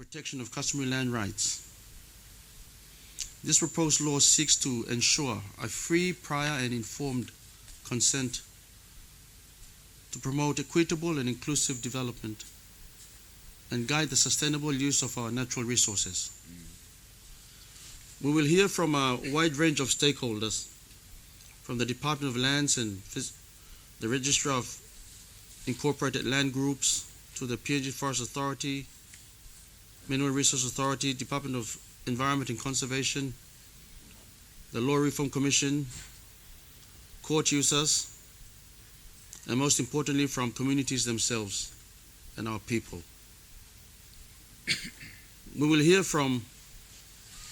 protection of customary land rights. This proposed law seeks to ensure a free, prior, and informed consent to promote equitable and inclusive development and guide the sustainable use of our natural resources. We will hear from a wide range of stakeholders, from the Department of Lands and the Registrar of Incorporated Land Groups to the PNG Forest Authority, Mineral Resource Authority, Department of Environment and Conservation, the Law Reform Commission, court users, and most importantly from communities themselves and our people. We will hear from,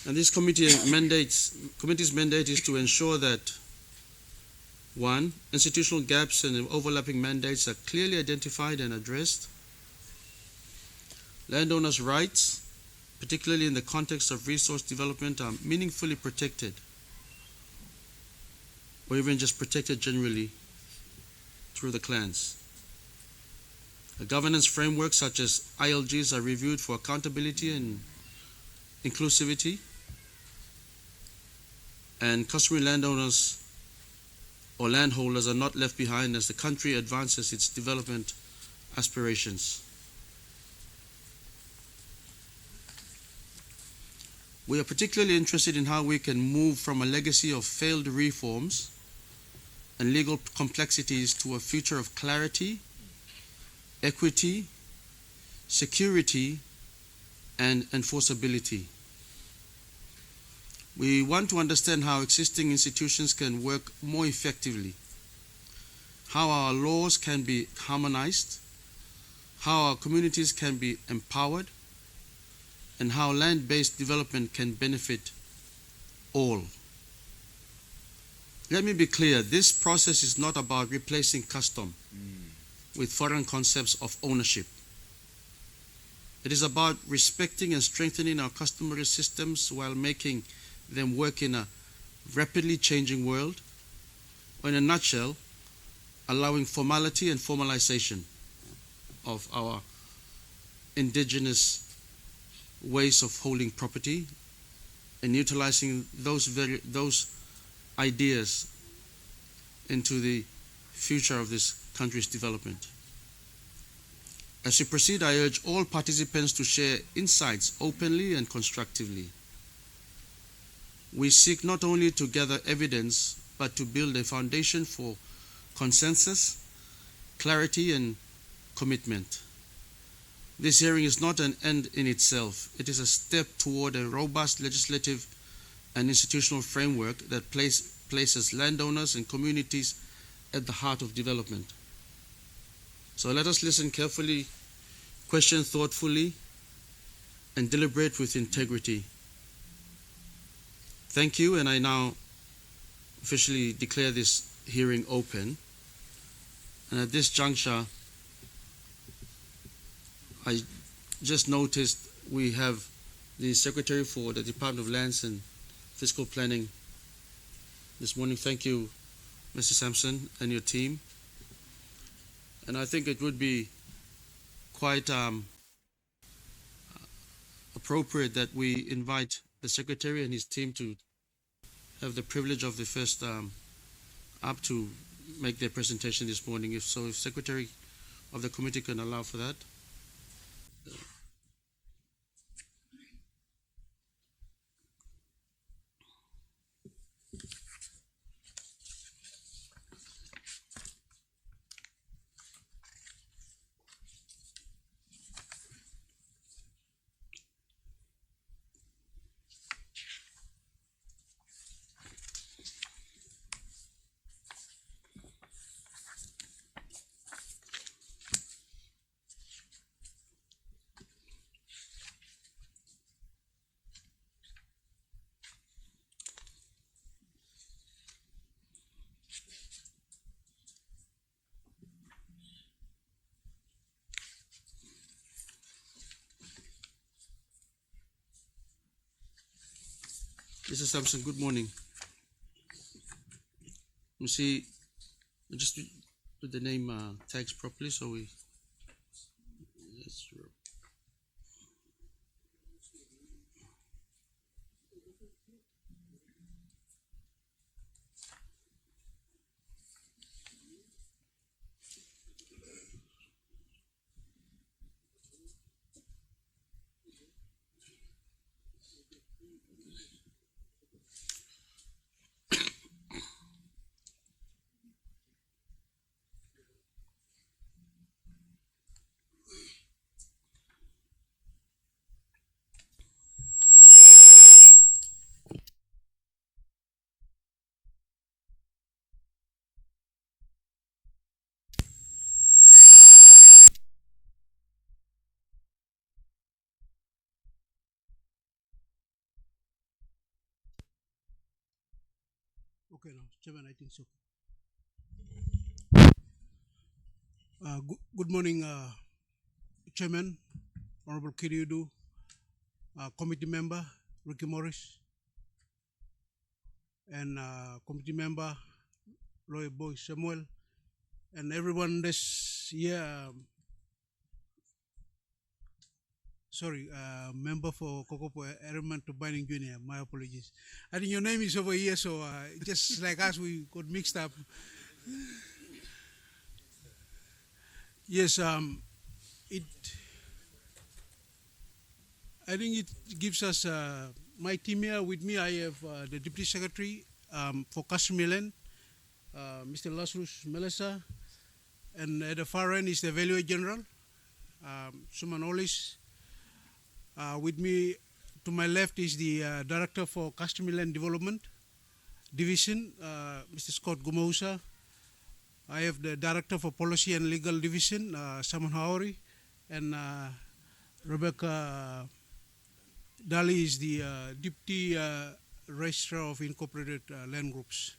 and this committee's mandate is to ensure that 1. Institutional gaps and overlapping mandates are clearly identified and addressed. Landowners' rights, particularly in the context of resource development, are meaningfully protected, or even just protected generally through the clans. A governance framework such as ILGs are reviewed for accountability and inclusivity, and customary landowners or landholders are not left behind as the country advances its development aspirations. We are particularly interested in how we can move from a legacy of failed reforms and legal complexities to a future of clarity, equity, security, and enforceability. We want to understand how existing institutions can work more effectively, how our laws can be harmonized, how our communities can be empowered, and how land-based development can benefit all. Let me be clear, this process is not about replacing custom with foreign concepts of ownership. It is about respecting and strengthening our customary systems while making them work in a rapidly changing world, or in a nutshell, allowing formality and formalization of our indigenous ways of holding property and utilizing those ideas into the future of this country's development. As we proceed, I urge all participants to share insights openly and constructively. We seek not only to gather evidence, but to build a foundation for consensus, clarity, and commitment. This hearing is not an end in itself. It is a step toward a robust legislative and institutional framework that places landowners and communities at the heart of development. So let us listen carefully, question thoughtfully, and deliberate with integrity. Thank you, and I now officially declare this hearing open. And at this juncture, I just noticed we have the Secretary for the Department of Lands and Fiscal Planning this morning. Thank you, Mr. Sampson, and your team. And I think it would be quite appropriate that we invite the Secretary and his team to have the privilege of the first up to make their presentation this morning. If Secretary of the committee can allow for that. Mr. Sampson, good morning. Let me see, just put the name tags properly so we. Yes. Chairman, I think so. Good morning, Chairman, Honorable Kiriudu, Committee Member Ricky Morris, and Committee Member Lawyer Boy Samuel, and everyone that's here. Member for Kokopo Adjournment to Binding Guinea. My apologies. I think your name is over here, so just like us, we got mixed up. Yes, it. I think it gives us my team here with me. I have the Deputy Secretary for Customary, Mr. Lazarus Melissa, and at the far end is the Evaluator General, Suman Olis. With me to my left is the Director for Customary Development Division, Mr. Scott Gumausa. I have the Director for Policy and Legal Division, Saman Haori, and Rebecca Dali is the Deputy Registrar of Incorporated Land Groups.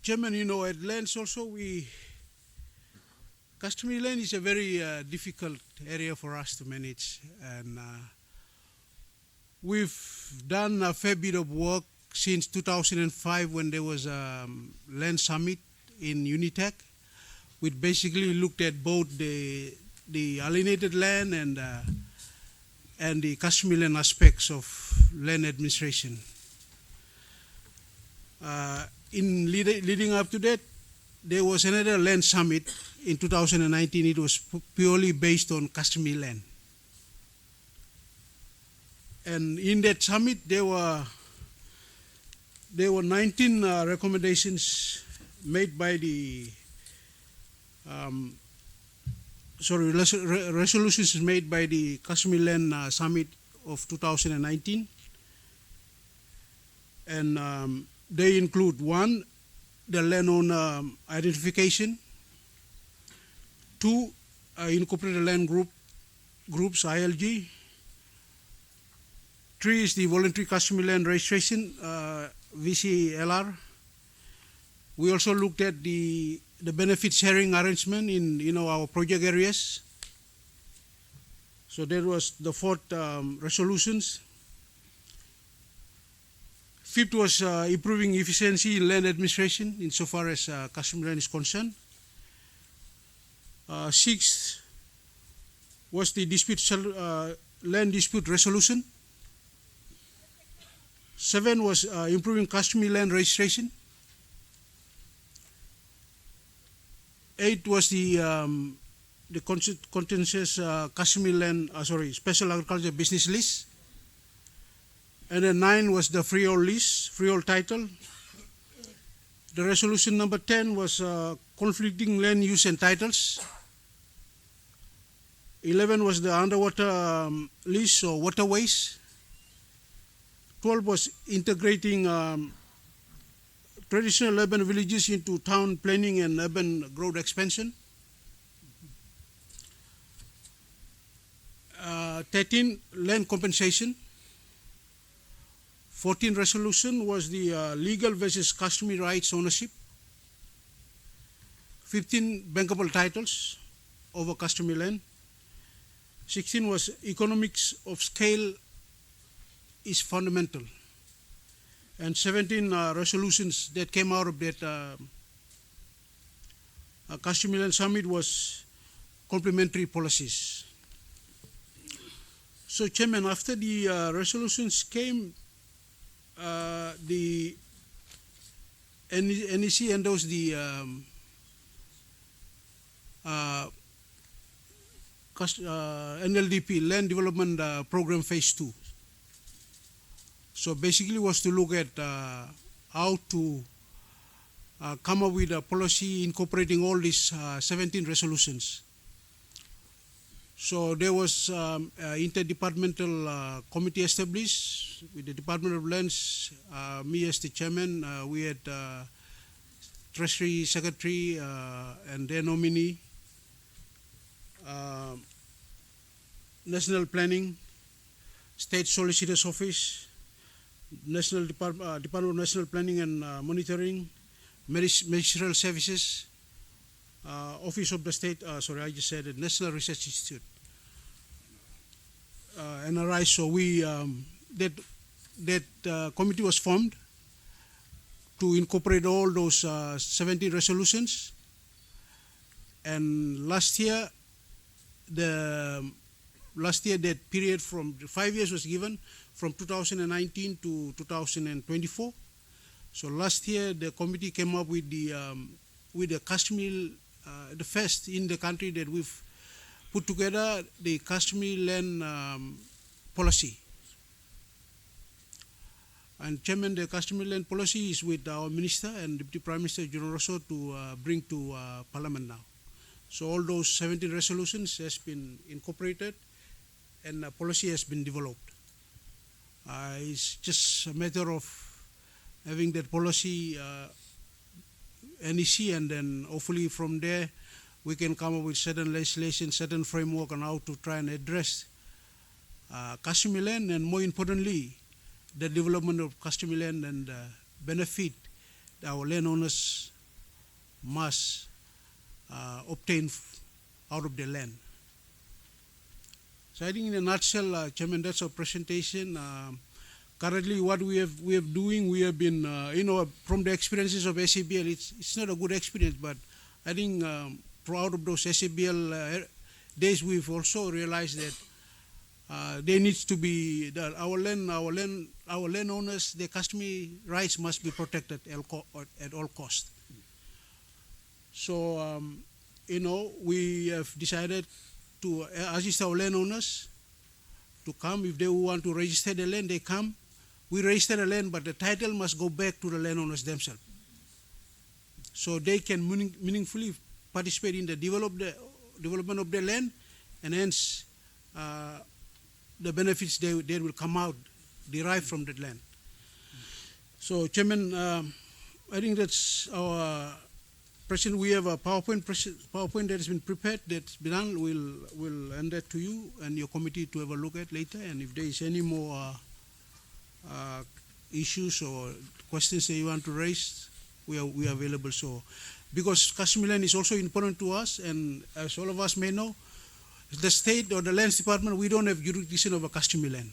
Chairman, at lands also customary land is a very difficult area for us to manage, and we've done a fair bit of work since 2005 when there was a land summit in Unitec. We basically looked at both the alienated land and the customary land aspects of land administration. In leading up to that, there was another land summit in 2019. It was purely based on customary land. And in that summit, there were 19 recommendations made by the resolutions made by the Customary Land Summit of 2019, and they include: 1, the landowner identification; 2, incorporated land groups (ILG); 3 is the voluntary customary land registration (VCLR). We also looked at the benefit sharing arrangement in our project areas. So that was the 4th resolutions. 5th was improving efficiency in land administration insofar as customary land is concerned. 6th was the land dispute resolution. 7 was improving customary land registration. 8 was the contentious customary land, special agriculture business list. And then 9 was the freehold lease, freehold title. The resolution number 10 was conflicting land use and titles. 11 was the underwater lease or waterways. 12 was integrating traditional urban villages into town planning and urban growth expansion. 13, land compensation. 14 resolution was the legal versus customary rights ownership. 15, bankable titles over customary land. 16 was economics of scale is fundamental. And 17 resolutions that came out of that Customary Land Summit was complementary policies. So, Chairman, after the resolutions came, the NEC endorsed the NLDP, Land Development Program Phase 2. So basically was to look at how to come up with a policy incorporating all these 17 resolutions. So there was interdepartmental committee established with the Department of Lands, me as the chairman. We had Treasury Secretary and their nominee, National Planning, State Solicitor's Office, Department of National Planning and Monitoring, Ministerial Services, Office of the State, I just said it, National Research Institute, NRI. So we, that committee was formed to incorporate all those 17 resolutions. And last year that period from 5 years was given from 2019 to 2024. So last year the committee came up with the customary, the first in the country that we've put together the customary land policy. And Chairman, the customary land policy is with our Minister and Deputy Prime Minister John Rosso to bring to Parliament now. So all those 17 resolutions has been incorporated and a policy has been developed. It's just a matter of having that policy NEC, and then hopefully from there we can come up with certain legislation, certain framework on how to try and address customary land, and more importantly, the development of customary land and benefit our landowners must obtain out of the land. So I think in a nutshell, Chairman, that's our presentation. Currently, what we have doing, we have been, from the experiences of SABL, it's not a good experience, but I think throughout of those SABL days, we've also realized that there needs to be that our landowners, their customary rights must be protected at all costs. So, we have decided to assist our landowners to come. If they want to register the land, they come. We register the land, but the title must go back to the landowners themselves. So they can meaningfully participate in the development of the land, and hence the benefits they will come out derived from that land. So, Chairman, I think that's our President. We have a PowerPoint that has been prepared, that's been done. We'll hand that to you and your committee to have a look at later. And if there is any more issues or questions that you want to raise, we are available. So, because customary land is also important to us, and as all of us may know, the state or the lands department, we don't have jurisdiction over customary land.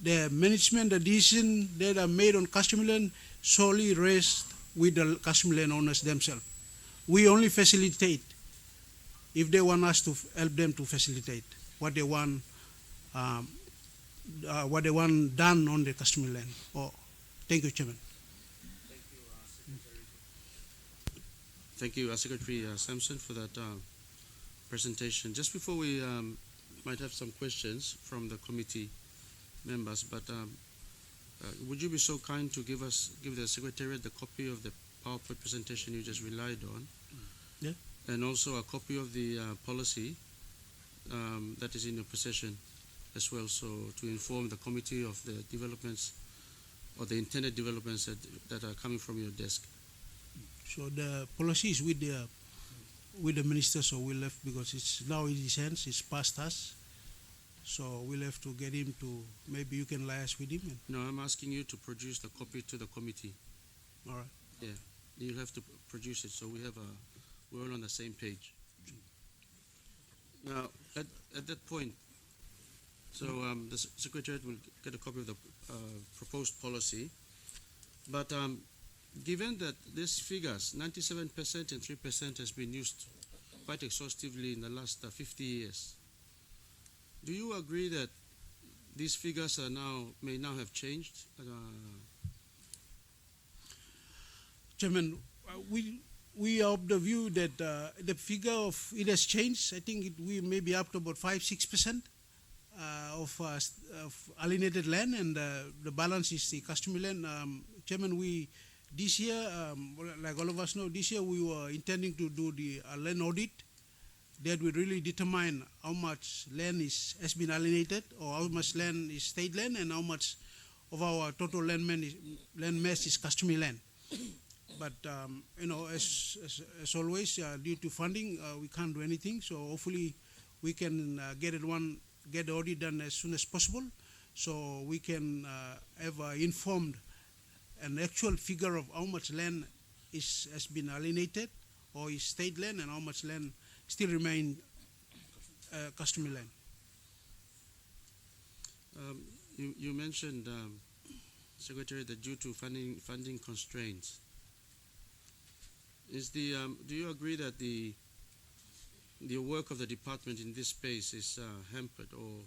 The management, the decision that are made on customary land solely rests with the customary land owners themselves. We only facilitate if they want us to help them to facilitate what they want done on the customary land. Thank you, Chairman. Thank you, Secretary Sampson, for that presentation. Just before we might have some questions from the committee members, but would you be so kind to give the Secretariat the copy of the PowerPoint presentation you just relied on? Yeah. And also a copy of the policy that is in your possession as well, so to inform the committee of the developments or the intended developments that are coming from your desk. So the policy is with the minister, so we'll have, because it's now in his hands, it's past us. So we'll have to get him to, maybe you can liaise with him. No, I'm asking you to produce the copy to the committee. All right. Yeah, you'll have to produce it, so we're all on the same page. Now, at that point, so the Secretariat will get a copy of the proposed policy, but given that these figures, 97% and 3% has been used quite exhaustively in the last 50 years, do you agree that these figures may now have changed? Chairman, we are of the view that the figure of it has changed. I think we may be up to about 5-6% of alienated land, and the balance is the customary land. Chairman, this year, like all of us know, this year we were intending to do the land audit that will really determine how much land has been alienated, or how much land is state land, and how much of our total land mass is customary land. But as always, due to funding, we can't do anything. So hopefully we can get the audit done as soon as possible, so we can have informed an actual figure of how much land has been alienated or is state land and how much land still remain customary land. You mentioned, Secretary, that due to funding constraints, do you agree that the work of the department in this space is hampered or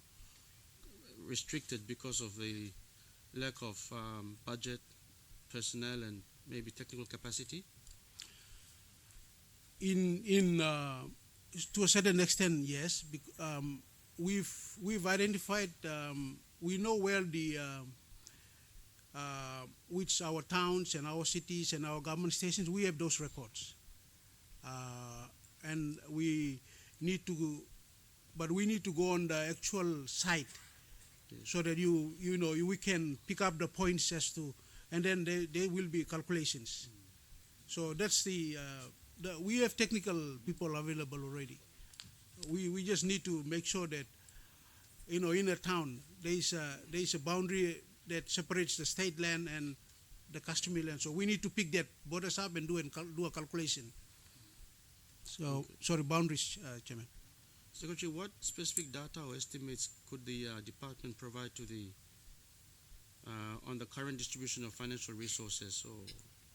restricted because of the lack of budget, personnel, and maybe technical capacity? To a certain extent, yes. We've identified. We know where which our towns and our cities and our government stations. We have those records, and we need to go on the actual site, so that we can pick up the points as to, and then there will be calculations. So that's we have technical people available already. We just need to make sure that in a town there is a boundary that separates the state land and the customary land. So we need to pick that borders up and do a calculation. So Okay. Sorry, boundaries, Chairman. Secretary, what specific data or estimates could the department provide to on the current distribution of financial resources or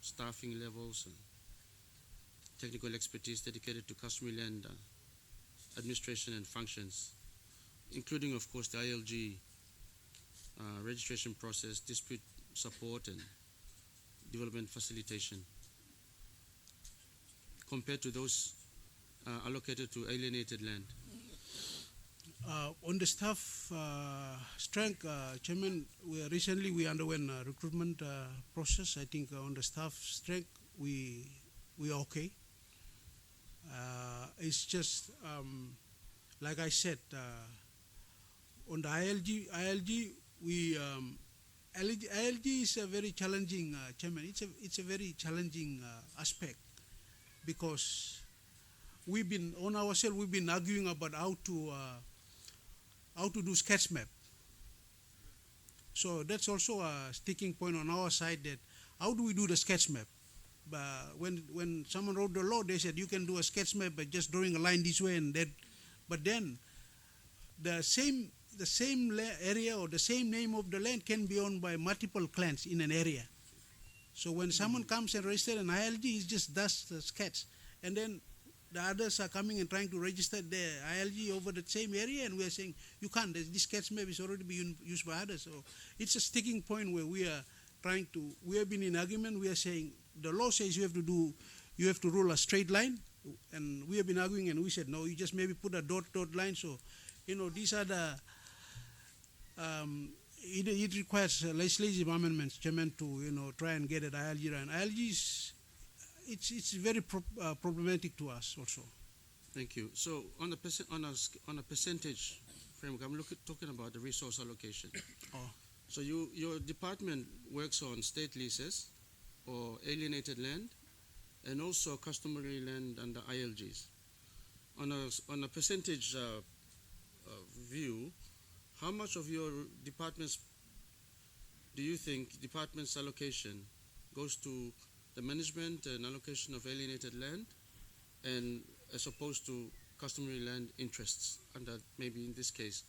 staffing levels and technical expertise dedicated to customary land administration and functions, including, of course, the ILG registration process, dispute support, and development facilitation, compared to those allocated to alienated land? On the staff strength, Chairman, recently we underwent a recruitment process. I think on the staff strength we are okay. It's just like I said, on the ILG ILG is a very challenging, Chairman. It's a very challenging aspect, because we've been arguing about how to do sketch map. So that's also a sticking point on our side, that how do we do the sketch map? But when someone wrote the law, they said you can do a sketch map by just drawing a line this way and that. But then the same area or the same name of the land can be owned by multiple clans in an area. So when someone comes and registers an ILG, he just does the sketch, and then the others are coming and trying to register their ILG over the same area, and we are saying you can't. This sketch map is already being used by others. So it's a sticking point where we are trying to. We have been in argument. We are saying the law says you have to rule a straight line, and we have been arguing, and we said no. You just maybe put a dot line. So, these are the. It requires legislative amendments, Chairman, to try and get an ILG right. ILG is it's very problematic to us also. Thank you. So on a percentage framework, I'm talking about the resource allocation. Oh. So your department works on state leases or alienated land, and also customary land under ILGs. On a percentage view, how much of your department's allocation goes to the management and allocation of alienated land, and as opposed to customary land interests under, maybe in this case,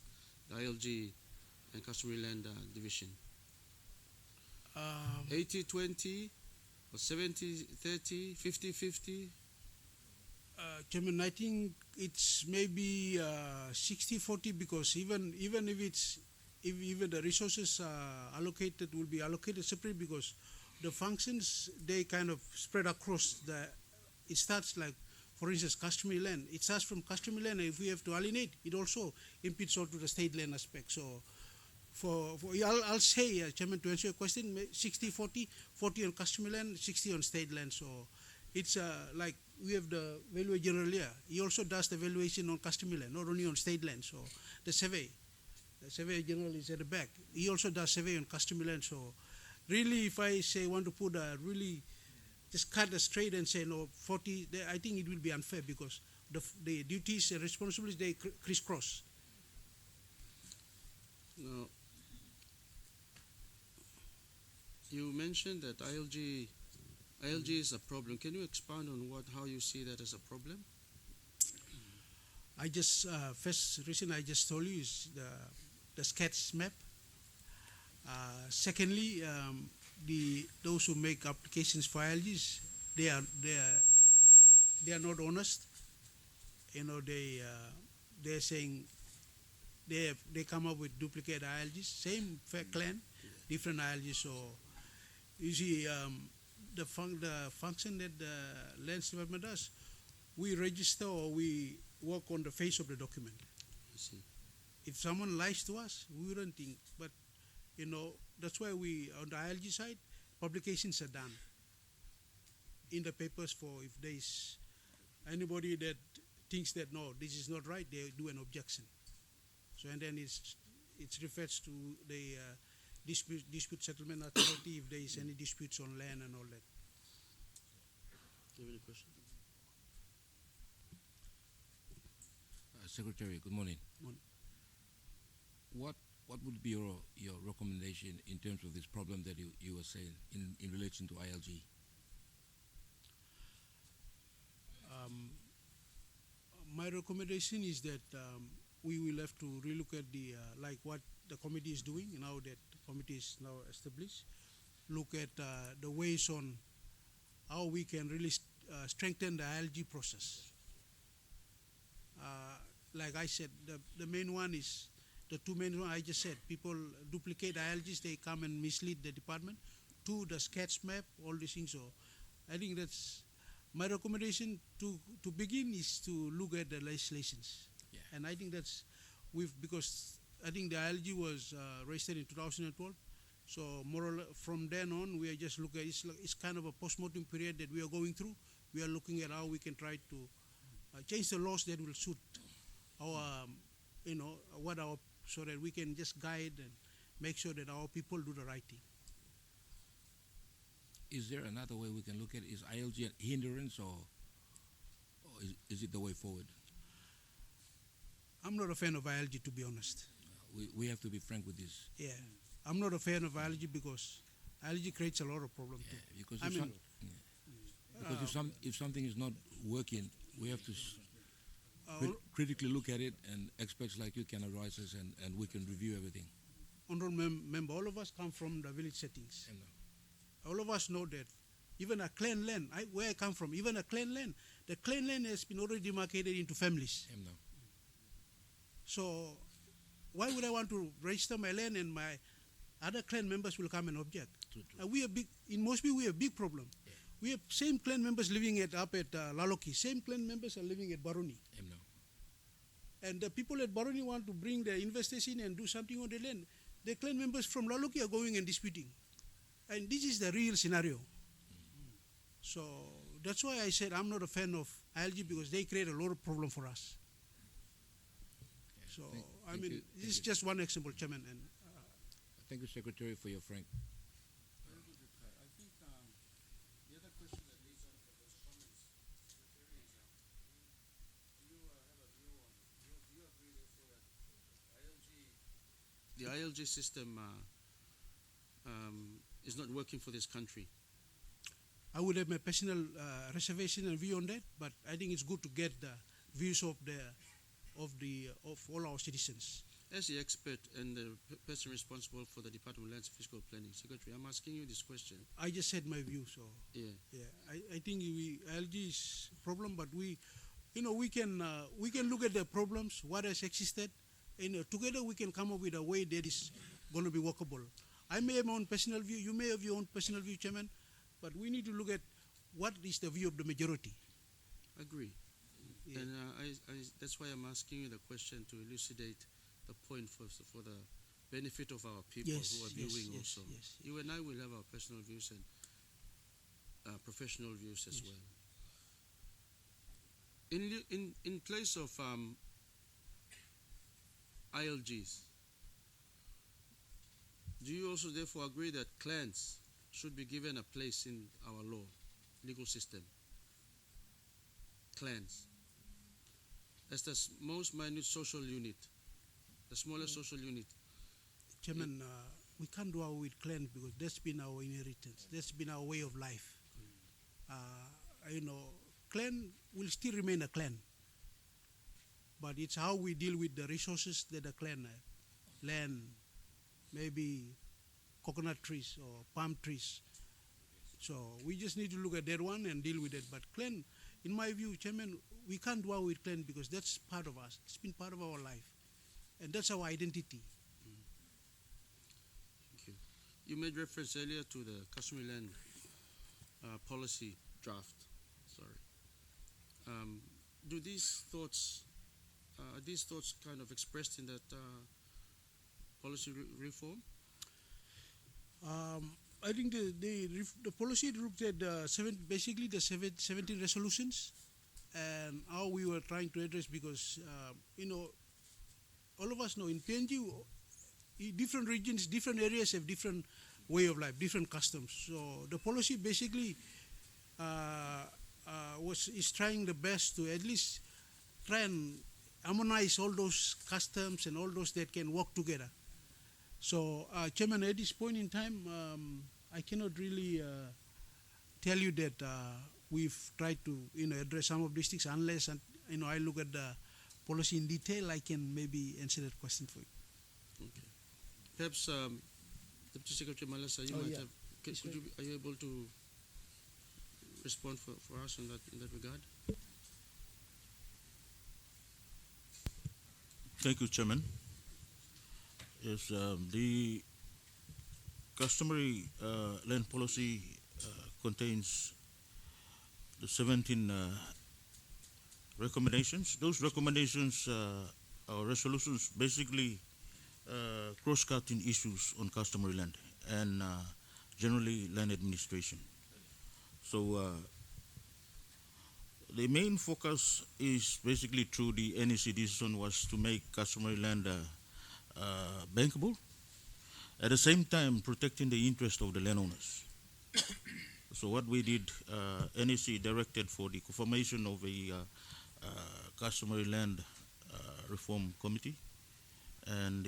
the ILG and customary land division? 80-20 or 70-30, 50-50? Chairman, I think it's maybe 60-40, because even if the resources will be allocated separately, because the functions, they kind of spread across it starts like, for instance, customary land. It starts from customary land, and if we have to alienate, it also impedes onto the state land aspect. So I'll say, Chairman, to answer your question, 60-40, 40 on customary land, 60 on state land. So it's like we have the valuer general here. He also does the valuation on customary land, not only on state land. So the surveyor general is at the back. He also does survey on customary land. So really, if I say want to put just cut it straight and say no 40, I think it will be unfair, because the duties and responsibilities, they crisscross. Now, You mentioned that ILG is a problem. Can you expand on how you see that as a problem? I just first reason I just told you is the sketch map. Secondly, those who make applications for ILGs, they are not honest. You know, they're saying they come up with duplicate ILGs, same clan, different ILGs. So you see, the function that the Lands Department does, we register or we work on the face of the document. I see. If someone lies to us, we wouldn't think. But you know, that's why we on the ILG side, publications are done in the papers for if there is anybody that thinks that no, this is not right, they do an objection. So and then it refers to the dispute settlement authority if there is any disputes on land and all that. Do you have any question? Secretary, good morning. Morning. What would be your recommendation in terms of this problem that you were saying in relation to ILG? My recommendation is that we will have to relook at the like what the committee is doing now that the committee is now established. Look at the ways on how we can really strengthen the ILG process. Like I said, the main one is the two main ones I just said. People duplicate ILGs, they come and mislead the department. Two, the sketch map, all these things. So I think that's my recommendation to begin is to look at the legislations. Yeah. And I think that's because I think the ILG was registered in 2012. So from then on, we are just looking at it's kind of a post-mortem period that we are going through. We are looking at how we can try to change the laws that will suit our, so that we can just guide and make sure that our people do the right thing. Is there another way we can look at it? Is ILG a hindrance or is it the way forward? I'm not a fan of ILG, to be honest. We have to be frank with this. Yeah, I'm not a fan of ILG because ILG creates a lot of problems too. Because if something is not working, we have to critically look at it, and experts like you can advise us, and we can review everything. Honorable member, all of us come from the village settings. All of us know that even a clan land, where I come from, even a clan land, the clan land has been already demarcated into families. So why would I want to register my land and my other clan members will come and object? True. We are big, in Mosby we have a big problem. Yeah. We have same clan members living up at Laloki, same clan members are living at Baroni. And the people at Baroni want to bring the investors in and do something on the land. The clan members from Laloki are going and disputing. And this is the real scenario. So that's why I said I'm not a fan of ILG because they create a lot of problem for us. So, this is just one example, Chairman. And thank you, Secretary, for your frank. Very good reply. I think the other question that leads on from those comments, Secretary, is do you have a view on, do you agree therefore that the ILG system is not working for this country? I would have my personal reservation and view on that, but I think it's good to get the views of all our citizens. As the expert and the person responsible for the Department of Lands and Fiscal Planning, Secretary, I'm asking you this question. I just said my view, so yeah. I think ILG is a problem, but we can look at the problems, what has existed, and together we can come up with a way that is going to be workable. I may have my own personal view, you may have your own personal view, Chairman, but we need to look at what is the view of the majority. Agree. Yeah. And that's why I'm asking you the question to elucidate the point for the benefit of our people who are viewing also. Yes. You and I will have our personal views and professional views as well. In place of ILGs, do you also therefore agree that clans should be given a place in our legal system? Clans. As the most minute social unit, the smallest social unit. Chairman, we can't do away with clan because that's been our inheritance. That's been our way of life. Clan will still remain a clan, but it's how we deal with the resources that the clan have. Land, maybe coconut trees or palm trees. So we just need to look at that one and deal with it. But clan, in my view, Chairman, we can't do away with clan because that's part of us. It's been part of our life. And that's our identity. Thank you. You made reference earlier to the customary land policy draft. Sorry. Do these thoughts are these thoughts kind of expressed in that policy reform? I think the policy looked at basically the 17 resolutions and how we were trying to address because all of us know in PNG different regions, different areas have different way of life, different customs. So the policy basically is trying the best to at least try and harmonize all those customs and all those that can work together. So, Chairman, at this point in time, I cannot really tell you that we've tried to address some of these things unless I look at the policy in detail. I can maybe answer that question for you. Okay. Perhaps Deputy Secretary Melissa, you might have. Are you able to respond for us in that regard? Thank you, Chairman. Yes, the customary land policy contains the 17 recommendations. Those recommendations or resolutions basically cross-cutting issues on customary land and generally land administration. So the main focus is basically through the NEC decision was to make customary land bankable, at the same time protecting the interest of the landowners. So what we did, NEC directed for the formation of a customary land reform committee, and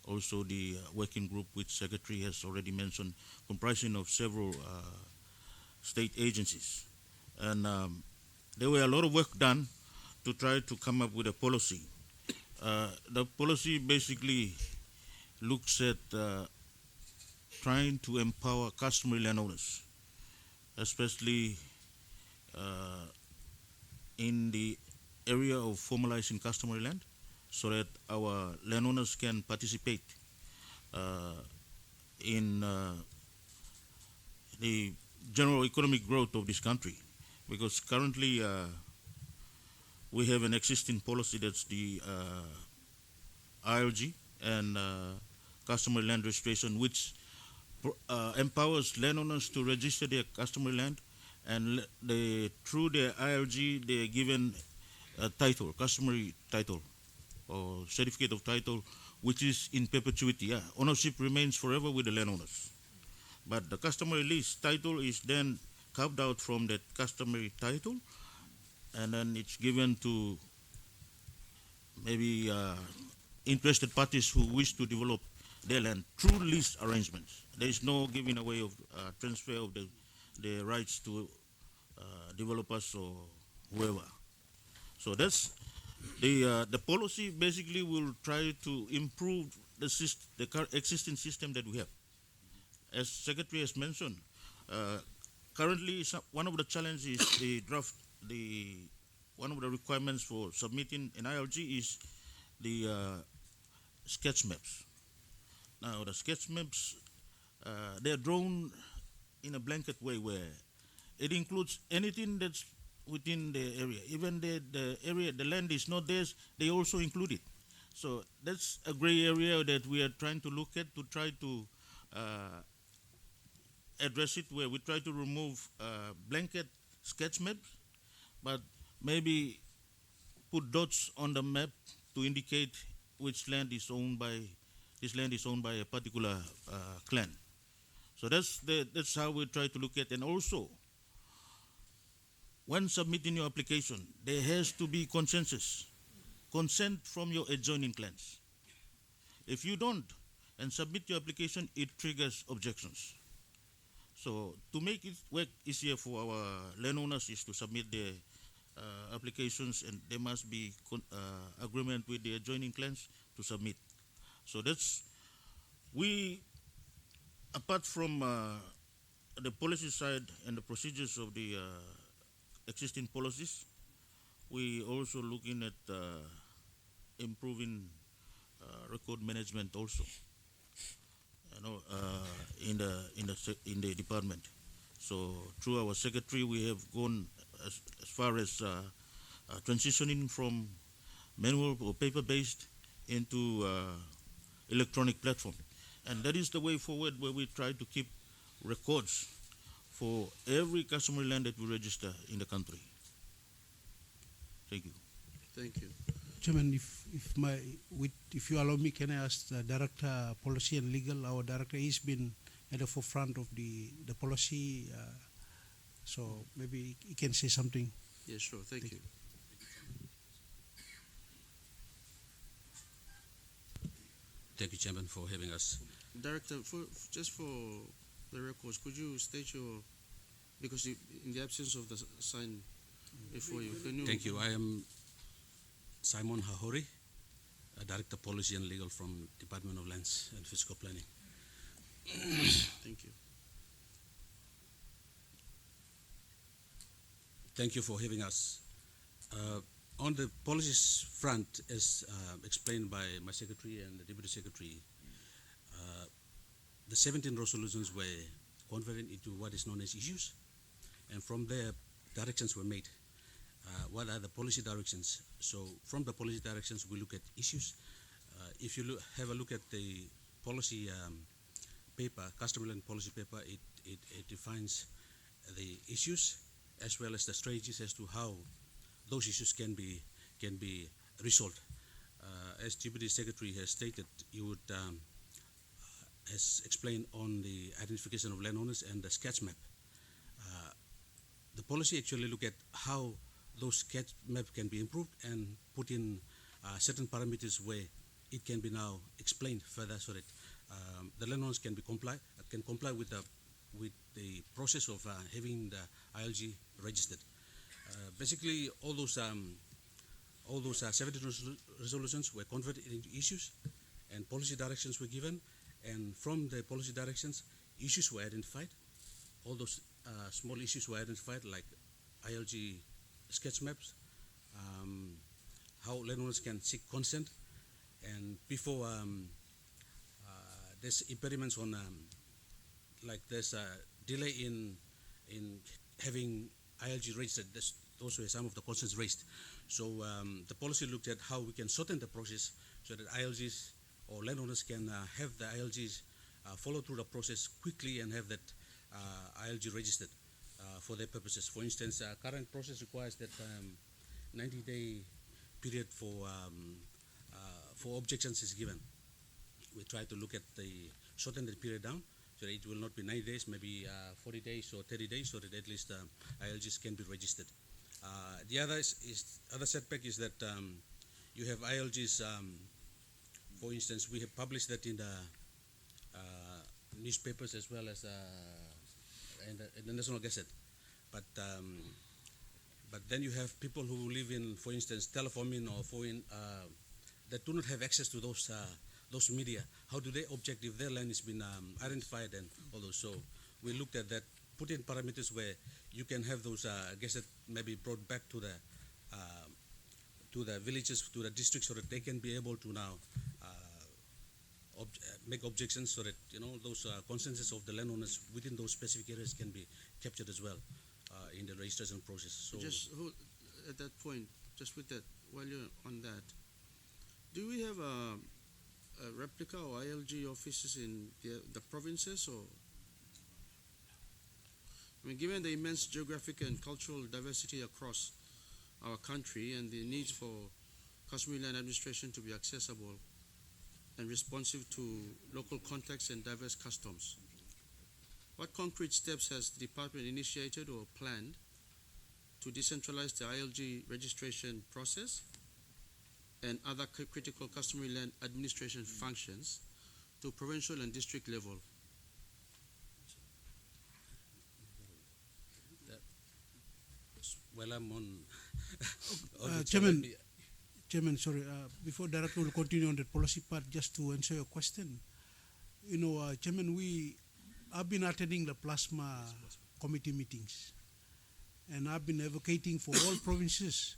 also the working group which Secretary has already mentioned, comprising of several state agencies. And there were a lot of work done to try to come up with a policy. The policy basically looks at trying to empower customary landowners, especially in the area of formalizing customary land, so that our landowners can participate in the general economic growth of this country. Because currently we have an existing policy that's the ILG and customary land registration, which empowers landowners to register their customary land, and through their ILG they are given a title, customary title or certificate of title, which is in perpetuity. Yeah. Ownership remains forever with the landowners. But the customary lease title is then carved out from that customary title, and then it's given to maybe interested parties who wish to develop their land through lease arrangements. There is no giving away of transfer of the rights to developers or whoever. So that's the policy. Basically will try to improve the existing system that we have. As Secretary has mentioned, currently one of the challenges is one of the requirements for submitting an ILG is the sketch maps. Now the sketch maps, they're drawn in a blanket way where it includes anything that's within the area. Even the area, the land is not theirs, they also include it. So that's a gray area that we are trying to look at to try to address it, where we try to remove blanket sketch maps, but maybe put dots on the map to indicate which land is owned by a particular clan. So that's how we try to look at. And also, when submitting your application, there has to be consent from your adjoining clans. If you don't and submit your application, it triggers objections. So to make it work easier for our landowners is to submit their applications, and there must be agreement with the adjoining clans to submit. So that's, we, apart from the policy side and the procedures of the existing policies, we also looking at improving record management also, in the department. So through our secretary, we have gone as far as transitioning from manual or paper-based into electronic platform, and that is the way forward, where we try to keep records for every customary land that we register in the country. Thank you. Thank you. Chairman, if you allow me, can I ask the Director Policy and Legal? Our director has been at the forefront of the policy, so maybe he can say something. Yeah, sure. Thank you. Thank you, Chairman, for having us. Director, just for the records, could you state your, because in the absence of the sign before you, can you? Thank you. I am Simon Hahori, Director Policy and Legal from Department of Lands and Fiscal Planning. Thank you. Thank you for having us. On the policies front, as explained by my secretary and the deputy secretary, the 17 resolutions were converted into what is known as issues, and from there, directions were made. What are the policy directions? So from the policy directions, we look at issues. If you have a look at the policy paper, customary land policy paper, it defines the issues as well as the strategies as to how those issues can be resolved. As Deputy Secretary has stated, you would has explained on the identification of landowners and the sketch map. The policy actually look at how those sketch map can be improved and put in certain parameters where it can be now explained further, so that the landowners can comply with the process of having the ILG registered. Basically, all those 17 resolutions were converted into issues, and policy directions were given. And from the policy directions, issues were identified. All those small issues were identified, like ILG sketch maps, how landowners can seek consent, and before there's impediments on, like there's a delay in having ILG registered. Those were some of the concerns raised. So the policy looked at how we can shorten the process so that ILGs or landowners can have the ILGs follow through the process quickly and have that ILG registered for their purposes. For instance, current process requires that 90-day period for objections is given. We try to look at shorten the period down so that it will not be 90 days, maybe 40 days or 30 days, so that at least ILGs can be registered. The other setback is that you have ILGs. For instance, we have published that in the newspapers as well as in the National Gazette. But then you have people who live in, for instance, telephone or foreign that do not have access to those media. How do they object if their land has been identified and all those? So we looked at that, put in parameters where you can have those Gazette maybe brought back to the villages, to the districts, so that they can be able to now make objections, so that those consensus of the landowners within those specific areas can be captured as well in the registration process. So just at that point, just with that, while you're on that, do we have a replica or ILG offices in the provinces, or? I mean, given the immense geographic and cultural diversity across our country and the needs for customary land administration to be accessible and responsive to local contexts and diverse customs, what concrete steps has the department initiated or planned to decentralize the ILG registration process and other critical customary land administration functions to provincial and district level. Well, I'm on. Chairman, Chairman, sorry, before Director will continue on the policy part, just to answer your question. Chairman, I've been attending the plasma committee meetings, and I've been advocating for all provinces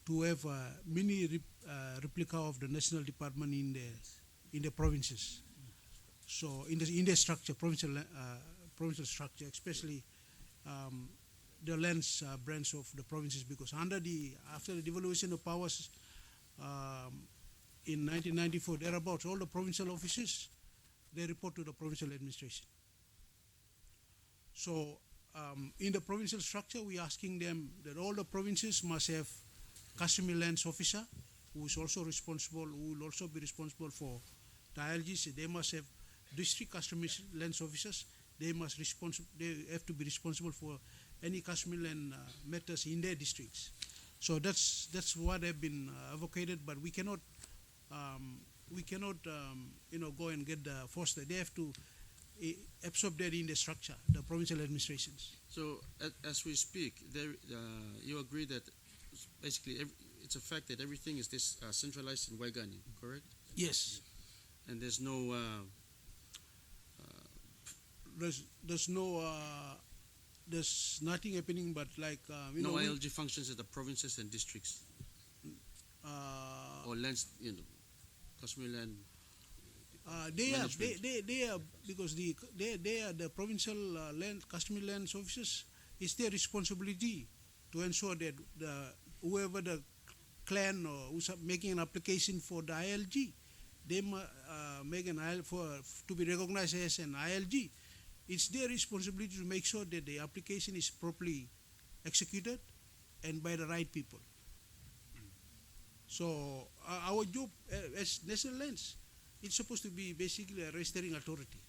to have a mini replica of the national department in the provinces. So in the structure, provincial structure, especially the lands branch of the provinces, because after the devolution of powers in 1994, thereabouts, all the provincial offices, they report to the provincial administration. So in the provincial structure, we're asking them that all the provinces must have customary lands officer who is also responsible, who will also be responsible for the ILGs. They must have district customary lands officers. They have to be responsible for any customary land matters in their districts. So that's what have been advocated, but we cannot go and get the foster. They have to absorb that in the structure, the provincial administrations. So as we speak, you agree that basically it's a fact that everything is centralized in Waigani, correct? Yes. And there's no there's nothing happening, but like no ILG functions at the provinces and districts or lands, customary land. They are because they are the provincial land customary lands officers. It's their responsibility to ensure that whoever the clan or who's making an application for the ILG, they make an IL to be recognized as an ILG. It's their responsibility to make sure that the application is properly executed and by the right people. So our job as national lands, it's supposed to be basically a registering authority.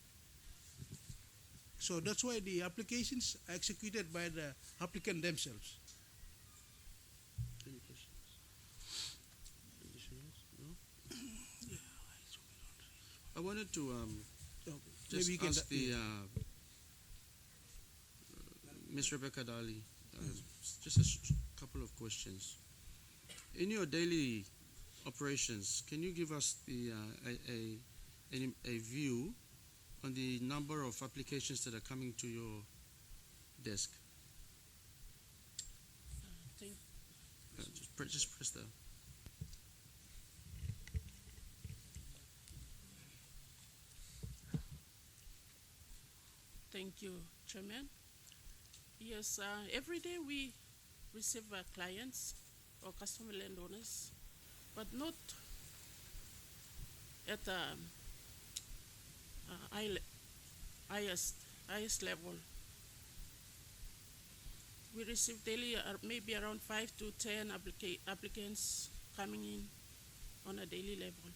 So that's why the applications are executed by the applicant themselves. Any questions? Additionals? No? I wanted to just maybe ask Ms. Rebecca Daly just a couple of questions. In your daily operations, can you give us a view on the number of applications that are coming to your desk? Just press that. Thank you, Chairman. Yes, every day we receive clients or customer landowners, but not at the highest level. We receive daily maybe around 5 to 10 applicants coming in on a daily level.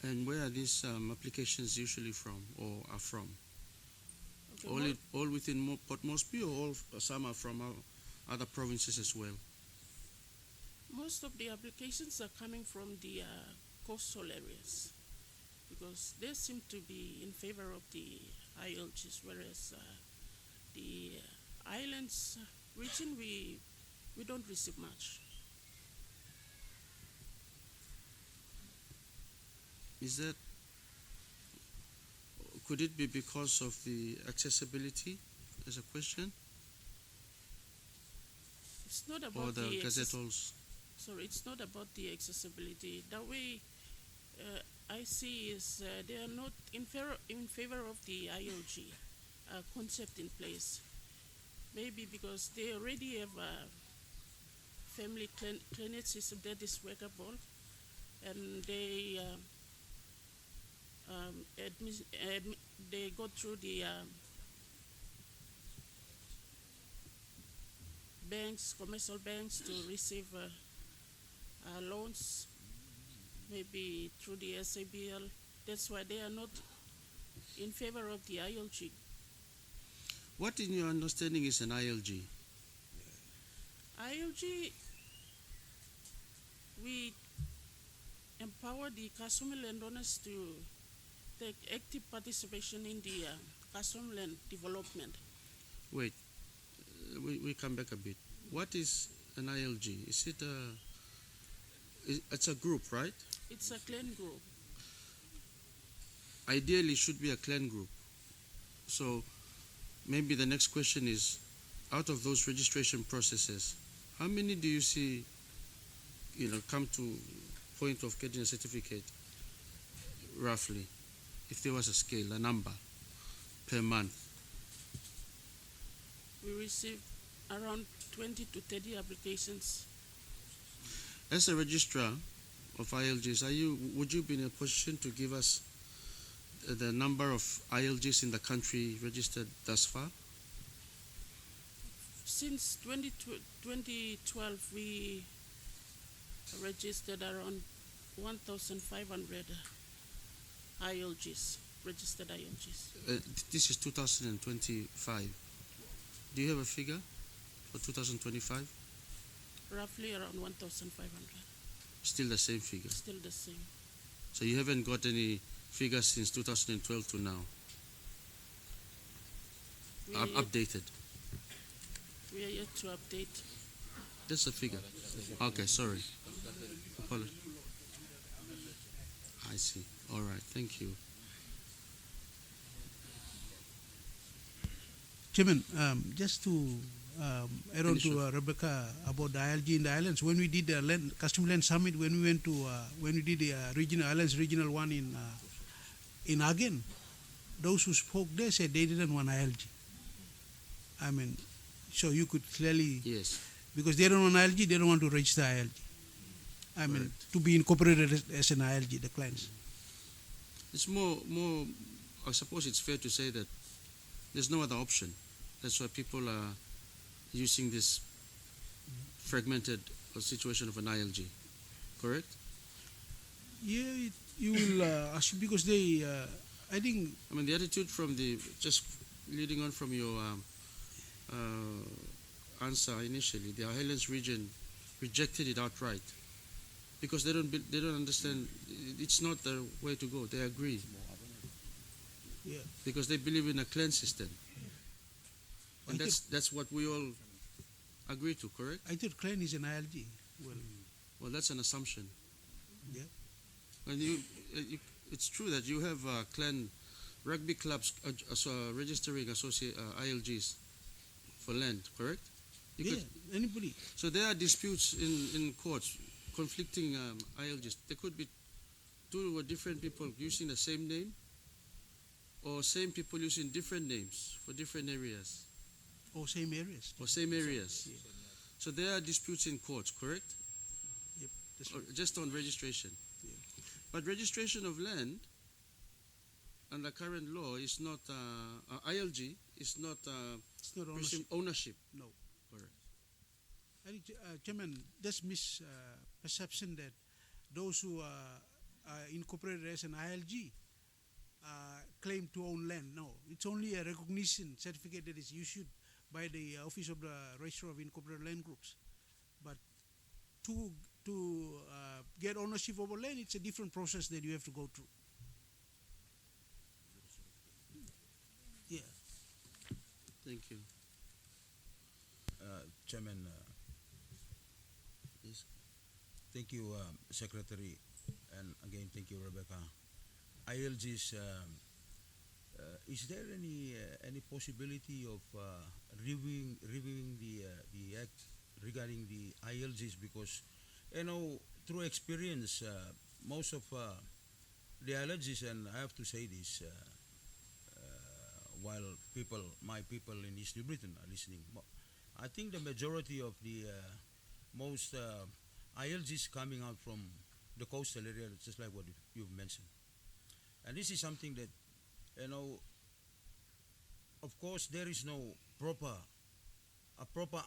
And where are these applications usually from or are from? Okay, All within Port Moresby, or some are from other provinces as well? most of the applications are coming from the coastal areas because they seem to be in favor of the ILGs, whereas the islands region we don't receive much. Could it be because of the accessibility as a question? It's not Or about the Gazette halls? Sorry, it's not about the accessibility. The way I see is they are not in favor of the ILG concept in place. Maybe because they already have a family clinic system that is workable, and they they go through the banks, commercial banks, to receive loans, maybe through the SABL. That's why they are not in favor of the ILG. What, in your understanding, is an ILG? ILG, we empower the customer landowners to take active participation in the custom land development. Wait, we come back a bit. What is an ILG? Is it it's a group, right? It's a clan group. Ideally, it should be a clan group. So maybe the next question is, out of those registration processes, how many do you see, come to point of getting a certificate, roughly, if there was a scale, a number, per month? We receive around 20 to 30 applications. As a registrar of ILGs, would you be in a position to give us the number of ILGs in the country registered thus far? Since 2012, we registered around 1,500 ILGs, registered ILGs. This is 2025. Do you have a figure for 2025? Roughly around 1,500. Still the same figure. Still the same. So you haven't got any figures since 2012 to now, We are, yet, updated. we are yet to update. That's a figure. Okay, sorry. I see. All right, thank you. Chairman, just to add on to Rebecca about the ILG in the islands, when we did the Custom Land Summit, when we went to when we did the regional one in Agen, those who spoke there said they didn't want ILG. I mean, so you could clearly, Yes. because they don't want ILG, they don't want to register ILG. I mean, Correct. to be incorporated as an ILG, the clients. It's more. I suppose it's fair to say that there's no other option. That's why people are using this fragmented situation of an ILG. Correct? Yeah, you will ask because they, I think. I mean, the attitude from just leading on from your answer initially, the Highlands region rejected it outright because they don't understand. It's not the way to go. They agree. Yeah. Because they believe in a clan system, and I that's what we all agree to. Correct? I thought clan is an ILG. Well, that's an assumption. Yeah. And it's true that you have clan rugby clubs registering ILGs for land, correct? Anybody. So there are disputes in courts, conflicting ILGs. There could be two or different people using the same name, or same people using different names for different areas. Or same areas. Or same areas. Yeah. So there are disputes in courts, correct? Yep. That's Or right. just on registration. Yeah. But registration of land under current law is not ILG is not It's not ownership. ownership. No. Correct. I think, Chairman, that's misperception that those who are incorporated as an ILG claim to own land. No, it's only a recognition certificate that is issued by the Office of the Registrar of Incorporated Land Groups. But to get ownership over land, it's a different process that you have to go through. Yeah. Thank you. Chairman, Yes. thank you, Secretary, and again, thank you, Rebecca. ILGs, is there any possibility of reviewing the act regarding the ILGs? Because through experience, most of the ILGs, and I have to say this, while my people in East New Britain are listening, I think the majority of the most ILGs coming out from the coastal area, just like what you've mentioned. And this is something that, of course, there is no proper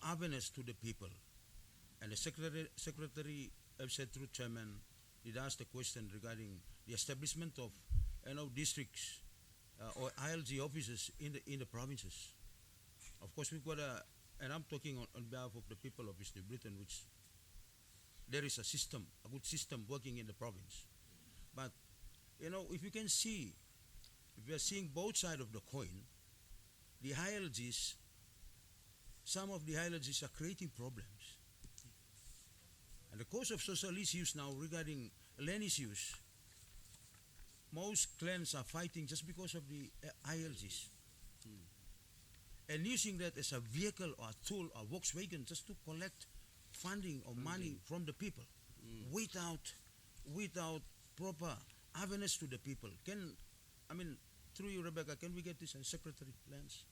awareness to the people. And the secretary have said through chairman, did ask the question regarding the establishment of, districts or ILG offices in the provinces. Of course, we've got and I'm talking on behalf of the people of East New Britain, which there is a good system working in the province. But, if you can see if we are seeing both sides of the coin, the hierarchies, some of the hierarchies are creating problems. And the cause of social issues now regarding land issues, most clans are fighting just because of the ILGs. And using that as a vehicle or a tool or Volkswagen just to collect funding or money from the people without proper awareness to the people. Through you, Rebecca, can we get this in Secretary Lands?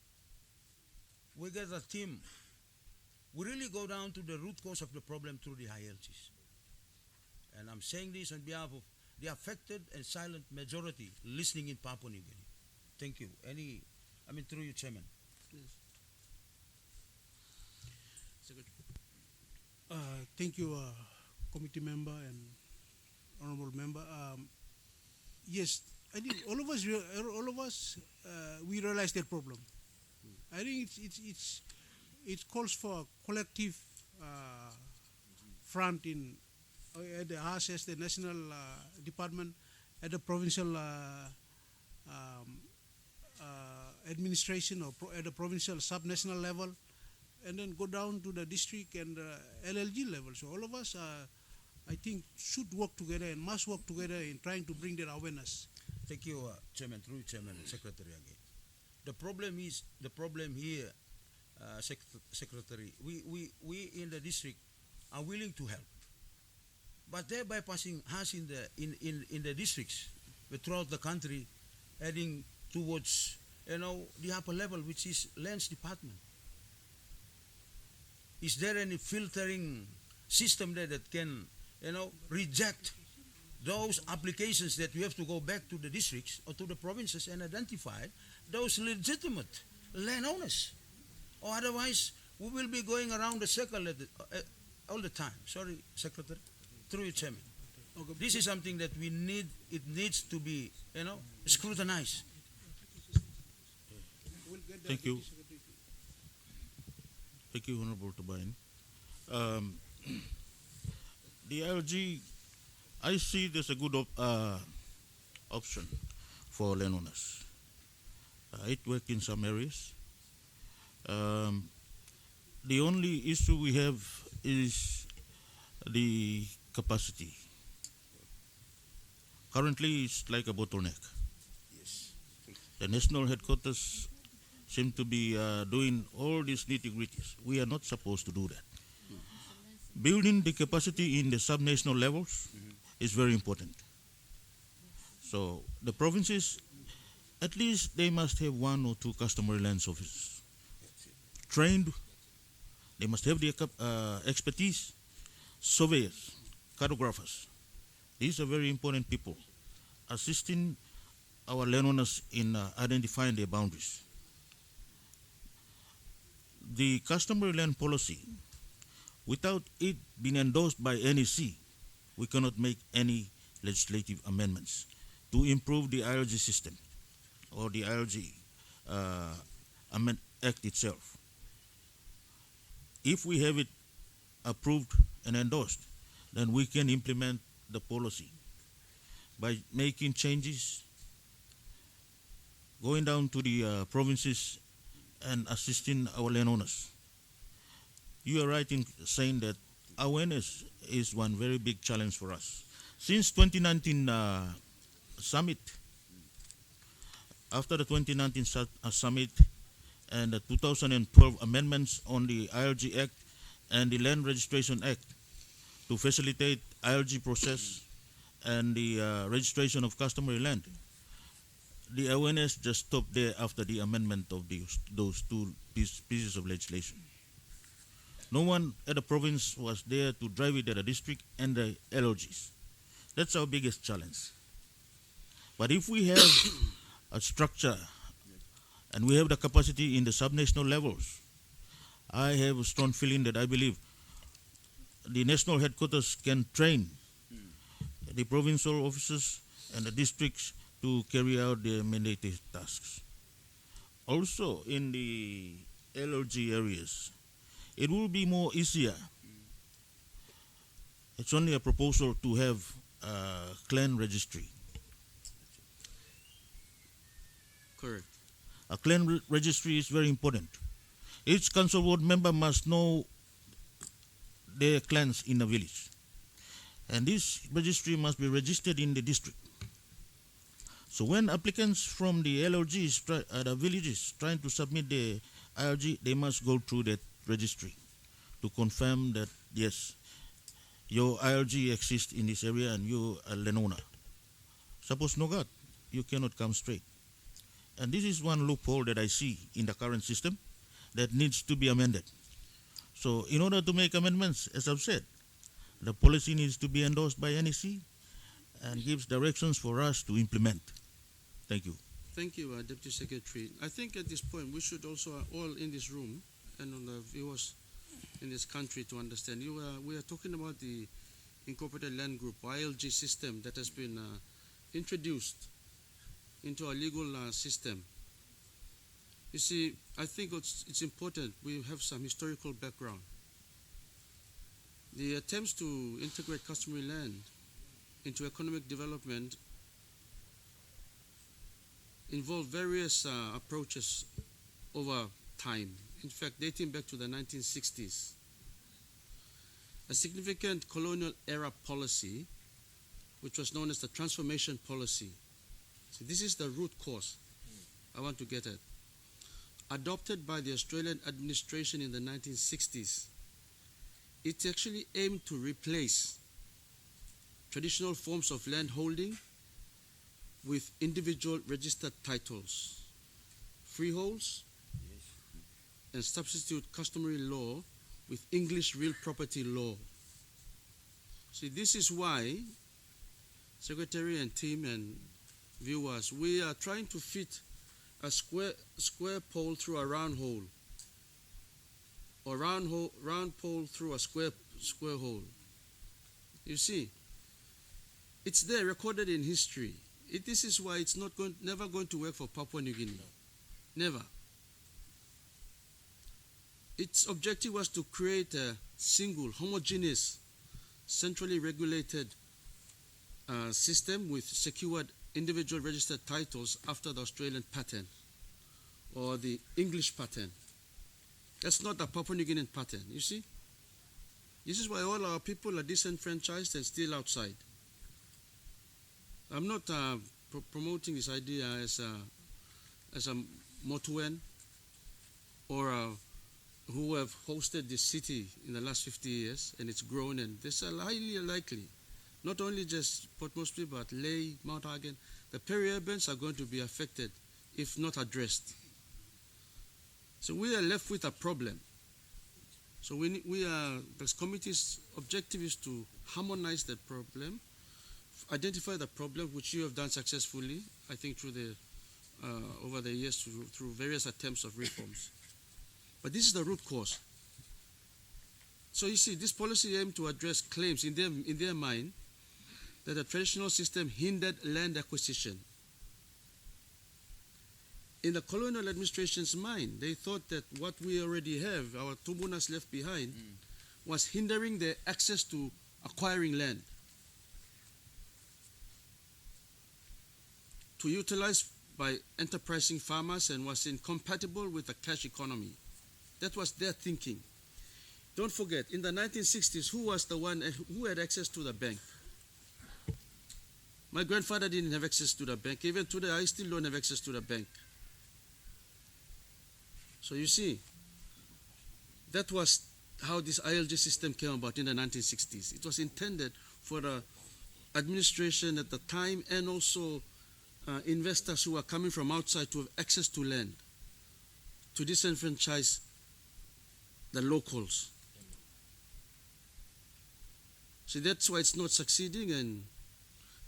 We get a team. We really go down to the root cause of the problem through the ILGs. And I'm saying this on behalf of the affected and silent majority listening in Papua New Guinea. Thank you. Through you, Chairman. Thank you, committee member and honorable member. Yes, I think all of us we realize that problem. I think it calls for a collective front in at the House, as the national department, at the provincial administration, or at the provincial subnational level, and then go down to the district and LLG level. So all of us, I think, should work together and must work together in trying to bring that awareness. Thank you, Chairman, through Chairman and Secretary again. The problem here, Secretary, we in the district are willing to help, but they're bypassing us in the districts, but throughout the country, heading towards the upper level, which is lands department. Is there any filtering system there that can reject those applications that we have to go back to the districts or to the provinces and identify those legitimate landowners? Or otherwise, we will be going around the circle all the time. Sorry, Secretary, through you, Chairman. Okay. This is something that we need. It needs to be, scrutinized. Thank you. Thank you, Honorable Tabain. The ILG, I see there's a good option for landowners. It works in some areas. The only issue we have is the capacity. Currently, it's like a bottleneck. Yes. The national headquarters seem to be doing all these nitty-gritties. We are not supposed to do that. Building the capacity in the subnational levels is very important. So the provinces, at least they must have 1 or 2 customary lands officers. Trained, they must have the expertise, surveyors, cartographers. These are very important people, assisting our landowners in identifying their boundaries. The customary land policy, without it being endorsed by NEC, we cannot make any legislative amendments to improve the ILG system or the ILG Act itself. If we have it approved and endorsed, then we can implement the policy by making changes, going down to the provinces and assisting our landowners. You are right in saying that awareness is one very big challenge for us. Since 2019 summit, after the 2019 summit and the 2012 amendments on the ILG Act and the Land Registration Act to facilitate ILG process and the registration of customary land, the awareness just stopped there after the amendment of those 2 pieces of legislation. No one at the province was there to drive it at the district and the LOGs. That's our biggest challenge. But if we have a structure and we have the capacity in the subnational levels, I have a strong feeling that I believe the national headquarters can train the provincial officers and the districts to carry out their mandated tasks. Also, in the LLG areas, it will be more easier. It's only a proposal to have a clan registry. Correct. A clan registry is very important. Each council ward member must know their clans in a village. And this registry must be registered in the district. So when applicants from the LRGs, the villages, trying to submit the IRG, they must go through that registry to confirm that, yes, your IRG exists in this area and you are landowner. Suppose no God, you cannot come straight. And this is one loophole that I see in the current system that needs to be amended. So in order to make amendments, as I've said, the policy needs to be endorsed by NEC and gives directions for us to implement. Thank you. Thank you, Deputy Secretary. I think at this point we should also all in this room and on the viewers in this country to understand. We are talking about the Incorporated Land Group, ILG system that has been introduced into our legal system. You see, I think it's important we have some historical background. The attempts to integrate customary land into economic development involve various approaches over time. In fact, dating back to the 1960s. A significant colonial era policy, which was known as the transformation policy. So this is the root cause I want to get at. Adopted by the Australian administration in the 1960s, it actually aimed to replace traditional forms of land holding with individual registered titles, freeholds, and substitute customary law with English real property law. See, this is why, Secretary and team and viewers, we are trying to fit a square pole through a round hole, or round pole through a square hole. You see, it's there recorded in history. This is why it's never going to work for Papua New Guinea. Never. Its objective was to create a single, homogeneous, centrally regulated system with secured individual registered titles after the Australian pattern or the English pattern. That's not the Papua New Guinean pattern, you see? This is why all our people are disenfranchised and still outside. I'm not promoting this idea as a Motuan or who have hosted this city in the last 50 years and it's grown, and this is highly likely. Not only just Port Moresby, but Lae, Mount Hagen, the peri-urbans are going to be affected if not addressed. So we are left with a problem. So this committee's objective is to harmonize that problem, identify the problem, which you have done successfully, I think through over the years through various attempts of reforms. But this is the root cause. So you see, this policy aimed to address claims in their mind that the traditional system hindered land acquisition. In the colonial administration's mind, they thought that what we already have, our tumbunas left behind, was hindering their access to acquiring land to utilize by enterprising farmers and was incompatible with the cash economy. That was their thinking. Don't forget, in the 1960s, who was the one who had access to the bank? My grandfather didn't have access to the bank. Even today, I still don't have access to the bank. So you see, that was how this ILG system came about in the 1960s. It was intended for the administration at the time and also investors who are coming from outside to have access to land, to disenfranchise the locals. So that's why it's not succeeding, and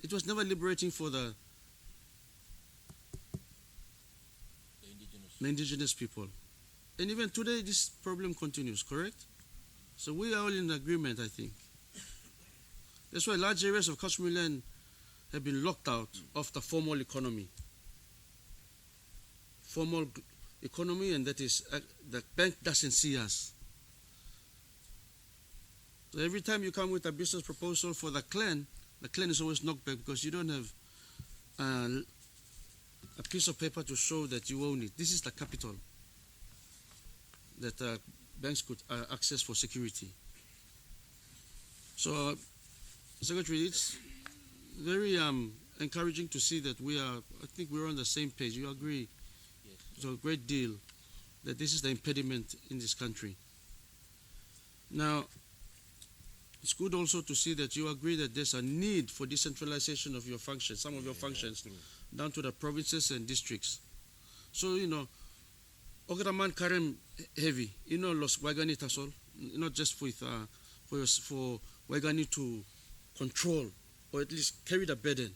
it was never liberating for the indigenous people. And even today, this problem continues, correct? So we are all in agreement, I think. That's why large areas of customary land have been locked out of the formal economy. Formal economy, and that is, the bank doesn't see us. So every time you come with a business proposal for the clan is always knocked back because you don't have a piece of paper to show that you own it. This is the capital that banks could access for security. So, Secretary, it's very encouraging to see that I think we're on the same page. You agree to a great deal that this is the impediment in this country. Now, it's good also to see that you agree that there's a need for decentralization of your functions, some of your functions, down to the provinces and districts. So, Ograman Karem heavy, Los Waigani Tasol, not just for Waigani to control or at least carry the burden.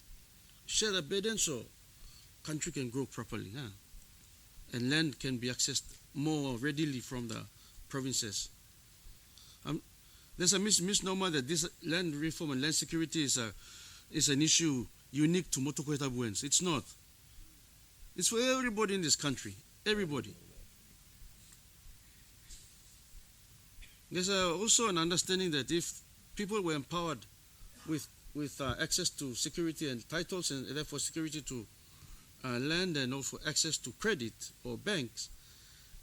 Share the burden so country can grow properly, and land can be accessed more readily from the provinces. There's a misnomer that this land reform and land security is an issue unique to Motokoetabuens. It's not. It's for everybody in this country. Everybody. There's also an understanding that if people were empowered with access to security and titles, and therefore security to land and also access to credit or banks,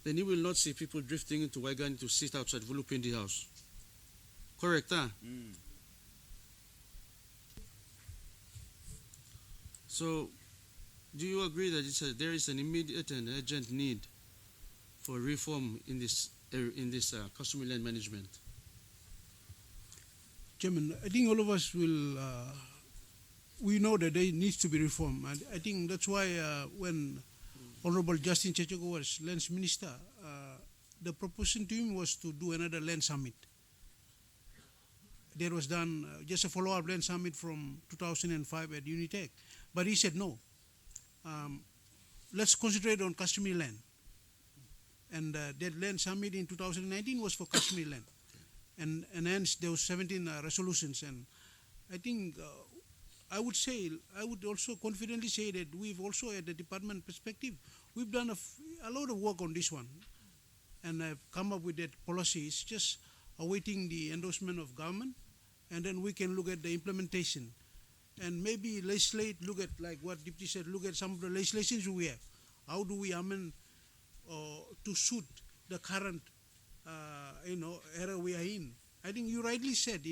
then you will not see people drifting into Waigani to sit outside Vulupindi House. Correct, huh? So, do you agree that there is an immediate and urgent need for reform in this customary land management? Chairman, I think all of us will, we know that there needs to be reform. And I think that's why when Honorable Justin Chechoko was Lands Minister, the proposition to him was to do another land summit. There was done just a follow-up land summit from 2005 at Unitec. But he said no. Let's concentrate on customary land. And that land summit in 2019 was for customary land. And hence there was 17 resolutions. And I think I would also confidently say that we've also, at the department perspective, we've done a lot of work on this one. And I've come up with that policy. It's just awaiting the endorsement of government, and then we can look at the implementation. And maybe legislate, look at, like what Deputy said, look at some of the legislations we have. How do we amend to suit the current era we are in? I think you rightly said,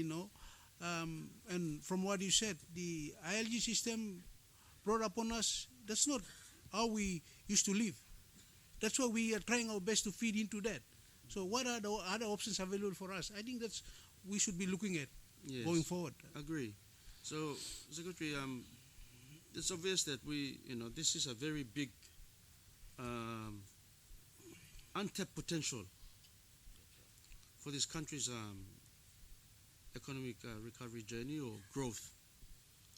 and from what you said, the ILG system brought upon us, that's not how we used to live. That's why we are trying our best to feed into that. So what are the other options available for us? I think that's we should be looking at going forward. Agree. So, Secretary, it's obvious that this is a very big untapped potential for this country's economic recovery journey or growth.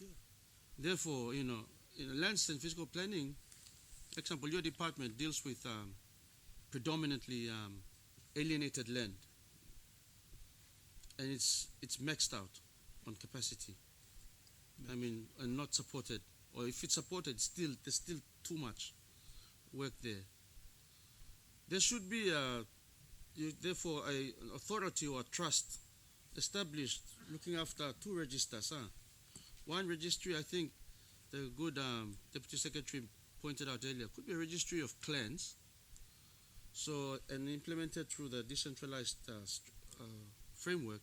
Yeah. Therefore, in lands and physical planning, for example, your department deals with predominantly alienated land, and it's maxed out on capacity. I mean, and not supported, or if it's supported, there's still too much work there. There should be therefore an authority or a trust established looking after two registers. One registry, I think the good Deputy Secretary pointed out earlier, could be a registry of clans, and implemented through the decentralized framework,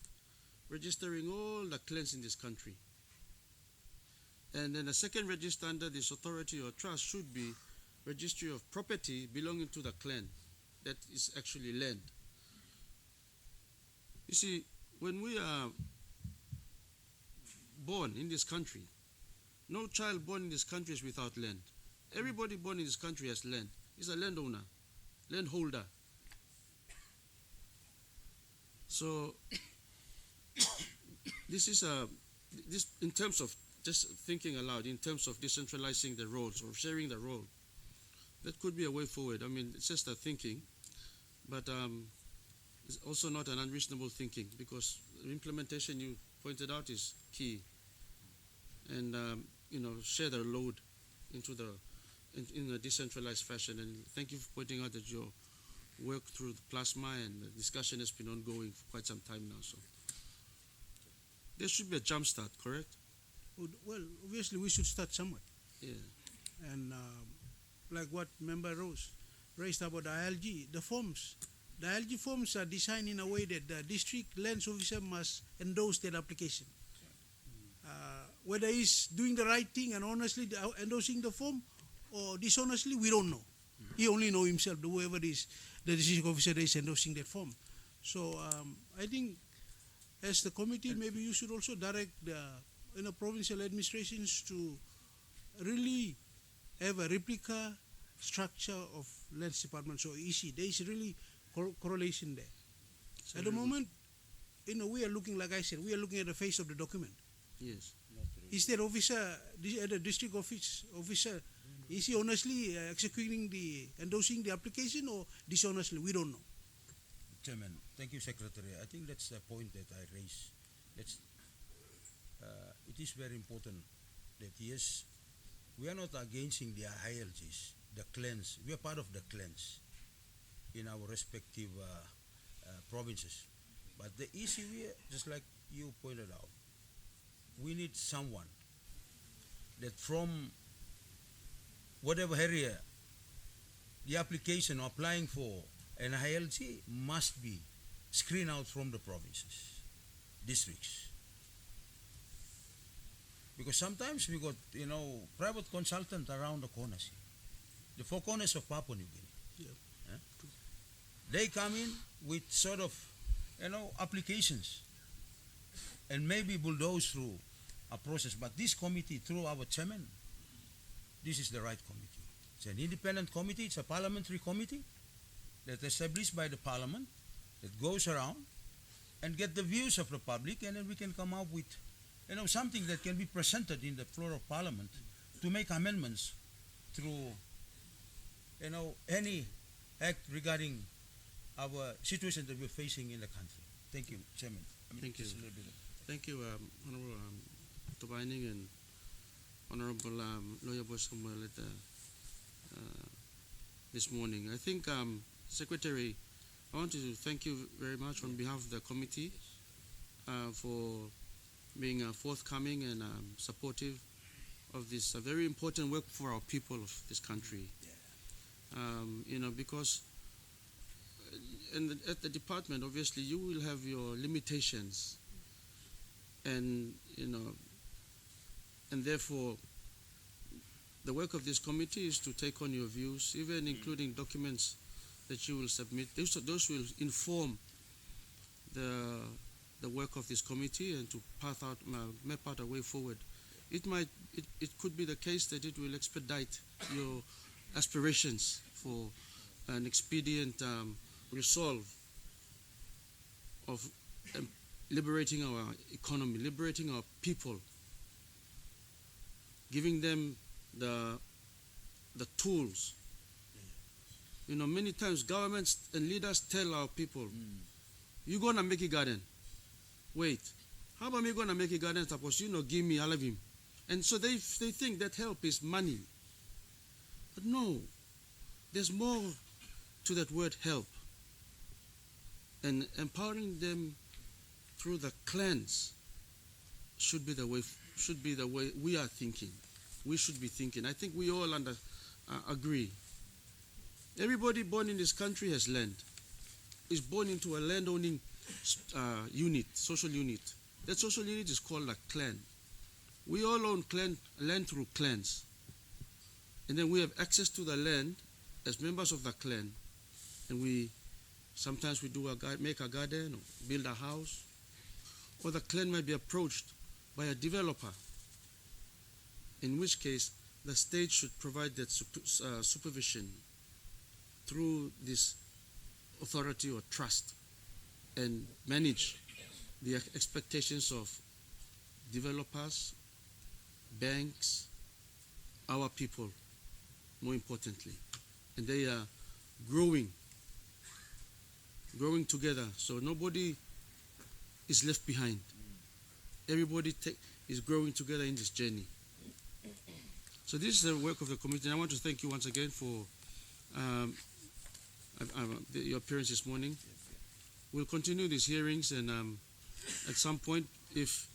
registering all the clans in this country. And then the second register under this authority or trust should be registry of property belonging to the clan that is actually land. You see, when we are born in this country, no child born in this country is without land. Everybody born in this country has land. Is a landowner, landholder. So this is this in terms of just thinking aloud, in terms of decentralizing the roles or sharing the role, that could be a way forward. I mean, it's just a thinking, but it's also not an unreasonable thinking, because the implementation you pointed out is key. And share the load into in a decentralized fashion. And thank you for pointing out that your work through the plasma and the discussion has been ongoing for quite some time now. So there should be a jump start, correct? Well, obviously we should start somewhere. Yeah. And like what Member Rose raised about the ILG, the forms. The ILG forms are designed in a way that the district lands officer must endorse that application. Whether he's doing the right thing and honestly endorsing the form or dishonestly, we don't know. He only knows himself, whoever is the district officer that is endorsing that form. So I think as the committee, maybe you should also direct the provincial administrations to really have a replica structure of lands department. So EC, there is really correlation there. At the moment, we are looking, like I said, we are looking at the face of the document. Yes. Is that officer, the district officer, is he honestly executing endorsing the application or dishonestly? We don't know. Chairman, thank you, Secretary. I think that's the point that I raised. It is very important that yes, we are not against the ILGs, the clans. We are part of the clans in our respective provinces. But the issue here, just like you pointed out, we need someone that from whatever area the application or applying for an ILG must be screened out from the provinces, districts. Because sometimes we got, private consultant around the corners here, the four corners of Papua New Guinea. Yeah. They come in with sort of, applications and maybe bulldoze through a process. But this committee, through our chairman, this is the right committee. It's an independent committee. It's a parliamentary committee that's established by the parliament that goes around and get the views of the public, and then we can come up with, something that can be presented in the floor of parliament to make amendments through, any act regarding our situation that we're facing in the country. Thank you, Chairman. Thank you. just a little bit. Thank you, Honorable Tobining and Honorable Lawyer Boy Samuel this morning. I think, Secretary, I want to thank you very much on behalf of the committee for being forthcoming and supportive of this very important work for our people of this country. Because at the department, obviously, you will have your limitations, and and therefore, the work of this committee is to take on your views, even including documents that you will submit. Those will inform the work of this committee and to map out a way forward. It could be the case that it will expedite your aspirations for an expedient resolve of liberating our economy, liberating our people, giving them the tools. Many times governments and leaders tell our people, you're gonna make a garden. Wait, how about me gonna make a garden? Suppose give me all of him. And so they think that help is money. But no, there's more to that word help. And empowering them through the clans should be the way we are thinking. We should be thinking. I think we all agree. Everybody born in this country has land. Is born into a land-owning unit, social unit. That social unit is called a clan. We all own land through clans. And then we have access to the land as members of the clan. And sometimes we make a garden or build a house. Or the clan might be approached by a developer, in which case the state should provide that supervision through this authority or trust and manage the expectations of developers, banks, our people, more importantly. And they are growing together, so nobody is left behind. Everybody is growing together in this journey. So this is the work of the committee, and I want to thank you once again for your appearance this morning. We'll continue these hearings, and at some point, if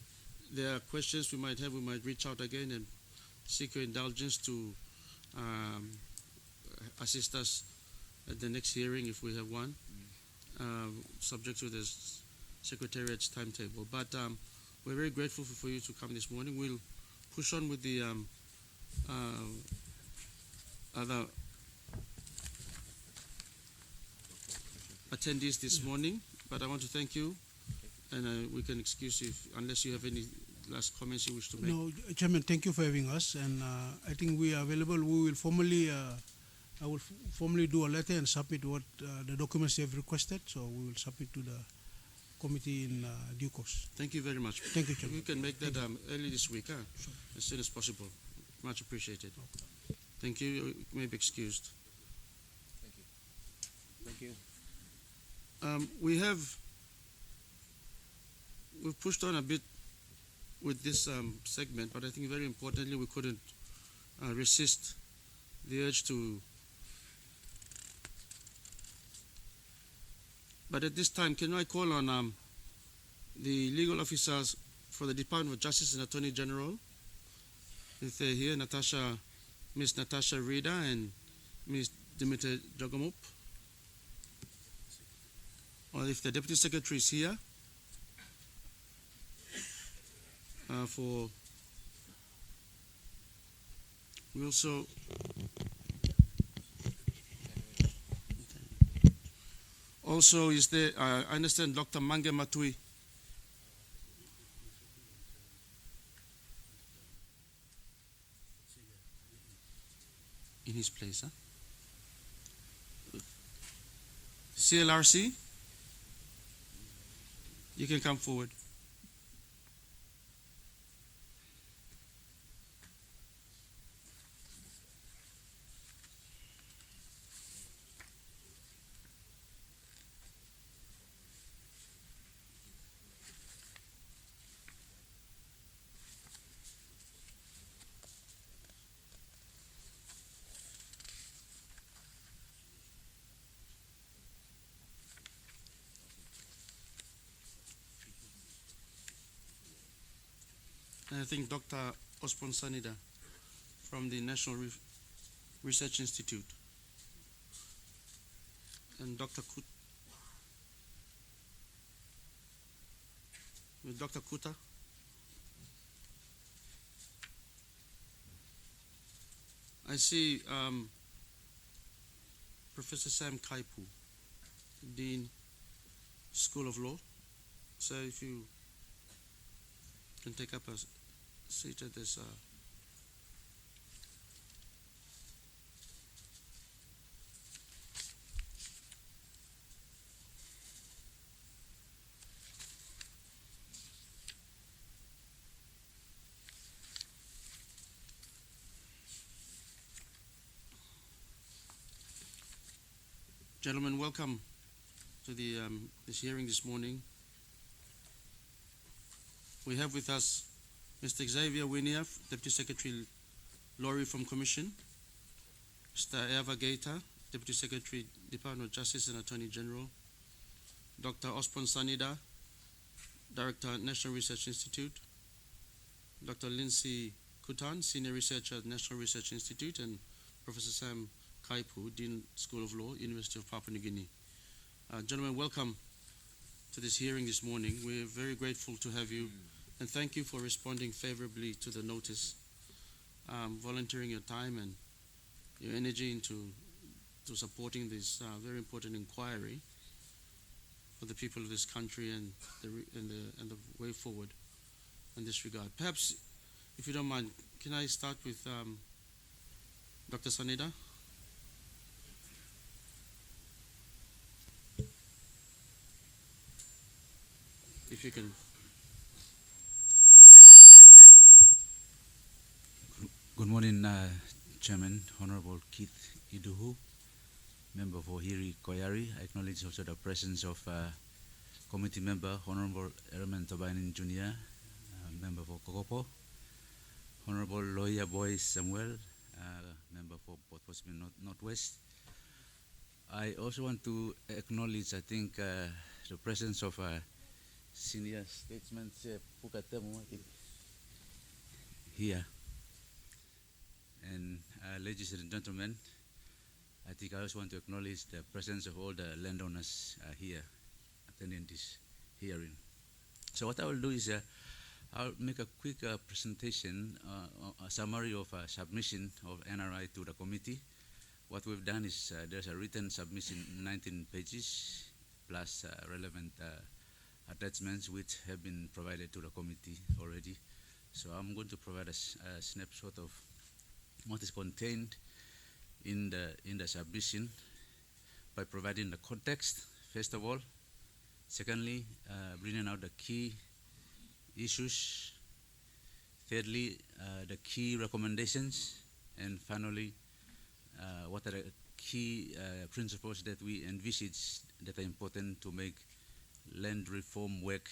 there are questions we might have, we might reach out again and seek your indulgence to assist us at the next hearing if we have one, subject to the Secretariat's timetable. But we're very grateful for you to come this morning. We'll push on with the other attendees this morning, but I want to thank you, and we can excuse you unless you have any last comments you wish to make. No, Chairman, thank you for having us, and I think we are available. We will formally, I will formally do a letter and submit what the documents you have requested. So we will submit to the committee in due course. Thank you very much. Thank you, Chairman. We can make that early this week, as soon as possible. Much appreciated. Thank you. You may be excused. Thank you. We've pushed on a bit with this segment, but I think very importantly we couldn't resist the urge to. But at this time, can I call on the legal officers for the Department of Justice and Attorney General, if they're here, Ms. Natasha Rida and Ms. Dimitar Jogomop, or if the Deputy Secretary is here, we also is there, I understand Dr. Mange Matui in his place, CLRC, you can come forward. And I think Dr. Ospon Sanida from the National Research Institute, and Dr. Kuta. I see Professor Sam Kaipu, Dean, School of Law. So if you can take up a seat at this gentlemen, welcome to the this hearing this morning. We have with us Mr. Xavier Winiaf, Deputy Secretary Laurie from Commission, Mr. Eva Gaeta, Deputy Secretary, Department of Justice and Attorney General, Dr. Ospon Sanida, Director, National Research Institute, Dr. Lindsay Kutan, Senior Researcher at National Research Institute, and Professor Sam Kaipu, Dean, School of Law, University of Papua New Guinea. Gentlemen, welcome to this hearing this morning. We're very grateful to have you, and thank you for responding favorably to the notice, volunteering your time and your energy into supporting this very important inquiry for the people of this country and the way forward in this regard. Perhaps, if you don't mind, can I start with Dr. Sanida? If you can. Good morning, Chairman, Honorable Keith Iduhu, Member for Hiri Koyari. I acknowledge also the presence of Committee Member, Honorable Erman Tobainin Jr., Member for Kokopo, Honorable Lawyer Boy Samuel, Member for Port Moresby Northwest. I also want to acknowledge, I think, the presence of Senior Statesman here. And ladies and gentlemen, I think I also want to acknowledge the presence of all the landowners here attending this hearing. So what I will do is I'll make a quick presentation, a summary of a submission of NRI to the committee. What we've done is there's a written submission, 19 pages, plus relevant attachments which have been provided to the committee already. So I'm going to provide a snapshot of what is contained in the submission by providing the context, first of all. Secondly, bringing out the key issues. Thirdly, the key recommendations. And finally, what are the key principles that we envisage that are important to make land reform work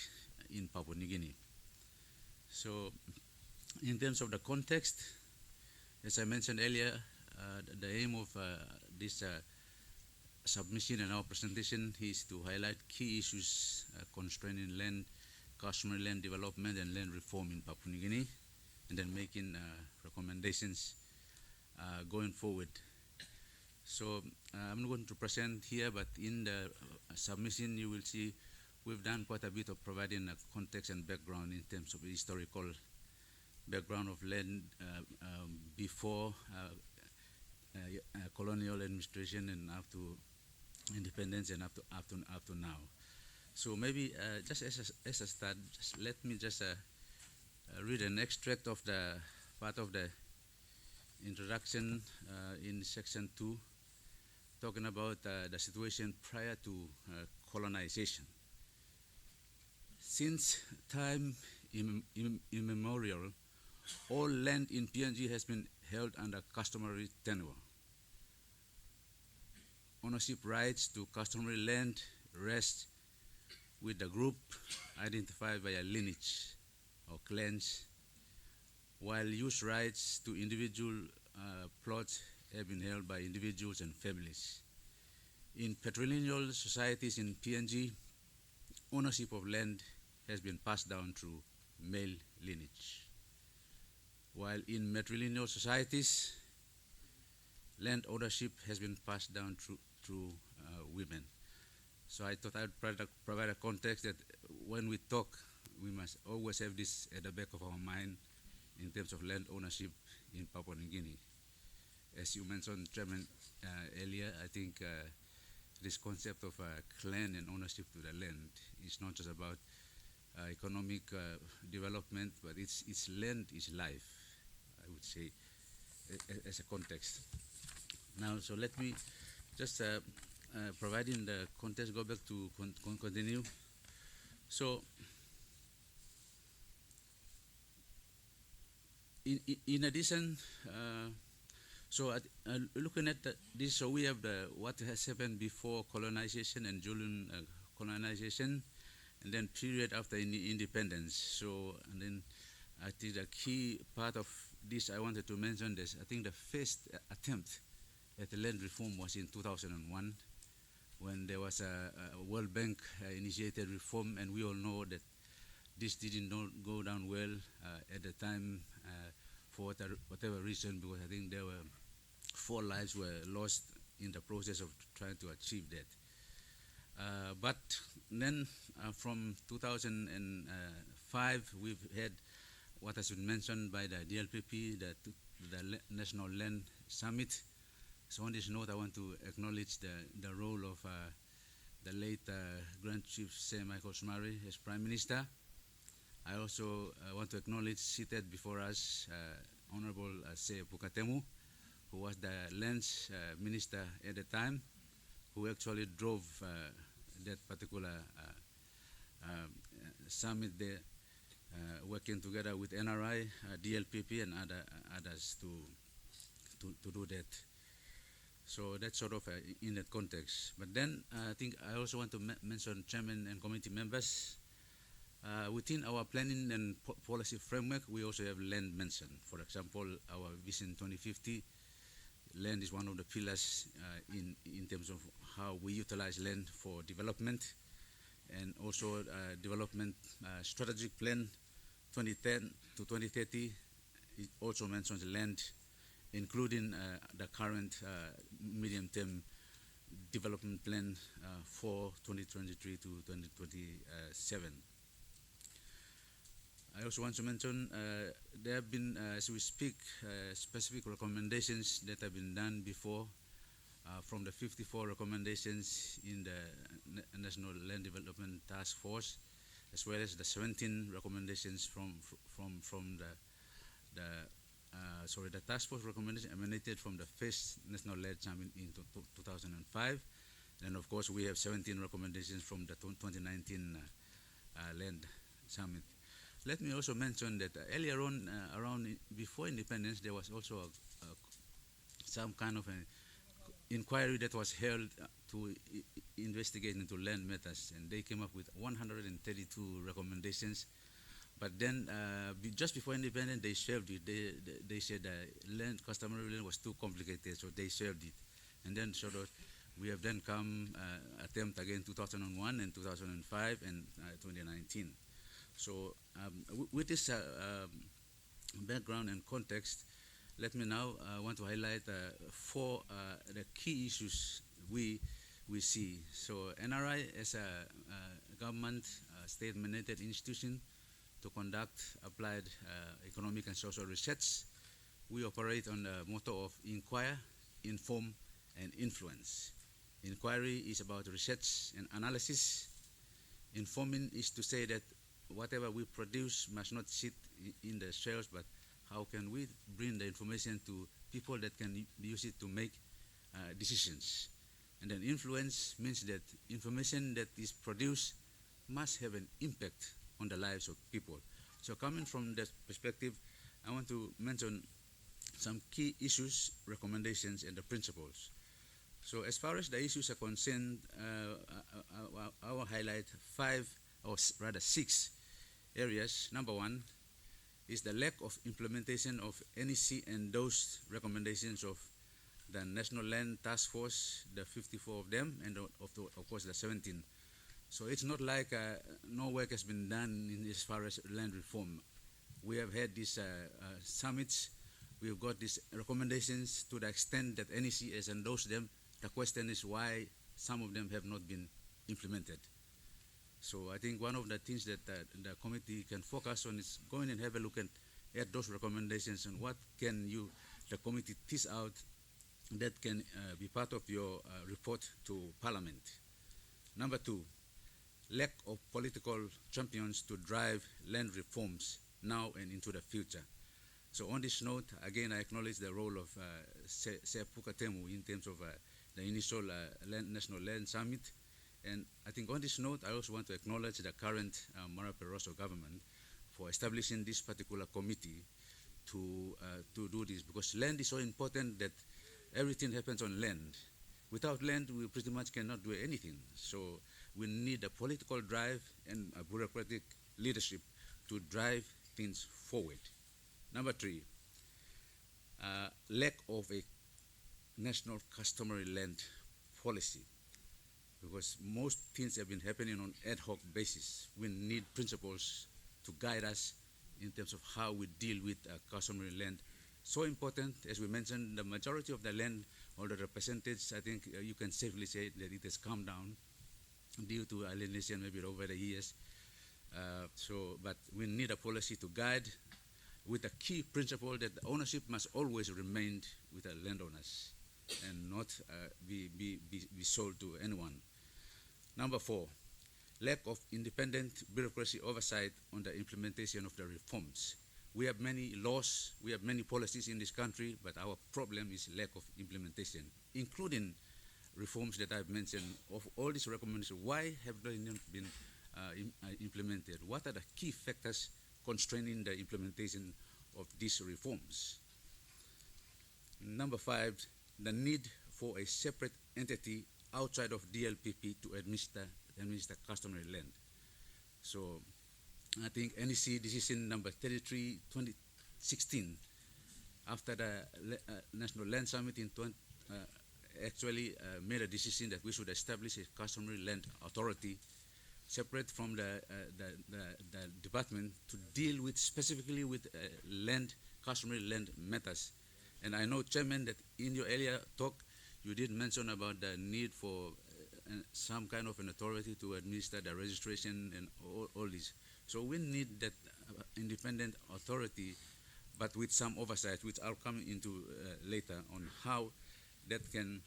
in Papua New Guinea. So, in terms of the context, as I mentioned earlier, the aim of this submission and our presentation is to highlight key issues constraining land, customary land development and land reform in Papua New Guinea, and then making recommendations going forward. So I'm not going to present here, but in the submission you will see we've done quite a bit of providing a context and background in terms of historical background of land before colonial administration and up to independence and up to now. So maybe just as a start, let me just read an extract of the part of the introduction in section 2, talking about the situation prior to colonization. Since time immemorial, all land in PNG has been held under customary tenure. Ownership rights to customary land rest with the group identified by a lineage or clans, while use rights to individual plots have been held by individuals and families. In patrilineal societies in PNG, ownership of land has been passed down through male lineage, while in matrilineal societies, land ownership has been passed down through women. So I thought I'd provide a context that when we talk, we must always have this at the back of our mind in terms of land ownership in Papua New Guinea. As you mentioned, Chairman, earlier, I think this concept of clan and ownership to the land is not just about economic development, but it's land is life, I would say, as a context. Now, so let me just providing the context, go back to continue. So, in addition, looking at this, so we have what has happened before colonization and during colonization, and then period after independence. So, and then I think the key part of this I wanted to mention this. I think the first attempt at the land reform was in 2001, when there was a World Bank initiated reform, and we all know that this didn't go down well at the time for whatever reason, because I think there were 4 lives were lost in the process of trying to achieve that. But then from 2005, we've had what has been mentioned by the DLPP, the National Land Summit. So on this note, I want to acknowledge the role of the late Grand Chief Sir Michael Customary as Prime Minister. I also want to acknowledge seated before us Honorable Sir Pukatemu, who was the Lands Minister at the time, who actually drove that particular summit there, working together with NRI, DLPP, and others to do that. So that's sort of in that context. But then I think I also want to mention Chairman and committee members. Within our planning and policy framework, we also have land mentioned. For example, our Vision 2050, land is one of the pillars in terms of how we utilize land for development, and also development strategic plan 2010 to 2030. It also mentions land including the current medium-term development plan for 2023 to 2027. I also want to mention there have been, as we speak, specific recommendations that have been done before from the 54 recommendations in the National Land Development Task Force, as well as the 17 recommendations from the task force recommendation emanated from the first National Land Summit in 2005, and of course we have 17 recommendations from the 2019 Land Summit. Let me also mention that earlier on, before independence, there was also some kind of an inquiry that was held to investigate into land matters, and they came up with 132 recommendations. But then, just before independence, they shelved it. They said customary land was too complicated, so they shelved it. And then, sort of, we have then come attempt again 2001 and 2005 and 2019. So, with this background and context, let me now want to highlight four the key issues we see. So, NRI as a government state-mandated institution to conduct applied economic and social research, we operate on the motto of inquire, inform, and influence. Inquiry is about research and analysis. Informing is to say that whatever we produce must not sit in the shelves, but how can we bring the information to people that can use it to make decisions. And then influence means that information that is produced must have an impact on the lives of people. So coming from that perspective, I want to mention some key issues, recommendations, and the principles. So as far as the issues are concerned, I will highlight five, or rather 6 areas. Number one is the lack of implementation of NEC endorsed recommendations of the National Land Task Force, the 54 of them, and of course the 17. So it's not like no work has been done as far as land reform. We have had these summits, we've got these recommendations to the extent that NEC has endorsed them. The question is why some of them have not been implemented. So I think one of the things that the committee can focus on is going and have a look at those recommendations and what can the committee tease out that can be part of your report to Parliament. Number 2, lack of political champions to drive land reforms now and into the future. So on this note, again, I acknowledge the role of Sir Pukatemu in terms of the initial National Land Summit. And I think on this note, I also want to acknowledge the current Marape Rosso government for establishing this particular committee to do this, because land is so important that everything happens on land. Without land, we pretty much cannot do anything. So we need a political drive and a bureaucratic leadership to drive things forward. Number 3, lack of a national customary land policy, because most things have been happening on ad hoc basis. We need principles to guide us in terms of how we deal with customary land. So important, as we mentioned, the majority of the land, or the percentage, I think you can safely say that it has come down due to alienation maybe over the years. But we need a policy to guide with a key principle that ownership must always remain with the landowners and not be sold to anyone. Number 4, lack of independent bureaucracy oversight on the implementation of the reforms. We have many laws, we have many policies in this country, but our problem is lack of implementation, including reforms that I've mentioned. Of all these recommendations, why have they not been implemented? What are the key factors constraining the implementation of these reforms? Number 5, the need for a separate entity outside of DLPP to administer customary land. So I think NEC decision number 33, 2016, after the National Land Summit in actually made a decision that we should establish a customary land authority separate from the department to deal with specifically with customary land matters. And I know, Chairman, that in your earlier talk, you did mention about the need for some kind of an authority to administer the registration and all this. So we need that independent authority, but with some oversight, which I'll come into later on how that can,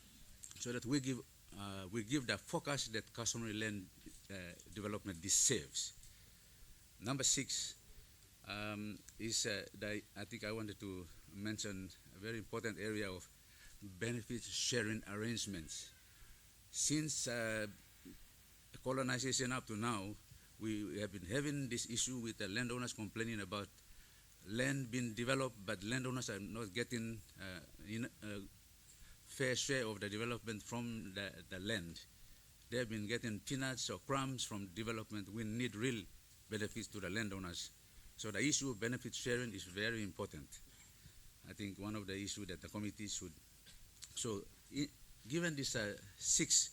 so that we give the focus that customary land development deserves. Number 6 is I think I wanted to mention a very important area of benefit sharing arrangements. Since colonization up to now, we have been having this issue with the landowners complaining about land being developed, but landowners are not getting fair share of the development from the land. They have been getting peanuts or crumbs from development. We need real benefits to the landowners. So the issue of benefit sharing is very important. I think one of the issues that the committee should. So given these 6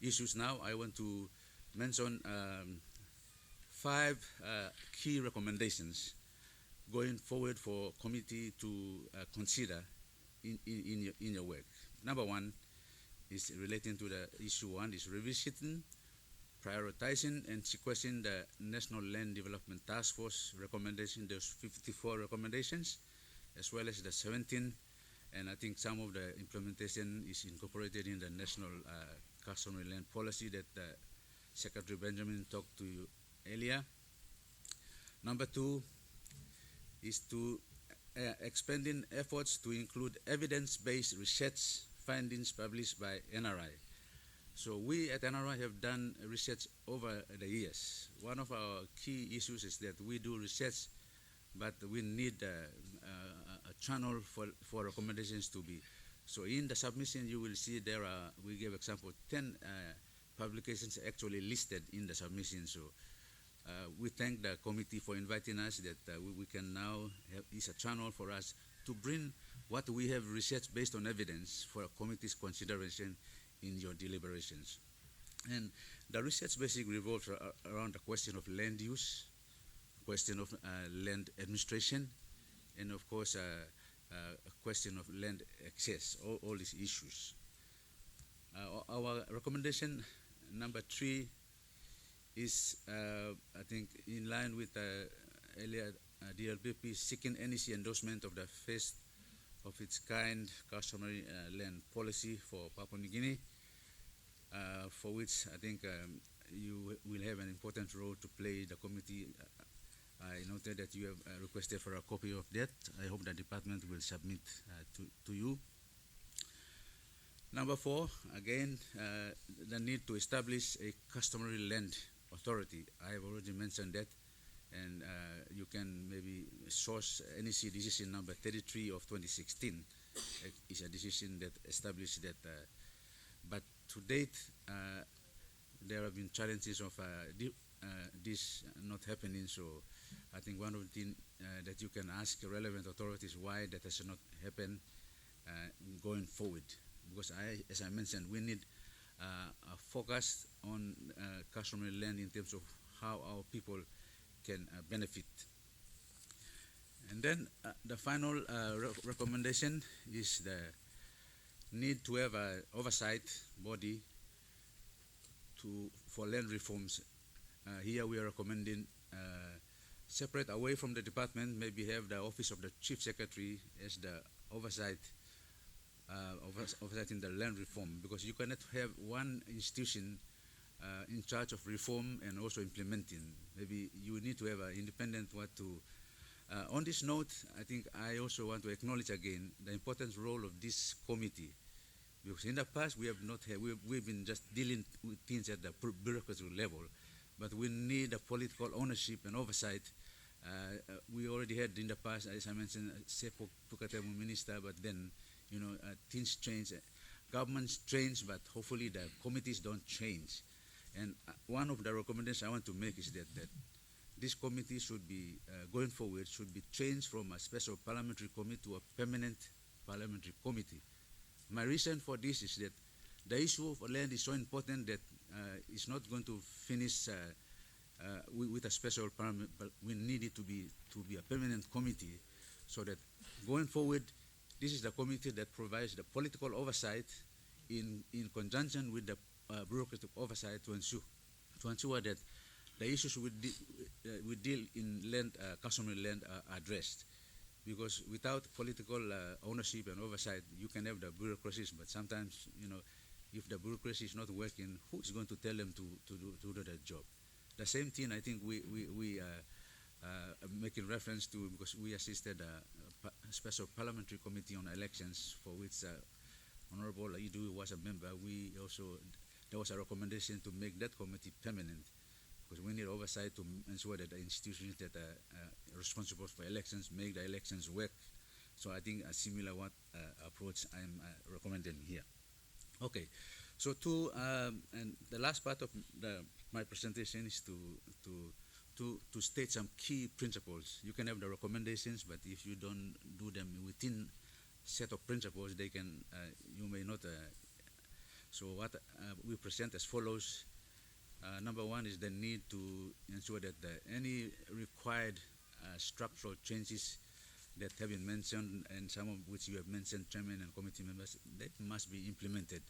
issues now, I want to mention 5 key recommendations going forward for committee to consider in your work. Number 1 is relating to the issue 1 is revisiting, prioritizing and sequencing the National Land Development Task Force recommendation, those 54 recommendations, as well as the 17, and I think some of the implementation is incorporated in the National Customary Land Policy that Secretary Benjamin talked to you earlier. Number 2 is to expanding efforts to include evidence-based research findings published by NRI. So we at NRI have done research over the years. One of our key issues is that we do research, but we need a channel for recommendations to be. So in the submission, you will see there are, we give example, 10 publications actually listed in the submission. So we thank the committee for inviting us that we can now have is a channel for us to bring what we have researched based on evidence for a committee's consideration in your deliberations. And the research basically revolves around the question of land use, question of land administration, and of course a question of land access, all these issues. Our recommendation number 3 is, I think, in line with earlier DLPP seeking NEC endorsement of the first of its kind customary land policy for Papua New Guinea, for which I think you will have an important role to play. The committee, I noted that you have requested for a copy of that. I hope the department will submit to you. Number 4, again, the need to establish a customary land authority. I have already mentioned that, and you can maybe source NEC decision number 33 of 2016. It's a decision that established that, but to date, there have been challenges of this not happening. So I think one of the things that you can ask relevant authorities why that has not happened going forward. Because as I mentioned, we need a focus on customary land in terms of how our people can benefit. And then the final recommendation is the need to have an oversight body for land reforms. Here we are recommending separate away from the department, maybe have the office of the Chief Secretary as the oversight in the land reform, because you cannot have one institution in charge of reform and also implementing. Maybe you need to have an independent one to. On this note, I think I also want to acknowledge again the important role of this committee, because in the past we have not had, we've been just dealing with things at the bureaucracy level, but we need a political ownership and oversight. We already had in the past, as I mentioned, Sepo Pukatemu minister, but then things change, governments change, but hopefully the committees don't change. And one of the recommendations I want to make is that this committee should be, going forward, should be changed from a special parliamentary committee to a permanent parliamentary committee. My reason for this is that the issue of land is so important that it's not going to finish with a special parliament, but we need it to be a permanent committee, so that going forward, This is the committee that provides the political oversight in conjunction with the bureaucratic oversight to ensure that the issues we deal in land, customary land are addressed. Because without political ownership and oversight, you can have the bureaucracies, but sometimes, if the bureaucracy is not working, who is going to tell them to do that job? The same thing I think we making reference to, because we assisted a special parliamentary committee on elections for which Honorable Idu was a member. There was a recommendation to make that committee permanent, because we need oversight to ensure that the institutions that are responsible for elections make the elections work. So I think a similar approach I'm recommending here. Okay, so and the last part of my presentation is to state some key principles. You can have the recommendations, but if you don't do them within set of principles, you may not. So what we present as follows. Number one is the need to ensure that any required structural changes that have been mentioned, and some of which you have mentioned, Chairman and committee members, that must be implemented.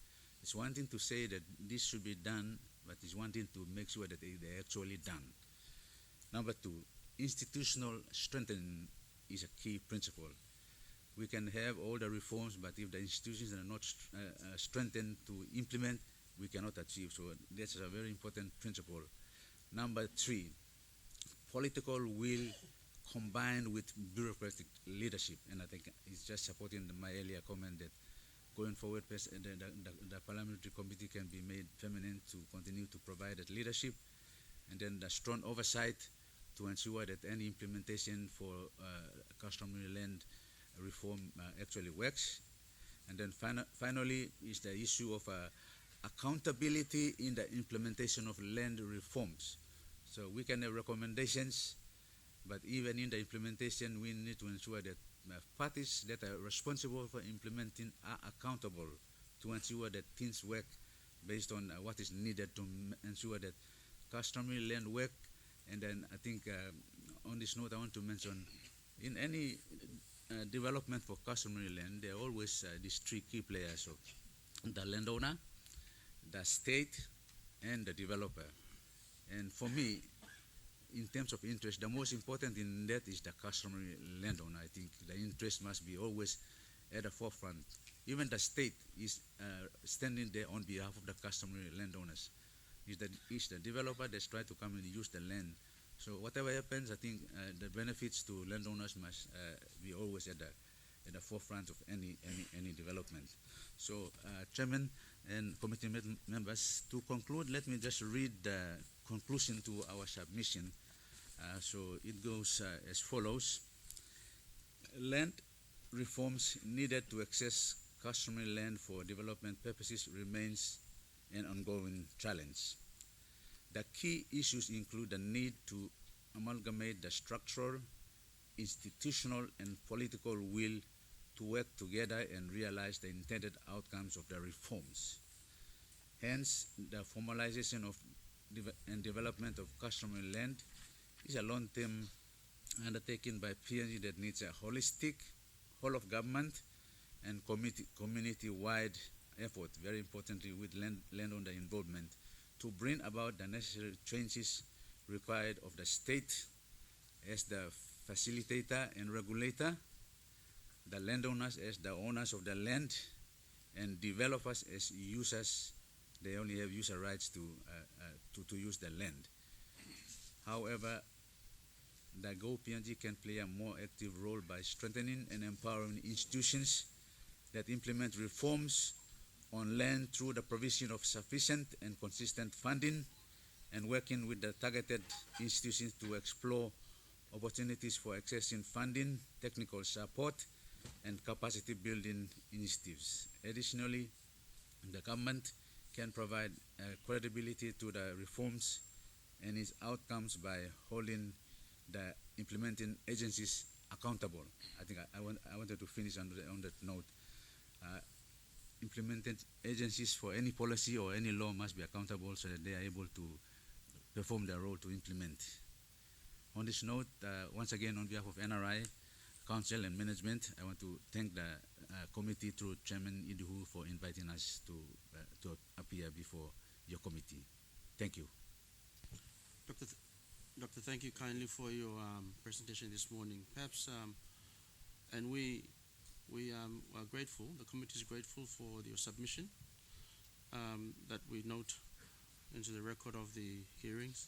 It's one thing to say that this should be done, but it's one thing to make sure that they're actually done. Number two, institutional strengthening is a key principle. We can have all the reforms, but if the institutions are not strengthened to implement, we cannot achieve. So that's a very important principle. Number three, political will combined with bureaucratic leadership. And I think it's just supporting my earlier comment that going forward, the parliamentary committee can be made permanent to continue to provide that leadership, and then the strong oversight to ensure that any implementation for customary land reform actually works. And then finally is the issue of accountability in the implementation of land reforms. So we can have recommendations, but even in the implementation, we need to ensure that parties that are responsible for implementing are accountable to ensure that things work based on what is needed to ensure that customary land work. And then I think on this note, I want to mention in any development for customary land, there are always these three key players: of the landowner, the state, and the developer. And for me, in terms of interest, the most important in that is the customary landowner. I think the interest must be always at the forefront. Even the state is standing there on behalf of the customary landowners. It's the developer that's trying to come and use the land. So whatever happens, I think the benefits to landowners must be always at the forefront of any development. So, Chairman and committee members, to conclude, let me just read the conclusion to our submission. So it goes as follows. Land reforms needed to access customary land for development purposes remains an ongoing challenge. The key issues include the need to amalgamate the structural, institutional, and political will to work together and realize the intended outcomes of the reforms. Hence, the formalization of and development of customary land is a long-term undertaking by PNG that needs a holistic, whole-of-government and community-wide effort, very importantly with landowner involvement, to bring about the necessary changes required of the state as the facilitator and regulator, the landowners as the owners of the land, and developers as users. They only have user rights to use the land. However, the Go PNG can play a more active role by strengthening and empowering institutions that implement reforms on land through the provision of sufficient and consistent funding, and working with the targeted institutions to explore opportunities for accessing funding, technical support, and capacity building initiatives. Additionally, the government can provide credibility to the reforms and its outcomes by holding the implementing agencies accountable. I think I wanted to finish on that note. Implementing agencies for any policy or any law must be accountable so that they are able to perform their role to implement. On this note, once again, on behalf of NRI, council and management. I want to thank the committee through Chairman Iduhu for inviting us to appear before your committee. Thank you. Doctor, thank you kindly for your presentation this morning. Perhaps, and we are grateful, the committee is grateful for your submission that we note into the record of the hearings.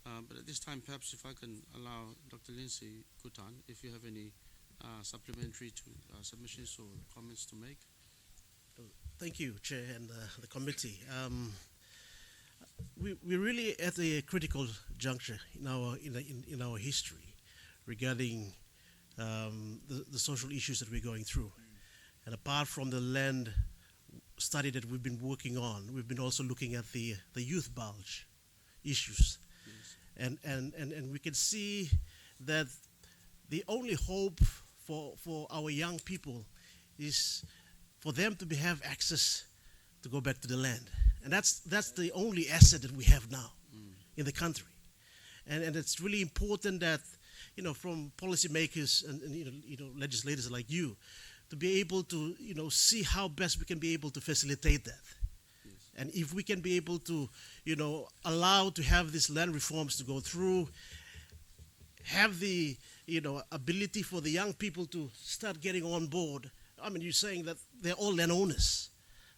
But at this time, perhaps if I can allow Dr. Lindsay Kutan, if you have any supplementary to submissions or comments to make. Thank you, Chair, and the committee. We're really at a critical juncture in our history regarding the social issues that we're going through. And apart from the land study that we've been working on, we've been also looking at the youth bulge issues. Yes. And we can see that the only hope for our young people is for them to have access to go back to the land. And that's the only asset that we have now in the country. And it's really important that, from policymakers and legislators like you, to be able to, see how best we can be able to facilitate that. Yes. And if we can be able to, allow to have these land reforms to go through, have the, ability for the young people to start getting on board. I mean, you're saying that they're all landowners.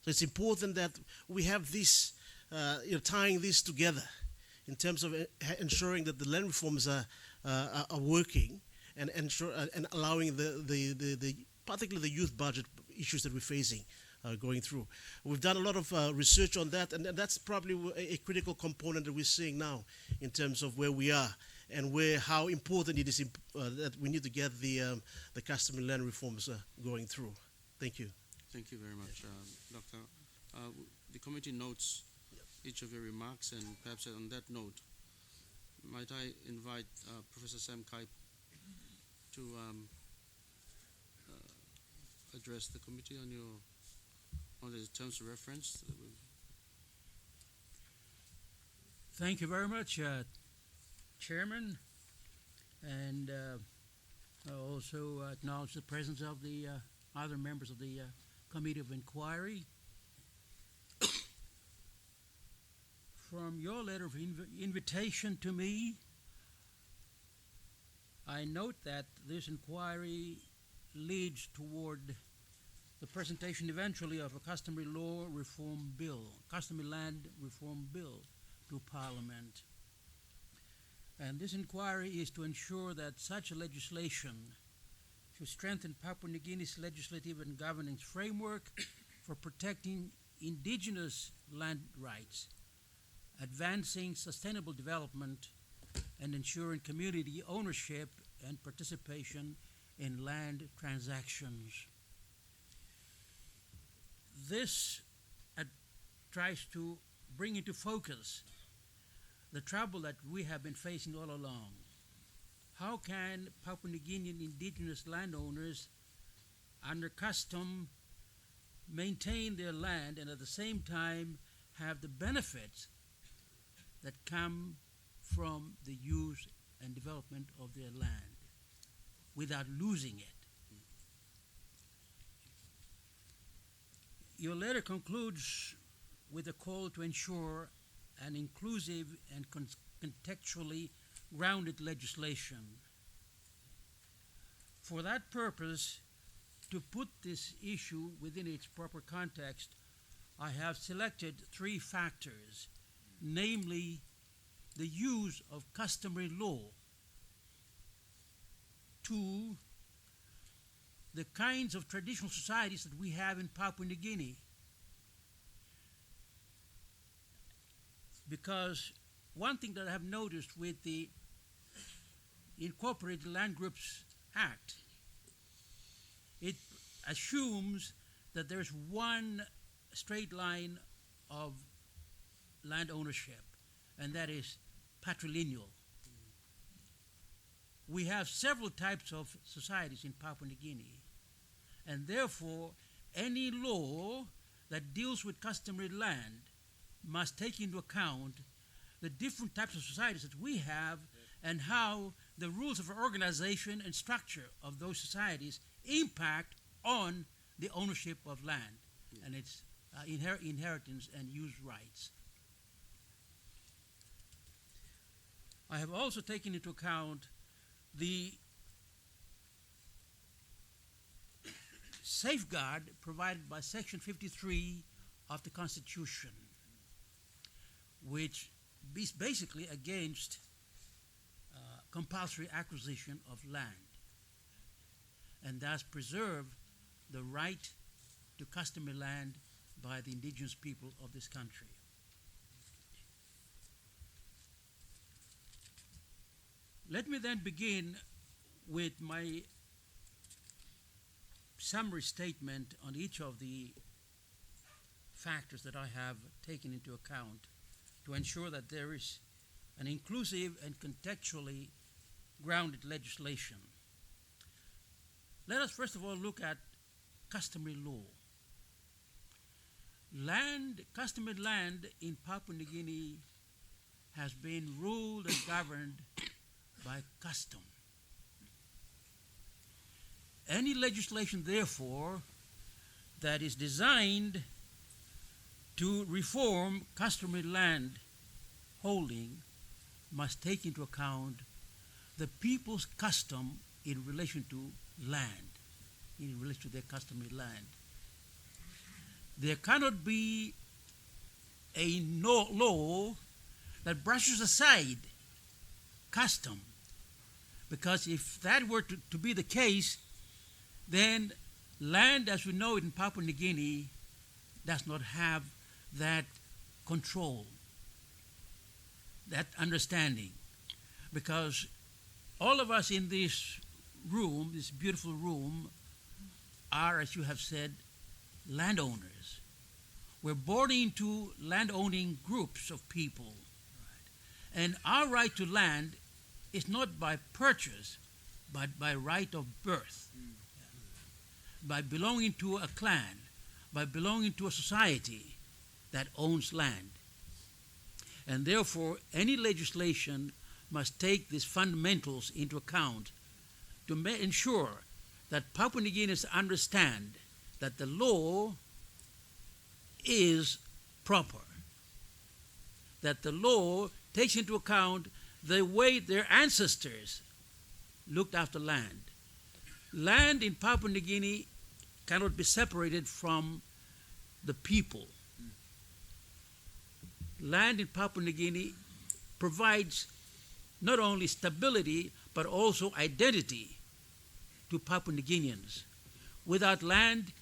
So it's important that we have this, tying this together in terms of ensuring that the land reforms are working and allowing the particularly the youth budget issues that we're facing going through. We've done a lot of research on that, and that's probably a critical component that we're seeing now in terms of where we are and how important it is that we need to get the customary land reforms going through. Thank you. Thank you very much, Doctor. The committee notes each of your remarks, and perhaps on that note, might I invite Professor Sam Kai to address the committee on the terms of reference. Thank you very much, Chairman, and I also acknowledge the presence of the other members of the Committee of Inquiry. From your letter of invitation to me, I note that this inquiry leads toward the presentation eventually of a customary law reform bill, customary land reform bill to Parliament. And this inquiry is to ensure that such a legislation should strengthen Papua New Guinea's legislative and governance framework for protecting indigenous land rights, advancing sustainable development, and ensuring community ownership and participation in land transactions. This tries to bring into focus the trouble that we have been facing all along. How can Papua New Guinean indigenous landowners under custom maintain their land and at the same time have the benefits that come from the use and development of their land without losing it? Your letter concludes with a call to ensure an inclusive and contextually grounded legislation. For that purpose, to put this issue within its proper context, I have selected 3 factors, namely the use of customary law, 2, the kinds of traditional societies that we have in Papua New Guinea. Because one thing that I have noticed with the Incorporated Land Groups Act, it assumes that there's one straight line of land ownership, and that is patrilineal. We have several types of societies in Papua New Guinea, and therefore any law that deals with customary land must take into account the different types of societies that we have and how the rules of organization and structure of those societies impact on the ownership of land and its inheritance and use rights. I have also taken into account the safeguard provided by Section 53 of the Constitution, which is basically against compulsory acquisition of land, and thus preserve the right to customary land by the indigenous people of this country. Let me then begin with my summary statement on each of the factors that I have taken into account to ensure that there is an inclusive and contextually grounded legislation. Let us first of all look at customary law. Customary land in Papua New Guinea has been ruled and governed by custom. Any legislation, therefore, that is designed to reform customary land holding must take into account the people's custom in relation to land, in relation to their customary land. There cannot be a law that brushes aside custom, because if that were to be the case, then land as we know it in Papua New Guinea does not have that control, that understanding, because all of us in this room, this beautiful room, are, as you have said, landowners. We're born into land-owning groups of people, right? And our right to land is not by purchase, but by right of birth, by belonging to a clan, by belonging to a society that owns land. And therefore, any legislation must take these fundamentals into account to ensure that Papua New Guineans understand that the law is proper, that the law takes into account the way their ancestors looked after land. Land in Papua New Guinea cannot be separated from the people. Land in Papua New Guinea provides not only stability but also identity to Papua New Guineans. Without land,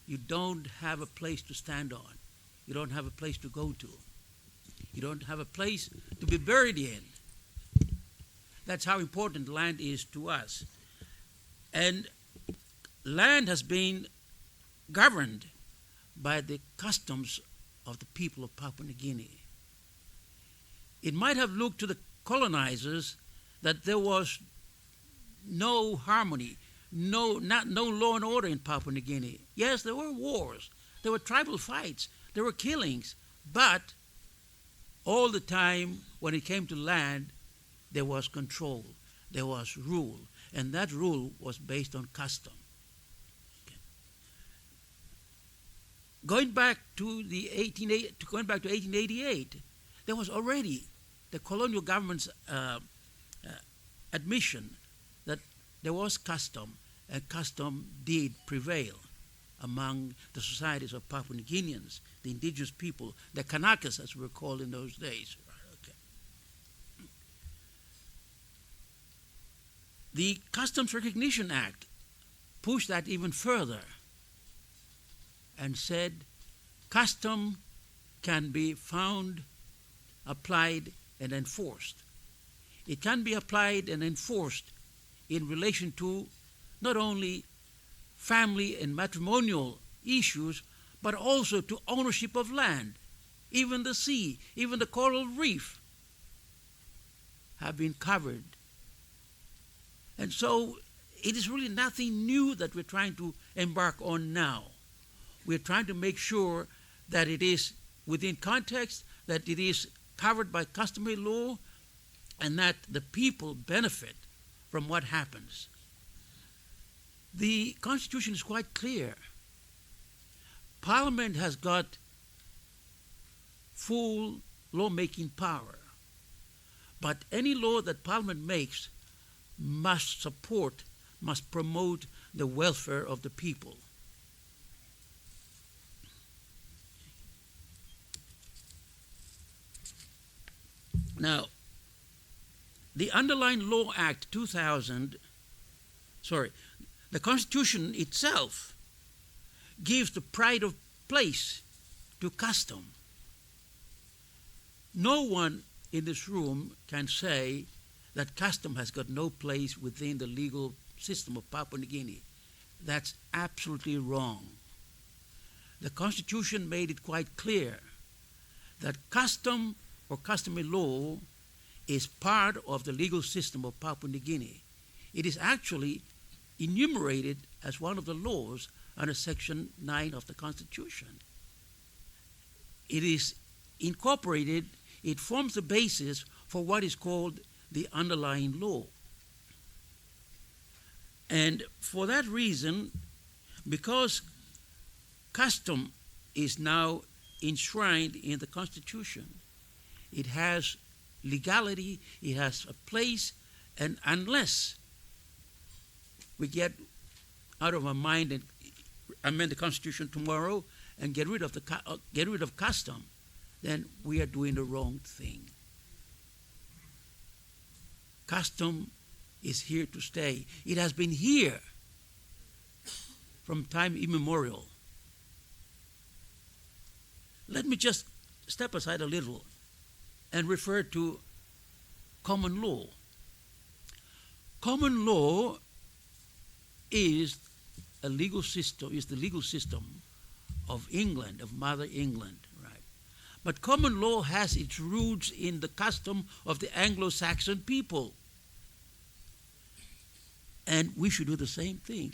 you don't have a place to stand on. You don't have a place to go to. You don't have a place to be buried in. That's how important land is to us. And land has been governed by the customs of the people of Papua New Guinea. It might have looked to the colonizers that there was no harmony, no law and order in Papua New Guinea. Yes, there were wars, there were tribal fights, there were killings, but all the time when it came to land, there was control, there was rule, and that rule was based on custom. Okay. Going back to 1888, there was already the colonial government's admission that there was custom, and custom did prevail among the societies of Papua New Guineans, the indigenous people, the Kanakas as we were called in those days. Okay. The Customs Recognition Act pushed that even further and said custom can be found, applied, and enforced. It can be applied and enforced in relation to not only family and matrimonial issues, but also to ownership of land. Even the sea, even the coral reef have been covered. And so it is really nothing new that we're trying to embark on now. We're trying to make sure that it is within context, that it is covered by customary law, and that the people benefit from what happens. The Constitution is quite clear. Parliament has got full lawmaking power, but any law that Parliament makes must support, must promote the welfare of the people. Now, the underlying Law Act 2000, the Constitution itself gives the pride of place to custom. No one in this room can say that custom has got no place within the legal system of Papua New Guinea. That's absolutely wrong. The Constitution made it quite clear that custom or customary law is part of the legal system of Papua New Guinea. It is actually enumerated as one of the laws under Section 9 of the Constitution. It is incorporated, it forms the basis for what is called the underlying law. And for that reason, because custom is now enshrined in the Constitution, it has legality, it has a place, and unless we get out of our mind and amend the Constitution tomorrow and get rid of custom, then we are doing the wrong thing. Custom is here to stay. It has been here from time immemorial. Let me just step aside a little and refer to common law. Common law is a legal system, is the legal system of England, of Mother England, right? But common law has its roots in the custom of the Anglo-Saxon people. And we should do the same thing.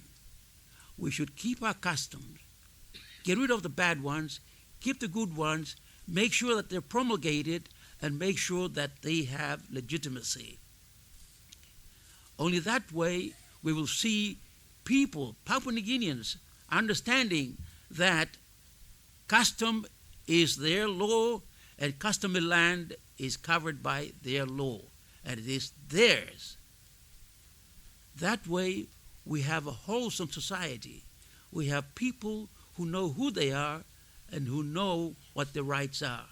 We should keep our customs, get rid of the bad ones, keep the good ones, make sure that they're promulgated, and make sure that they have legitimacy. Only that way we will see people, Papua New Guineans, understanding that custom is their law and customary land is covered by their law, and it is theirs. That way we have a wholesome society. We have people who know who they are and who know what their rights are.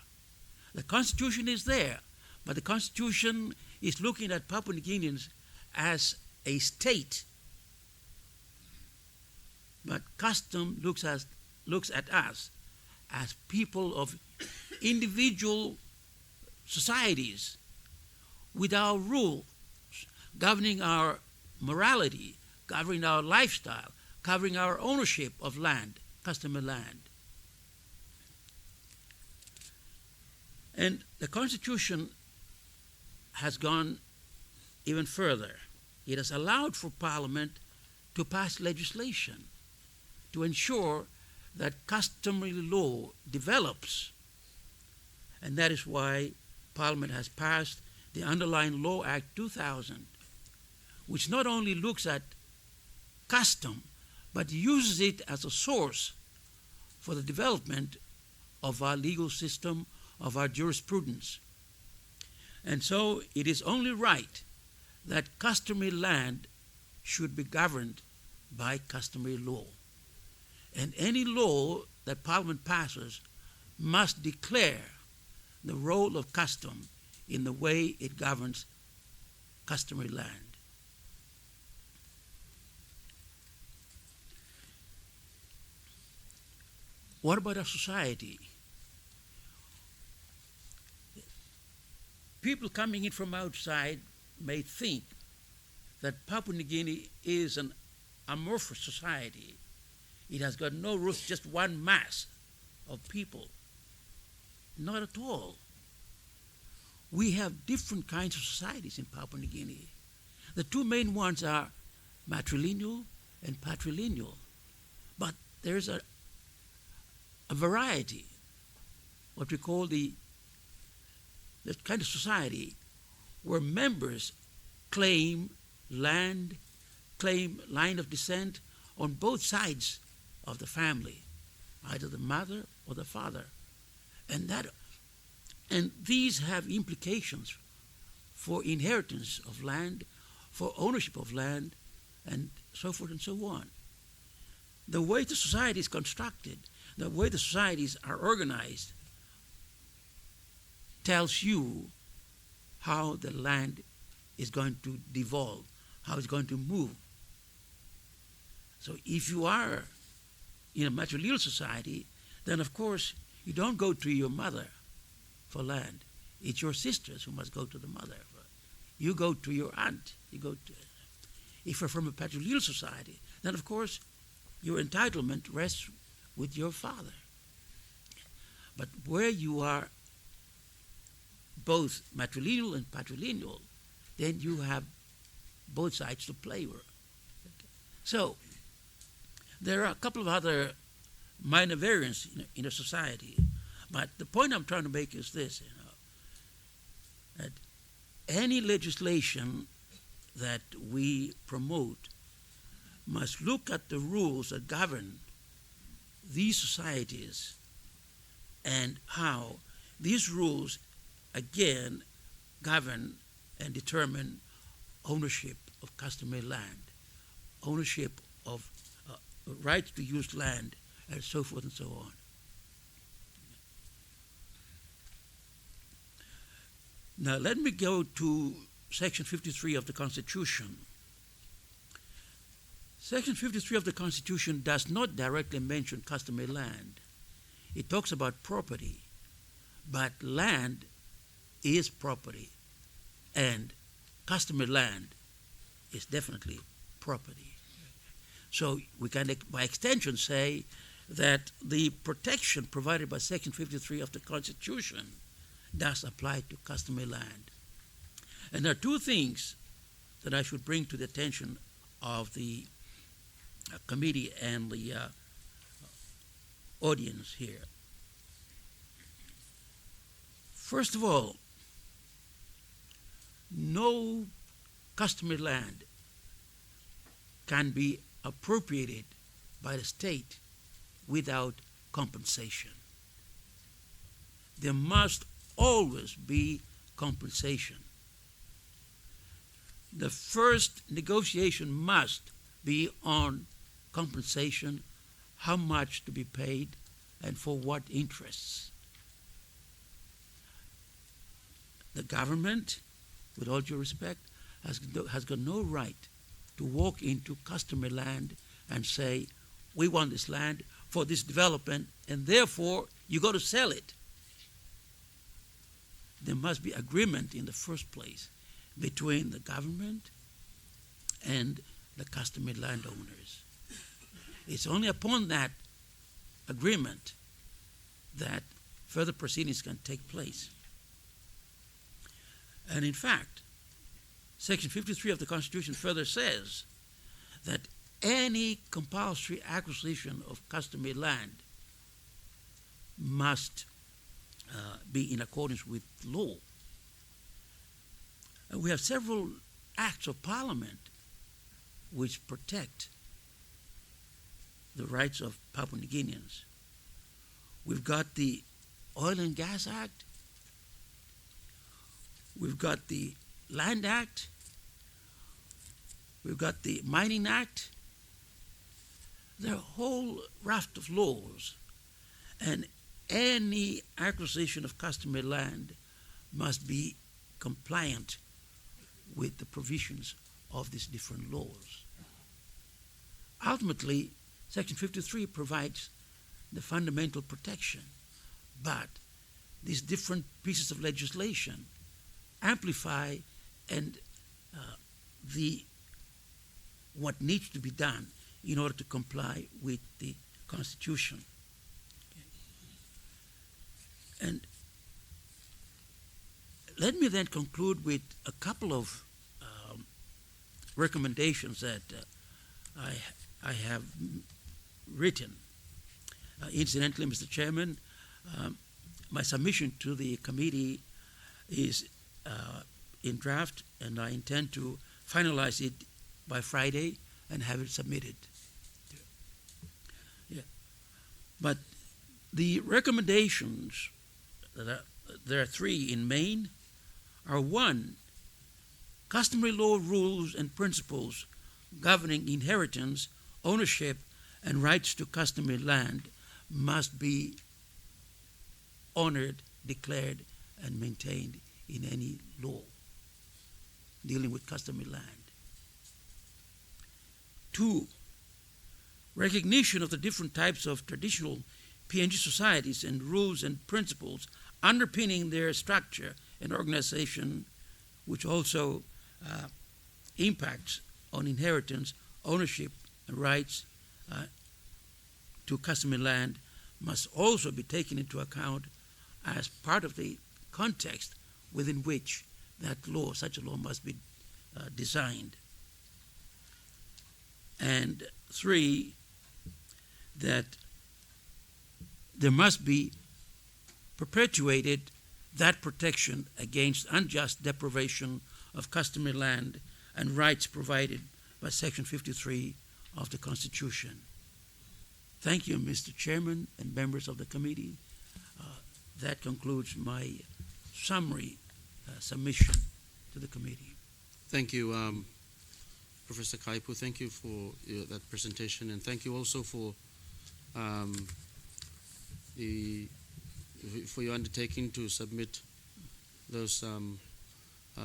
The Constitution is there, but the Constitution is looking at Papua New Guineans as a state. But custom looks at us as people of individual societies with our rules, governing our morality, governing our lifestyle, covering our ownership of land, customary land. And the Constitution has gone even further. It has allowed for Parliament to pass legislation to ensure that customary law develops. And that is why Parliament has passed the underlying Law Act 2000, which not only looks at custom, but uses it as a source for the development of our legal system, of our jurisprudence. And so it is only right that customary land should be governed by customary law. And any law that Parliament passes must declare the role of custom in the way it governs customary land. What about our society? People coming in from outside may think that Papua New Guinea is an amorphous society. It has got no roots, just one mass of people. Not at all. We have different kinds of societies in Papua New Guinea. The two main ones are matrilineal and patrilineal. But there's a variety, what we call the kind of society where members claim land, claim line of descent on both sides of the family, either the mother or the father. And these have implications for inheritance of land, for ownership of land, and so forth and so on. The way the society is constructed, the way the societies are organized, tells you how the land is going to devolve, how it's going to move. So if you are in a matrilineal society, then of course you don't go to your mother for land. It's your sisters who must go to the mother. You go to your aunt. If you're from a patrilineal society, then of course your entitlement rests with your father. But where you are both matrilineal and patrilineal, then you have both sides to play with. So there are a couple of other minor variants in a society, but the point I'm trying to make is this: that any legislation that we promote must look at the rules that govern these societies and how these rules again govern and determine ownership of customary land, ownership of rights to use land, and so forth and so on. Now let me go to Section 53 of the Constitution. Section 53 of the Constitution does not directly mention customary land. It talks about property, but land is property, and customary land is definitely property. So we can, by extension, say that the protection provided by Section 53 of the Constitution does apply to customary land. And there are two things that I should bring to the attention of the committee and the audience here. First of all, no customary land can be appropriated by the state without compensation. There must always be compensation. The first negotiation must be on compensation, how much to be paid, and for what interests. The government, with all due respect, has got no right to walk into customary land and say, we want this land for this development, and therefore you got to sell it. There must be agreement in the first place between the government and the customary landowners. It's only upon that agreement that further proceedings can take place. And in fact, Section 53 of the Constitution further says that any compulsory acquisition of customary land must be in accordance with law. And we have several acts of Parliament which protect the rights of Papua New Guineans. We've got the Oil and Gas Act, we've got the Land Act, we've got the Mining Act. There are a whole raft of laws, and any acquisition of customary land must be compliant with the provisions of these different laws. Ultimately, Section 53 provides the fundamental protection, but these different pieces of legislation amplify and what needs to be done in order to comply with the Constitution. And let me then conclude with a couple of recommendations that I have written. Incidentally, Mr. Chairman, my submission to the committee is in draft, and I intend to finalize it by Friday and have it submitted. Yeah. But the recommendations, there are three in main, are one, customary law rules and principles governing inheritance, ownership, and rights to customary land must be honored, declared, and maintained in any law dealing with customary land. Two, recognition of the different types of traditional PNG societies and rules and principles underpinning their structure and organization, which also impacts on inheritance, ownership, and rights to customary land, must also be taken into account as part of the context within which that law, such a law, must be designed. And three, that there must be perpetuated that protection against unjust deprivation of customary land and rights provided by Section 53 of the Constitution. Thank you, Mr. Chairman and members of the committee. That concludes my summary submission to the committee. Thank you, Professor Kaipu. Thank you for that presentation, and thank you also for your undertaking to submit those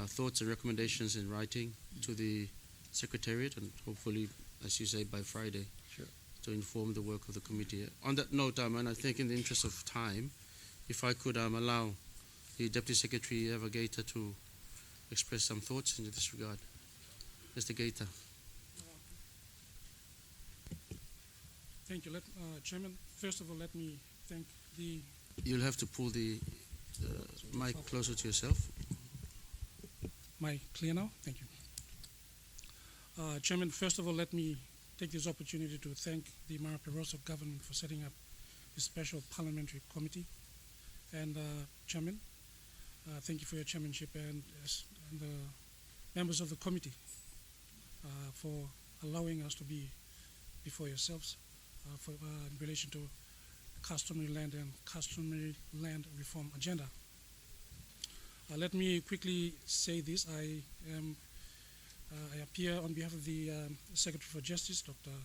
thoughts and recommendations in writing to the Secretariat, and hopefully, as you say, by Friday, Sure, to inform the work of the committee. On that note, and I think in the interest of time, if I could allow the Deputy Secretary Eva Gator to express some thoughts in this regard. Mr. Gator. Thank you, Chairman. First of all, let me thank the... You'll have to pull the mic closer to yourself. Mic clear now? Thank you. Chairman, first of all, let me take this opportunity to thank the Marape-Rosso government for setting up this special parliamentary committee. And Chairman, thank you for your chairmanship, and the members of the committee for allowing us to be before yourselves in relation to customary land and customary land reform agenda. Let me quickly say this. I appear on behalf of the Secretary for Justice, Dr.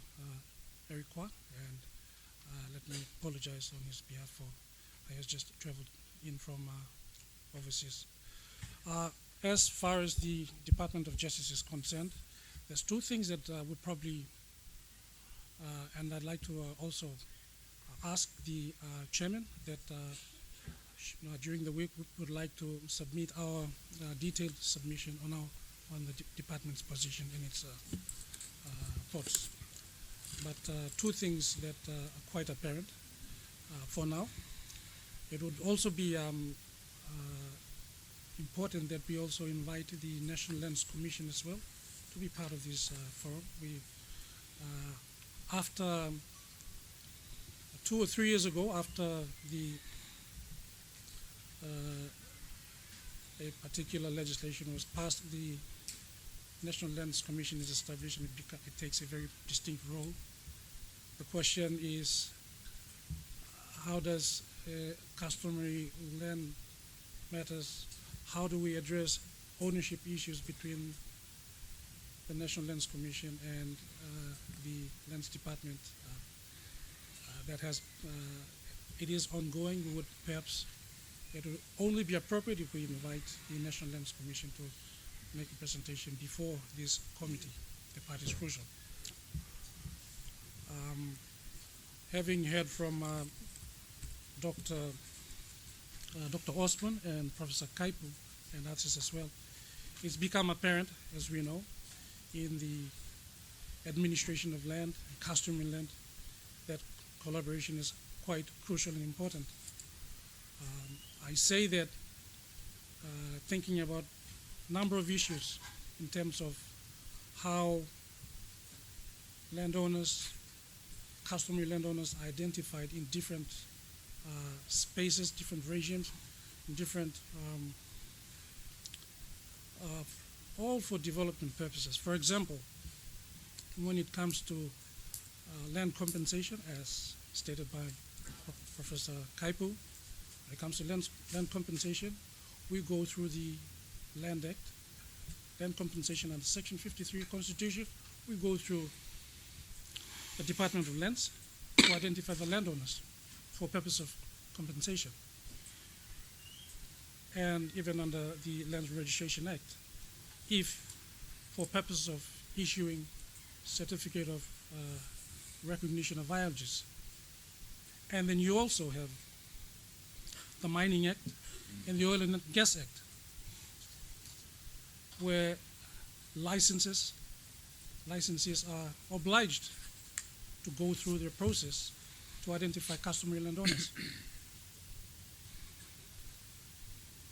Eric Kwa, and let me apologize on his behalf for he has just traveled in from overseas. As far as the Department of Justice is concerned, there's two things that would probably, and I'd like to also ask the chairman that during the week we would like to submit our detailed submission on the department's position in its thoughts. But two things that are quite apparent for now. It would also be important that we also invite the National Lands Commission as well to be part of this forum. We, after 2 or 3 years ago, after a particular legislation was passed, the National Lands Commission is established, and it takes a very distinct role. The question is, how does customary land matters, how do we address ownership issues between the National Lands Commission and the Lands Department? That has, it is ongoing. We would perhaps, it would only be appropriate if we invite the National Lands Commission to make a presentation before this committee. The part is crucial. Having heard from Dr. Osman and Professor Kaipu and others as well, it's become apparent, as we know, in the administration of land, customary land, that collaboration is quite crucial and important. I say that thinking about a number of issues in terms of how landowners, customary landowners are identified in different spaces, different regimes, in different all for development purposes. For example, when it comes to land compensation, as stated by Professor Kaipu, when it comes to land compensation, we go through the Land Act, land compensation under Section 53 Constitution. We go through the Department of Lands to identify the landowners for purpose of compensation. And even under the Land Registration Act, if for purpose of issuing certificate of recognition of ILGs. And then you also have the Mining Act and the Oil and Gas Act, where licensees are obliged to go through their process to identify customary landowners.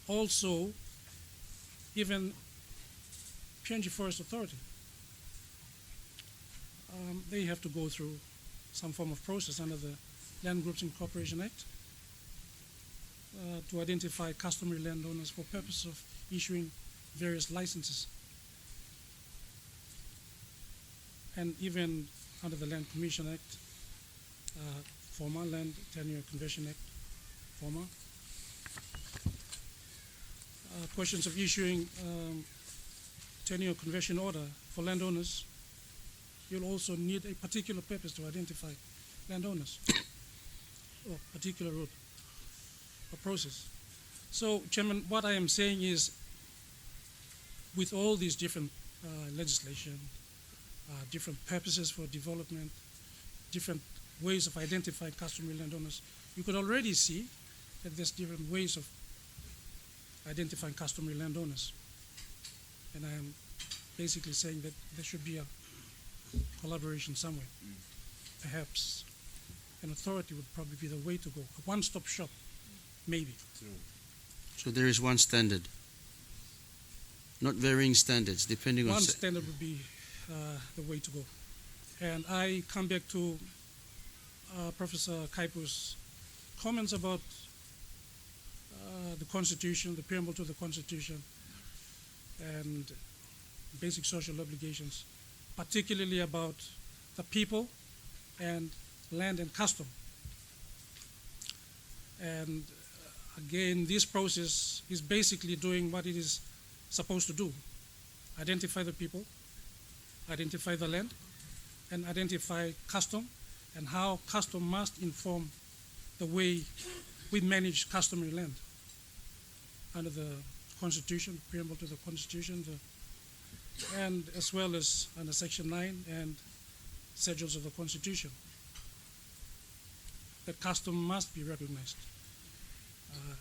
Also, even PNG Forest Authority, they have to go through some form of process under the Land Groups Incorporation Act to identify customary landowners for purpose of issuing various licenses. And even under the Land Commission Act, former Land Tenure Conversion Act, former. Questions of issuing tenure conversion order for landowners, you'll also need a particular purpose to identify landowners or particular road or process. So, Chairman, what I am saying is, with all these different legislation, different purposes for development, different ways of identifying customary landowners, you could already see that there's different ways of identifying customary landowners. And I am basically saying that there should be a collaboration somewhere. Perhaps an authority would probably be the way to go. A one-stop shop, maybe. So there is one standard, not varying standards depending on... One standard would be the way to go. And I come back to Professor Kaipu's comments about the Constitution, the preamble to the Constitution, and basic social obligations, particularly about the people and land and custom. And again, this process is basically doing what it is supposed to do. Identify the people, identify the land, and identify custom, and how custom must inform the way we manage customary land under the Constitution, preamble to the Constitution, and as well as under Section 9 and schedules of the Constitution. That custom must be recognized.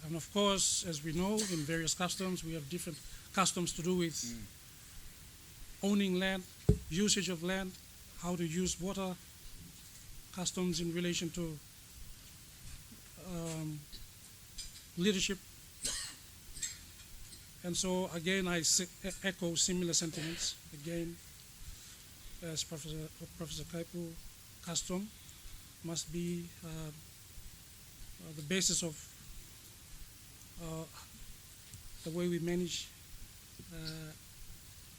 And of course, as we know, in various customs, we have different customs to do with owning land, usage of land, how to use water, customs in relation to leadership. And so again, I echo similar sentiments. Again, as Professor Kaipu, custom must be the basis of the way we manage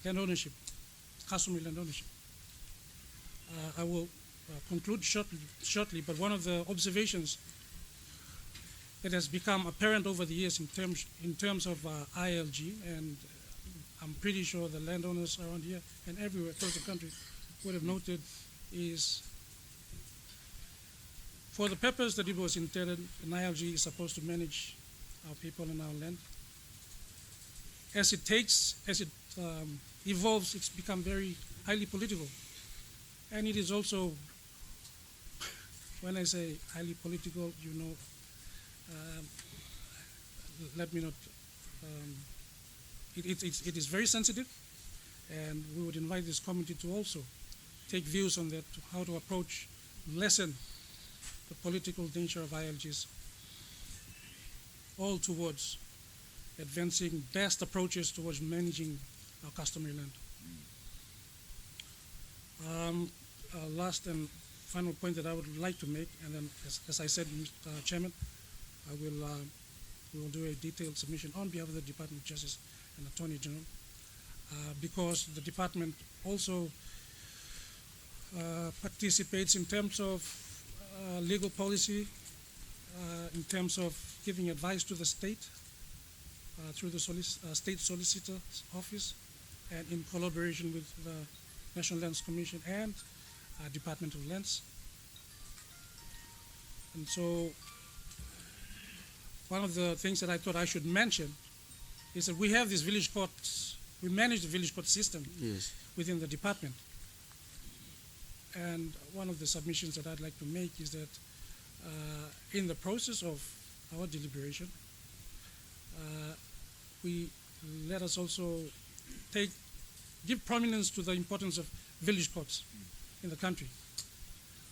land ownership, customary land ownership. I will conclude shortly, but one of the observations that has become apparent over the years in terms of ILG, and I'm pretty sure the landowners around here and everywhere across the country would have noted, is for the purpose that it was intended, an ILG is supposed to manage our people and our land. As it evolves, it's become very highly political. And it is also, when I say highly political, you know, let me not, it is very sensitive, and we would invite this committee to also take views on that, how to approach, lessen the political nature of ILGs, all towards advancing best approaches towards managing our customary land. Last and final point that I would like to make, and then as I said, Mr. Chairman, we will do a detailed submission on behalf of the Department of Justice and Attorney General because the department also participates in terms of legal policy, in terms of giving advice to the state through the State Solicitor's Office, and in collaboration with the National Lands Commission and Department of Lands. And so one of the things that I thought I should mention is that we have these village courts, we manage the village court system Yes. within the department. And one of the submissions that I'd like to make is that in the process of our deliberation, we let us also give prominence to the importance of village courts in the country.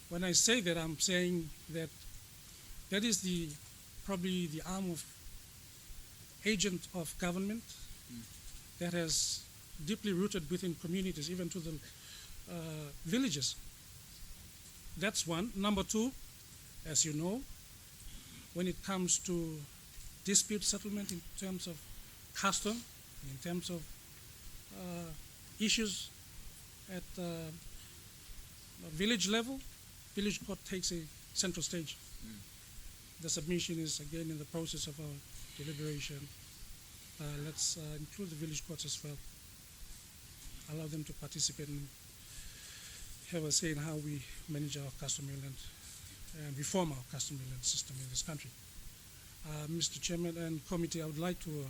When I say that, I'm saying that that is probably the arm of agent of government that has deeply rooted within communities, even to the villages. That's one. Number two, as you know, when it comes to dispute settlement in terms of custom, in terms of issues at village level, village court takes a central stage. The submission is again in the process of our deliberation. Let's include the village courts as well. Allow them to participate and have a say in how we manage our customary land and reform our customary land system in this country. Mr. Chairman and committee, I would like to,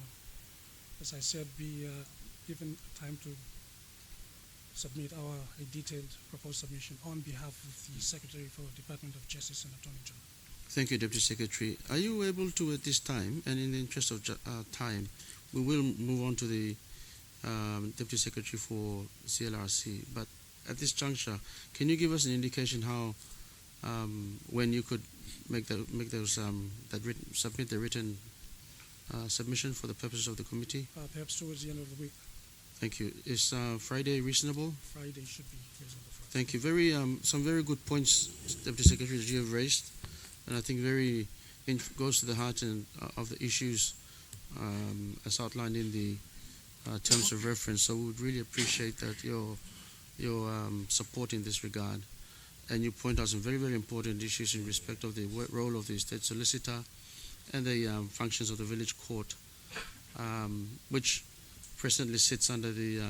as I said, be given time to submit a detailed proposed submission on behalf of the Secretary for Department of Justice and Attorney General. Thank you, Deputy Secretary. Are you able to, at this time, and in the interest of time, we will move on to the Deputy Secretary for CLRC, but at this juncture, can you give us an indication how, when you could submit the written submission for the purposes of the committee? Perhaps towards the end of the week. Thank you. Is Friday reasonable? Friday should be reasonable. Thank you. Some very good points, Deputy Secretary, that you have raised, and I think goes to the heart of the issues as outlined in the terms of reference. So we would really appreciate that your support in this regard, and you point out some very, very important issues in respect of the role of the state solicitor and the functions of the village court, which presently sits under the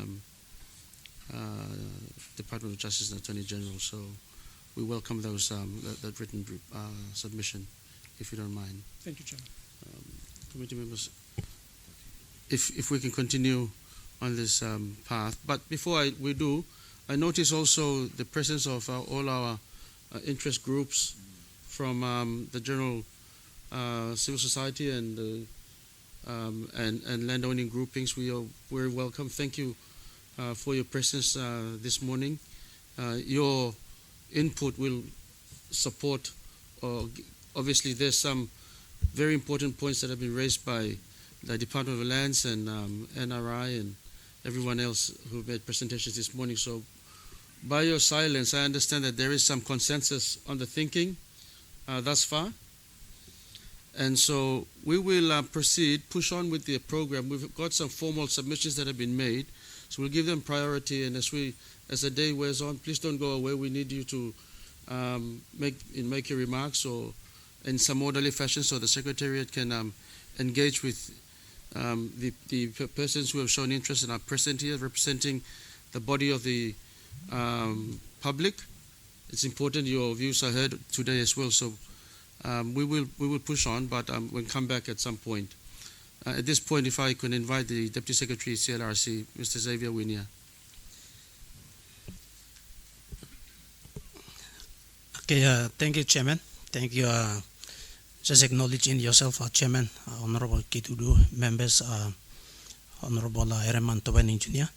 Department of Justice and Attorney General. So we welcome that written submission, if you don't mind. Thank you, Chairman. Committee members, if we can continue on this path. But before we do, I notice also the presence of all our interest groups from the general civil society and landowning groupings. We are very welcome. Thank you for your presence this morning. Your input will support, obviously there's some very important points that have been raised by the Department of Lands and NRI and everyone else who made presentations this morning. So by your silence, I understand that there is some consensus on the thinking thus far. And so we will push on with the program. We've got some formal submissions that have been made, so we'll give them priority. And as the day wears on, please don't go away. We need you to make your remarks or in some orderly fashion, so the Secretariat can engage with the persons who have shown interest and are present here, representing the body of the public. It's important your views are heard today as well. So we will push on, but we'll come back at some point. At this point, if I could invite the Deputy Secretary CLRC, Mr. Xavier Winia. Okay, thank you, Chairman. Thank you. Just acknowledging yourself, Chairman, Honorable Kitudu, members, Honorable Ereman Toben Engineer,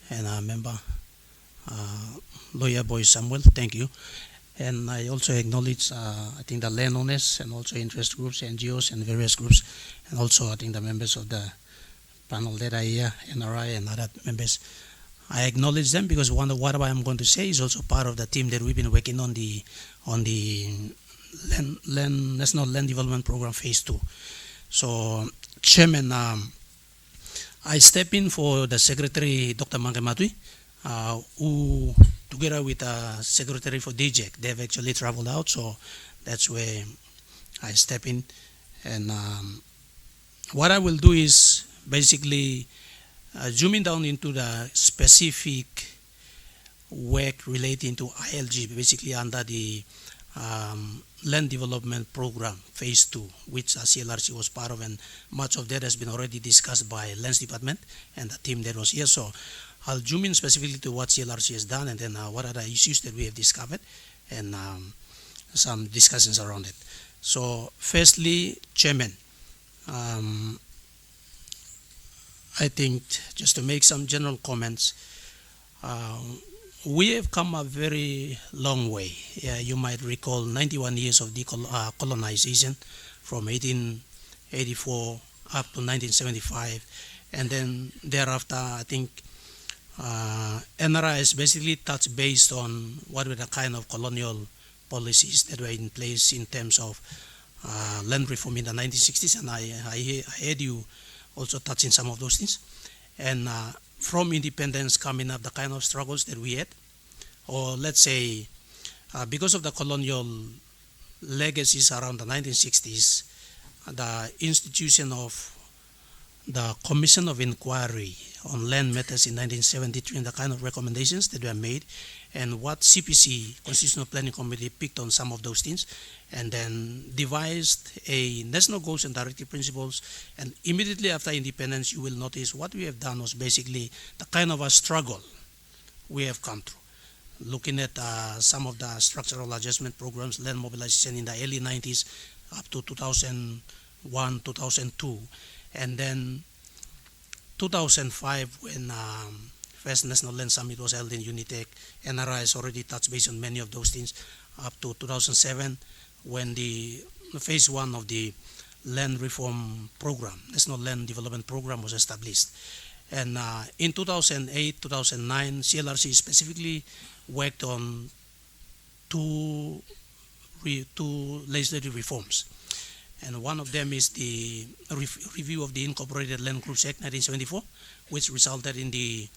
and member Lawyer Boy Samuel. Thank you. And I also acknowledge, I think, the landowners and also interest groups, NGOs, and various groups, and also I think the members of the panel that are here, NRI and other members. I acknowledge them because what I'm going to say is also part of the team that we've been working on the National Land Development Program Phase 2. So, Chairman, I step in for the Secretary, Dr. Mangamatui, who, together with the Secretary for DJEC, they've actually traveled out, so that's where I step in. And what I will do is basically zooming down into the specific work relating to ILG, basically under the Land Development Program Phase 2, which CLRC was part of, and much of that has been already discussed by Lands Department and the team that was here. So I'll zoom in specifically to what CLRC has done, and then what are the issues that we have discovered, and some discussions around it. So firstly, Chairman, I think just to make some general comments, we have come a very long way. You might recall 91 years of decolonization from 1884 up to 1975, and then thereafter, I think NRI has basically touched based on what were the kind of colonial policies that were in place in terms of land reform in the 1960s, and I heard you also touching some of those things. And from independence coming up, the kind of struggles that we had, or let's say because of the colonial legacies around the 1960s, the institution of the Commission of Inquiry on Land Matters in 1973 and the kind of recommendations that were made, and what CPC, Constitutional Planning Committee, picked on some of those things, and then devised a national goals and directive principles. And immediately after independence, you will notice what we have done was basically the kind of a struggle we have come through. Looking at some of the structural adjustment programs, land mobilization in the early 90s up to 2001, 2002, and then 2005 when First National Land Summit was held in Unitec. NRI has already touched base on many of those things, up to 2007 when the phase 1 of the land reform program, National Land Development Program, was established. And in 2008, 2009, CLRC specifically worked on two legislative reforms. And one of them is the review of the Incorporated Land Groups Act 1974, which resulted in the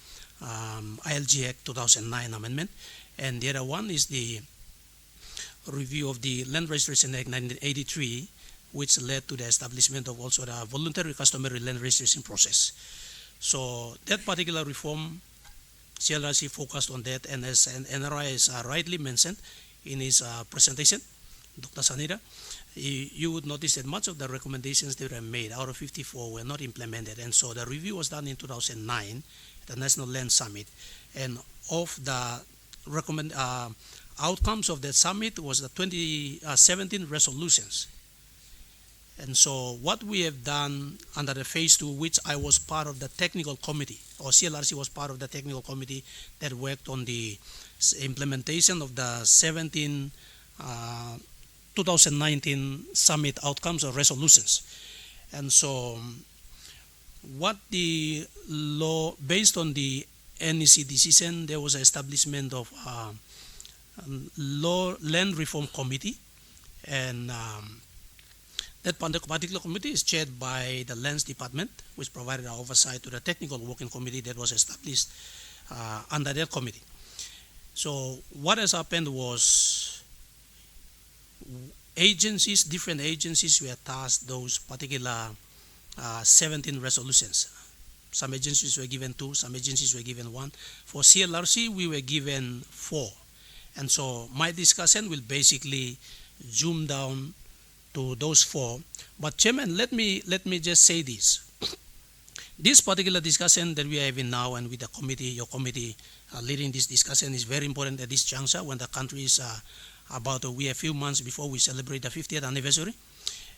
ILG Act 2009 amendment. And the other one is the review of the Land Registration Act 1983, which led to the establishment of also the voluntary customary land registration process. So that particular reform, CLRC focused on that, and as NRI has rightly mentioned in his presentation, Dr. Sanira, you would notice that much of the recommendations that were made out of 54 were not implemented. And so the review was done in 2009, the National Land Summit. And of the outcomes of that summit was the 2017 resolutions. And so what we have done under the phase 2, which I was part of the technical committee, or CLRC was part of the technical committee that worked on the implementation of the 2019 summit outcomes or resolutions. And so what the law, based on the NEC decision, there was an establishment of land reform committee, and that particular committee is chaired by the Lands Department, which provided oversight to the technical working committee that was established under that committee. So what has happened was different agencies were tasked those particular 17 resolutions. Some agencies were given 2, some agencies were given 1. For CLRC, we were given 4. And so my discussion will basically zoom down to those 4. But Chairman, let me just say this. This particular discussion that we are having now, and with the committee, your committee leading this discussion, is very important at this juncture when the country is we are a few months before we celebrate the 50th anniversary.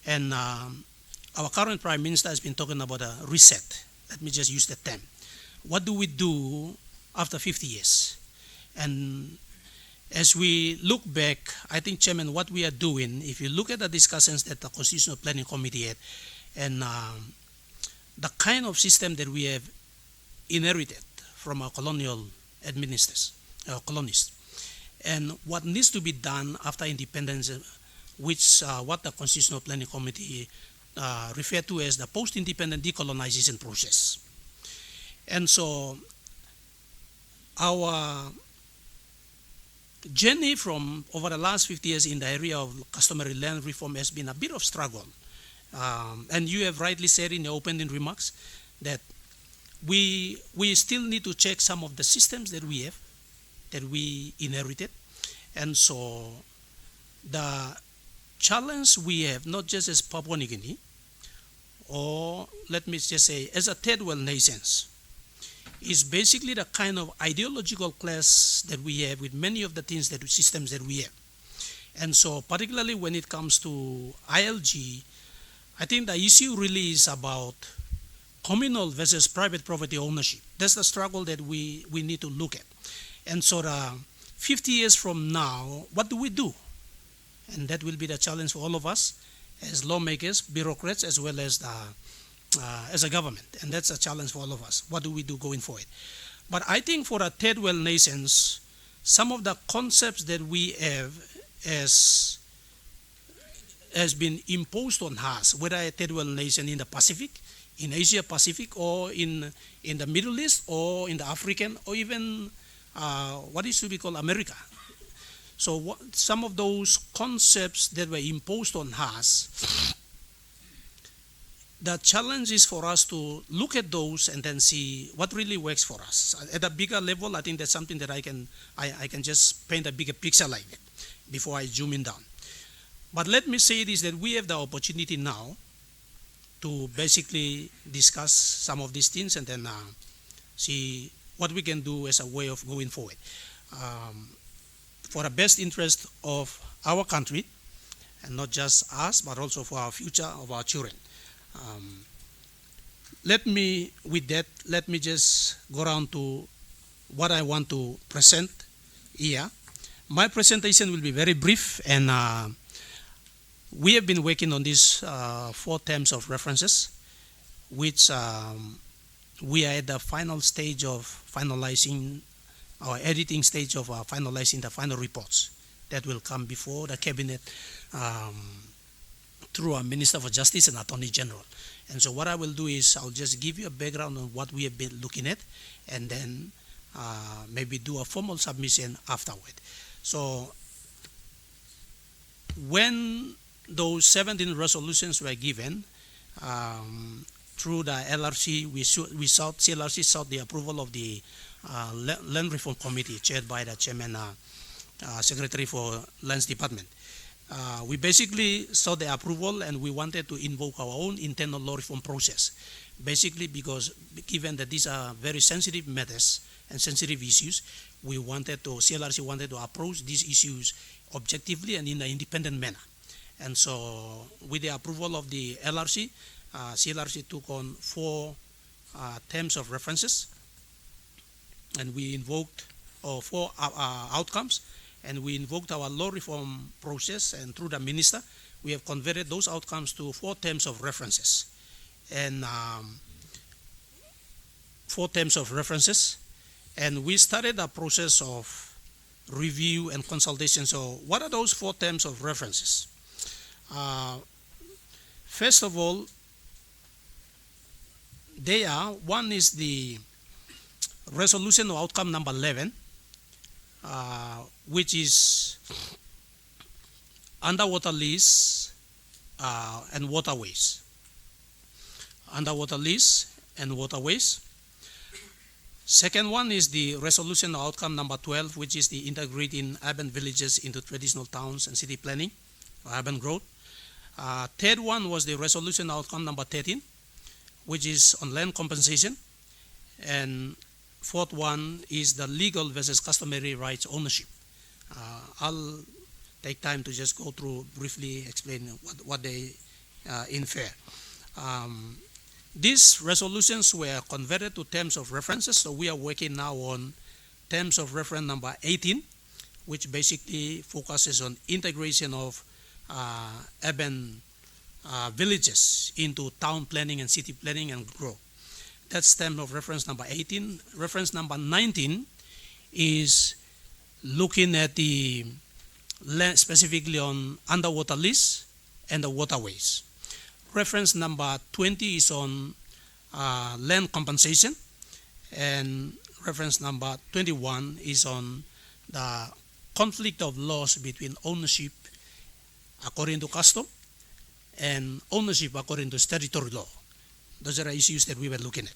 And our current Prime Minister has been talking about a reset. Let me just use the term. What do we do after 50 years? And as we look back, I think, Chairman, what we are doing, if you look at the discussions that the Constitutional Planning Committee had, and the kind of system that we have inherited from our colonial administrators, colonists, and what needs to be done after independence, which what the Constitutional Planning Committee referred to as the post-independent decolonization process. And so our journey from over the last 50 years in the area of customary land reform has been a bit of struggle. And you have rightly said in your opening remarks that we still need to check some of the systems that we have, that we inherited. And so the challenge we have, not just as Papua New Guinea, or let me just say as a third world nations, is basically the kind of ideological clash that we have with many of the things that systems that we have. And so particularly when it comes to ILG, I think the issue really is about communal versus private property ownership. That's the struggle that we need to look at. And so 50 years from now, what do we do? And that will be the challenge for all of us as lawmakers, bureaucrats, as well as a government. And that's a challenge for all of us. What do we do going forward? But I think for the third world nations, some of the concepts that we have has been imposed on us, whether a third world nation in the Pacific, in Asia Pacific, or in the Middle East, or in the African, or even what is to be called America. So some of those concepts that were imposed on us, the challenge is for us to look at those and then see what really works for us. At a bigger level, I think that's something that I can just paint a bigger picture like that before I zoom in down. But let me say this, that we have the opportunity now to basically discuss some of these things and then see what we can do as a way of going forward. For the best interest of our country, and not just us, but also for our future of our children. Let me just go around to what I want to present here. My presentation will be very brief, and we have been working on these 4 terms of references, which we are at the final stage of finalizing, our editing stage of finalizing the final reports that will come before the cabinet through our Minister for Justice and Attorney General. And so what I will do is I'll just give you a background on what we have been looking at, and then maybe do a formal submission afterward. So when those 17 resolutions were given through the LRC, CLRC sought the approval of the Land Reform Committee chaired by the Chairman, Secretary for Lands Department. We basically sought the approval, and we wanted to invoke our own internal law reform process, basically because given that these are very sensitive matters and sensitive issues, CLRC wanted to approach these issues objectively and in an independent manner. And so with the approval of the LRC, CLRC took on 4 terms of references, and we invoked 4 outcomes, and we invoked our law reform process, and through the minister, we have converted those outcomes to 4 terms of references. And 4 terms of references, and we started a process of review and consultation. So what are those 4 terms of references? First of all, one is the resolution of outcome number 11, which is underwater lease and waterways. Underwater lease and waterways. Second one is the resolution of outcome number 12, which is the integrating urban villages into traditional towns and city planning, or urban growth. Third one was the resolution outcome number 13, which is on land compensation. And fourth one is the legal versus customary rights ownership. I'll take time to just go through, briefly explain what they infer. These resolutions were converted to terms of references, so we are working now on terms of reference number 18, which basically focuses on integration of urban villages into town planning and city planning and growth. That's term of reference number 18. Reference number 19 is looking at the land specifically on underwater lease and the waterways. Reference number 20 is on land compensation, And reference number 21 is on the conflict of laws between ownership according to custom and ownership according to statutory law. Those are issues that we were looking at.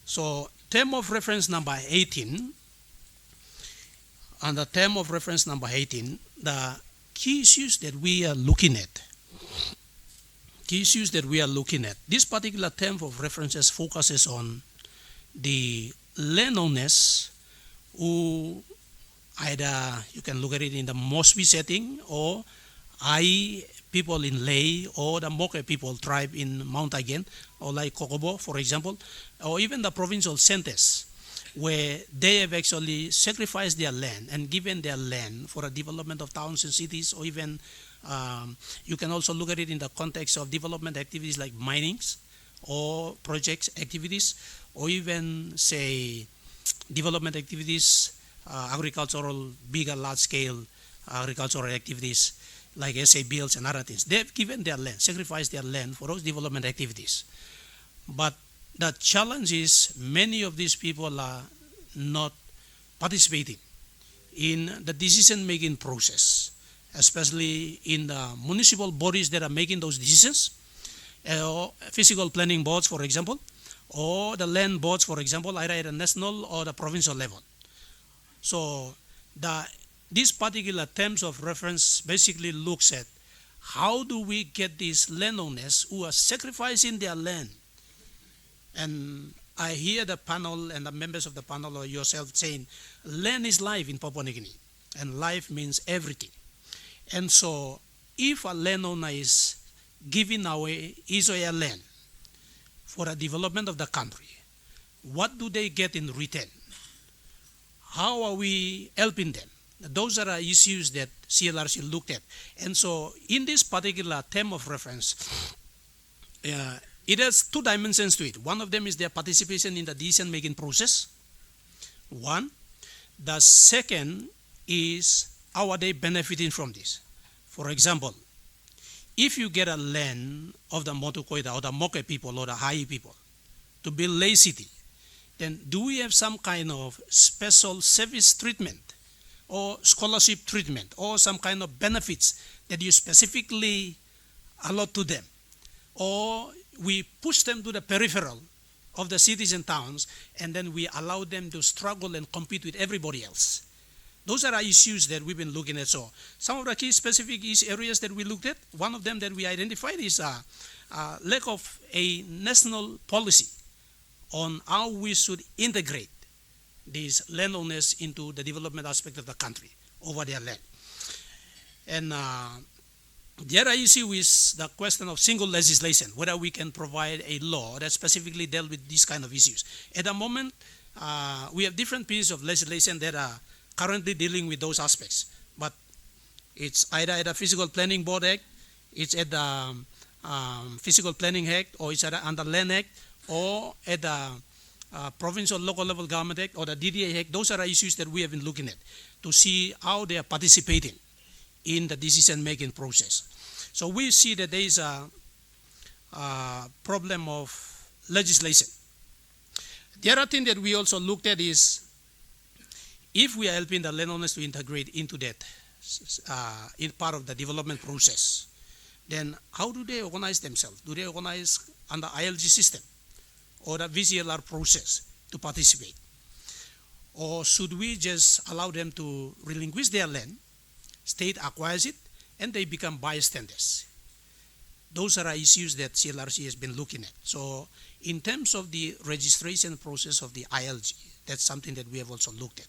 So term of reference number 18, under term of reference number 18, the key issues that we are looking at, this particular term of references focuses on the landowners who either you can look at it in the Mosby setting or people in Ley or the Moke people tribe in Mount Again or like Kokobo, for example, or even the provincial centers where they have actually sacrificed their land and given their land for the development of towns and cities, or even you can also look at it in the context of development activities like minings or projects activities, or even say development activities, agricultural, bigger, large-scale agricultural activities like SABLs and other things. They've given their land, sacrificed their land for those development activities. But the challenge is many of these people are not participating in the decision-making process, especially in the municipal bodies that are making those decisions, or physical planning boards, for example, or the land boards, for example, either at the national or the provincial level. So this particular terms of reference basically looks at how do we get these landowners who are sacrificing their land. And I hear the panel and the members of the panel or yourself saying, land is life in Papua New Guinea, and life means everything. And so if a landowner is giving away his or her land for the development of the country, what do they get in return? How are we helping them? Those are issues that CLRC looked at. And so in this particular term of reference, it has two dimensions to it. One of them is their participation in the decision-making process. One. The second is how are they benefiting from this? For example, if you get a land of the Motukoida or the Moke people or the Hai people to build Ley City, then do we have some kind of special service treatment or scholarship treatment or some kind of benefits that you specifically allot to them? Or we push them to the peripheral of the cities and towns, and then we allow them to struggle and compete with everybody else. Those are issues that we've been looking at. So some of the key specific areas that we looked at, one of them that we identified is lack of a national policy on how we should integrate these landowners into the development aspect of the country over their land. And the other issue is the question of single legislation, whether we can provide a law that specifically dealt with these kind of issues. At the moment, we have different pieces of legislation that are currently dealing with those aspects, but it's either at the Physical Planning Board Act, it's at the Physical Planning Act, or it's at the Under Land Act, or at the Provincial Local Level Government Act, or the DDA Act. Those are issues that we have been looking at to see how they are participating in the decision-making process. So we see that there is a problem of legislation. The other thing that we also looked at is if we are helping the landowners to integrate into that in part of the development process, then how do they organize themselves? Do they organize under ILG system or the VCLR process to participate? Or should we just allow them to relinquish their land, state acquires it, and they become bystanders? Those are issues that CLRC has been looking at. So in terms of the registration process of the ILG, that's something that we have also looked at.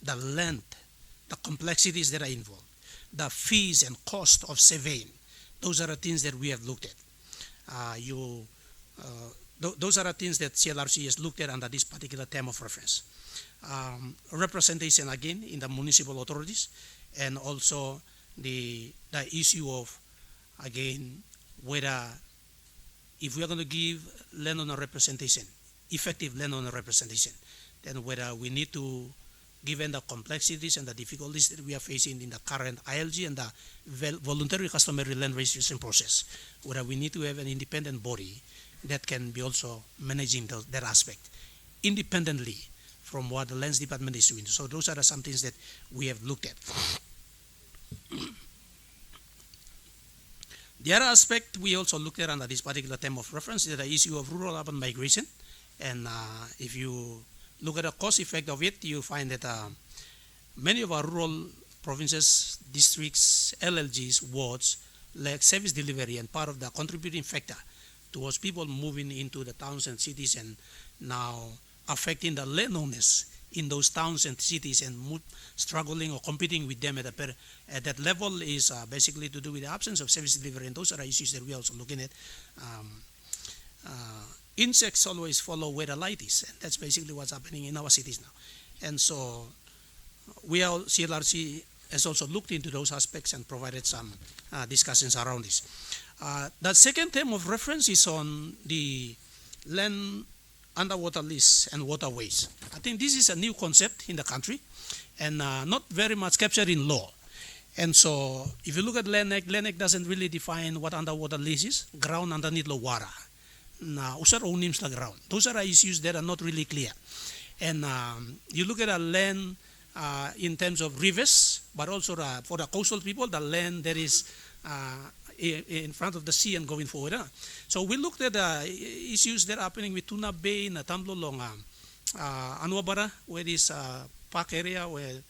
The length, the complexities that are involved, the fees and cost of surveying, those are the things that we have looked at. Those are the things that CLRC has looked at under this particular term of reference. Representation again in the municipal authorities, and also the issue of, again, whether if we are going to give landowner representation, effective landowner representation, then whether we need to, given the complexities and the difficulties that we are facing in the current ILG and the voluntary customary land registration process, whether we need to have an independent body that can be also managing that aspect. independently from what the lands department is doing. So those are some things that we have looked at. The other aspect we also looked at under this particular term of reference is the issue of rural-urban migration. And if you look at the cost effect of it, you find that many of our rural provinces, districts, LLGs, wards lack service delivery, and part of the contributing factor towards people moving into the towns and cities and now affecting the landowners in those towns and cities and struggling or competing with them at that level is basically to do with the absence of service delivery, and those are issues that we are also looking at. Insects always follow where the light is, and that's basically what's happening in our cities now. And so CLRC has also looked into those aspects and provided some discussions around this. The second term of reference is on the land underwater lease and waterways. I think this is a new concept in the country and not very much captured in law. And so if you look at Land Act doesn't really define what underwater lease is, ground underneath the water. Na usar ownims na ground. Those are issues that are not really clear. And you look at a land in terms of rivers, but also for the coastal people, the land that is in front of the sea and going forward. So we looked at issues that are happening with Tuna Bay in Tamlolong, Anuabara, where this park area where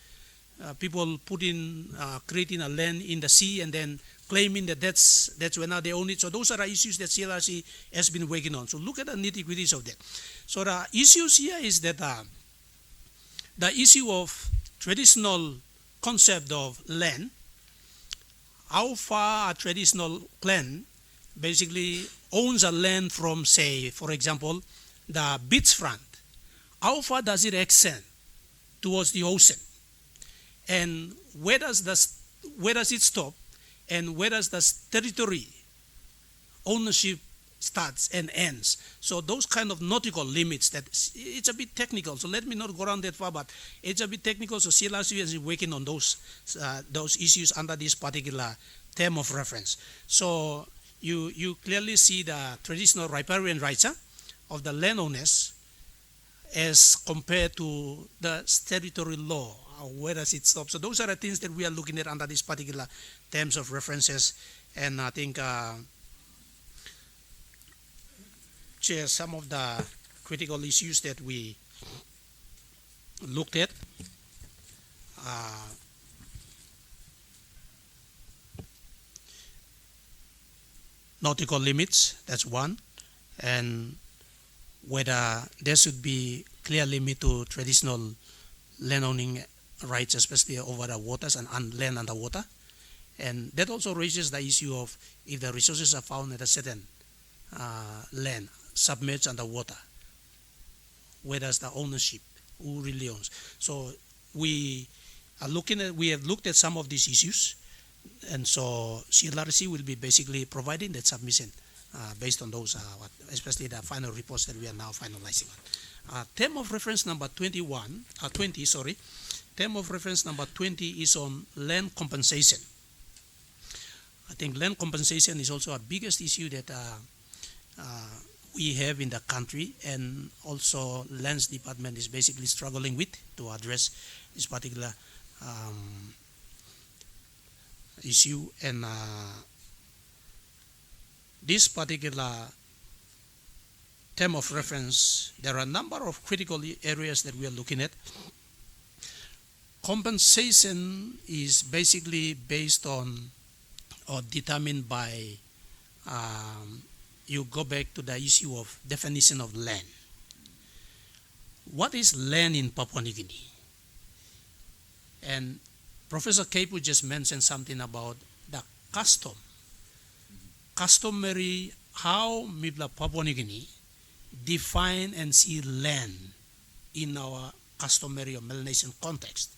people creating a land in the sea and then claiming that that's where now they own it. So those are the issues that CLRC has been working on. So look at the nitty-gritties of that. So the issues here is that the issue of traditional concept of land, how far a traditional clan basically owns a land from, say, for example, the beachfront. How far does it extend towards the ocean? And where does it stop? And where does the territory ownership starts and ends? So those kind of nautical limits, that it's a bit technical. So let me not go around that far, but it's a bit technical. So CLRC is working on those issues under this particular term of reference. So you clearly see the traditional riparian rights of the landowners as compared to the statutory law. Where does it stop? So those are the things that we are looking at under this particular terms of references. And I think Chair, some of the critical issues that we looked at nautical limits, that's one, and whether there should be clear limit to traditional landowning rights, especially over the waters and land underwater. And that also raises the issue of if the resources are found at a certain land submerged underwater, where does the ownership, who really owns? So we have looked at some of these issues, and so CLRC will be basically providing that submission based on those, especially the final reports that we are now finalizing on. Term of reference number 20, term of reference number 20 is on land compensation. I think land compensation is also a biggest issue that we have in the country, and also lands department is basically struggling with to address this particular issue. And this particular term of reference, there are a number of critical areas that we are looking at. Compensation is basically based on or determined by, you go back to the issue of definition of land. What is land in Papua New Guinea? And Professor Keipu just mentioned something about the customary, how Mibla Papua New Guinea define and see land in our customary or Melanesian context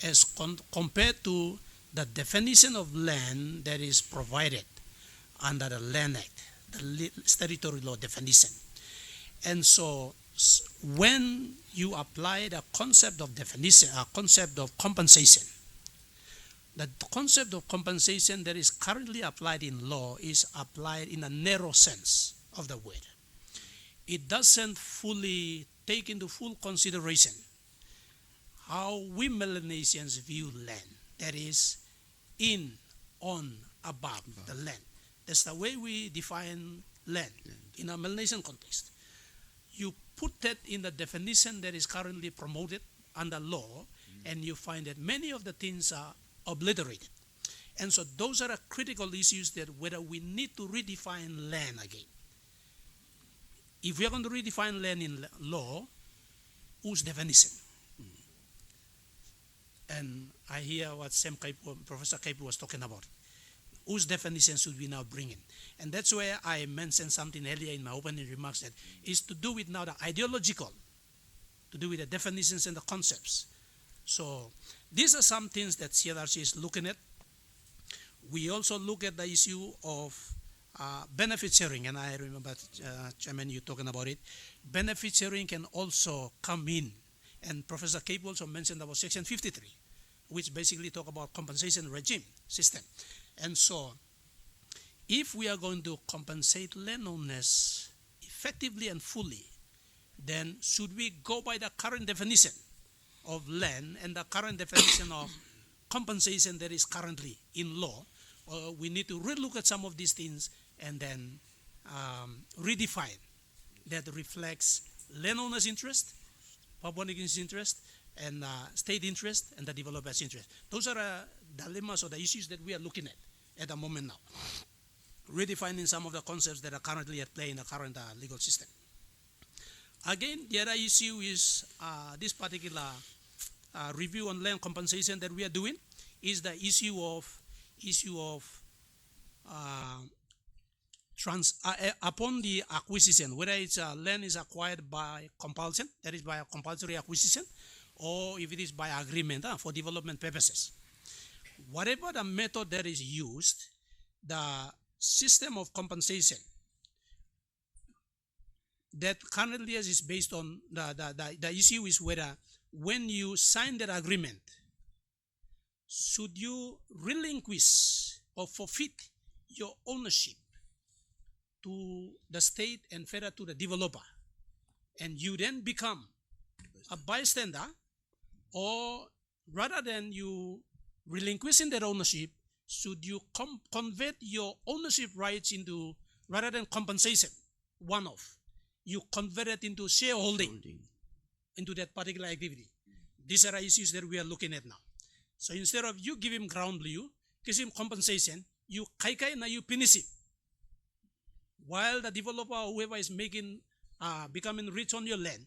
as compared to the definition of land that is provided under the Land Act, the statutory law definition. And so when you apply the concept of definition, concept of compensation, the concept of compensation that is currently applied in law is applied in a narrow sense of the word. It doesn't fully take into full consideration how we Melanesians view land, that is, in, on, above the land. That's the way we define land in a Melanesian context. You put that in the definition that is currently promoted under law, and you find that many of the things are obliterated. And so those are the critical issues that whether we need to redefine land again. If we are going to redefine land in law, whose definition? And I hear what Professor Kaipu was talking about. Whose definition should we now bring in? And that's where I mentioned something earlier in my opening remarks, that is to do with now the ideological, to do with the definitions and the concepts. So these are some things that CLRC is looking at. We also look at the issue of benefit sharing, and I remember, Chairman, you talking about it. Benefit sharing can also come in, and Professor Cape also mentioned about Section 53, which basically talk about compensation regime system. And so, if we are going to compensate landowners effectively and fully, then should we go by the current definition of land and the current definition of compensation that is currently in law, or we need to relook at some of these things and then redefine that reflects landowners' interest, Papua New Guinea's interest, and state interest, and the developer's interest. Those are dilemmas or the issues that we are looking at the moment now. Redefining some of the concepts that are currently at play in the current legal system. Again, the other issue is this particular review on land compensation that we are doing is the issue of upon the acquisition, whether it's land is acquired by compulsion, that is by a compulsory acquisition, or if it is by agreement for development purposes. Whatever the method that is used, the system of compensation that currently is based on the issue is whether when you sign that agreement, should you relinquish or forfeit your ownership to the state and further to the developer, and you then become a bystander, or rather than you relinquishing that ownership, should you convert your ownership rights into, rather than compensation, one-off, you convert it into shareholding into that particular activity. These are issues that we are looking at now. So instead of you give him ground lieu, give him compensation, you kai na you finish it. While the developer or whoever is making, becoming rich on your land,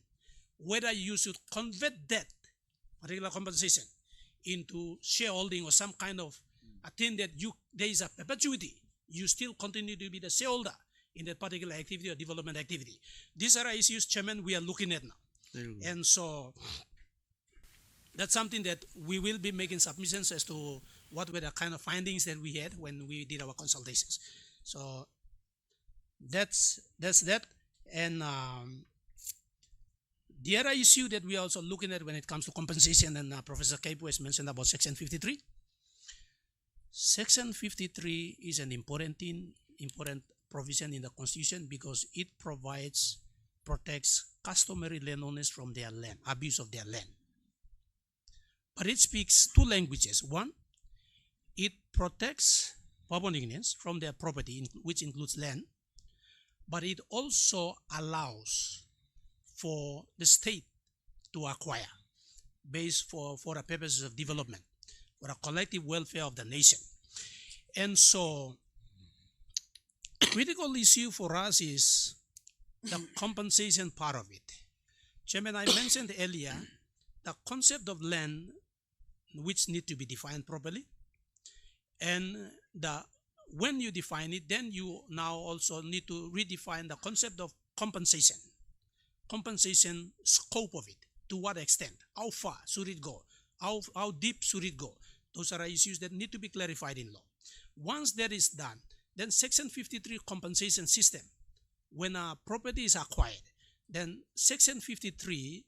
whether you should convert that particular compensation into shareholding or some kind of a thing that there is a perpetuity, you still continue to be the shareholder in that particular activity or development activity. These are issues, Chairman, we are looking at now. And so that's something that we will be making submissions as to what were the kind of findings that we had when we did our consultations. So that's that. And the other issue that we are also looking at when it comes to compensation, and Professor Kaipu has mentioned about Section 53. Section 53 is an important provision in the Constitution because it protects customary landowners from their land, abuse of their land. But it speaks two languages. One, it protects Papua New Guineans from their property, which includes land, but it also allows for the state to acquire based for the purposes of development, for the collective welfare of the nation. And so, critical issue for us is the compensation part of it. Chairman, I mentioned earlier the concept of land which need to be defined properly, and when you define it, then you now also need to redefine the concept of compensation scope of it, to what extent, how far should it go, how deep should it go. Those are issues that need to be clarified in law. Once that is done, then Section 53 compensation system, when a property is acquired, then Section 53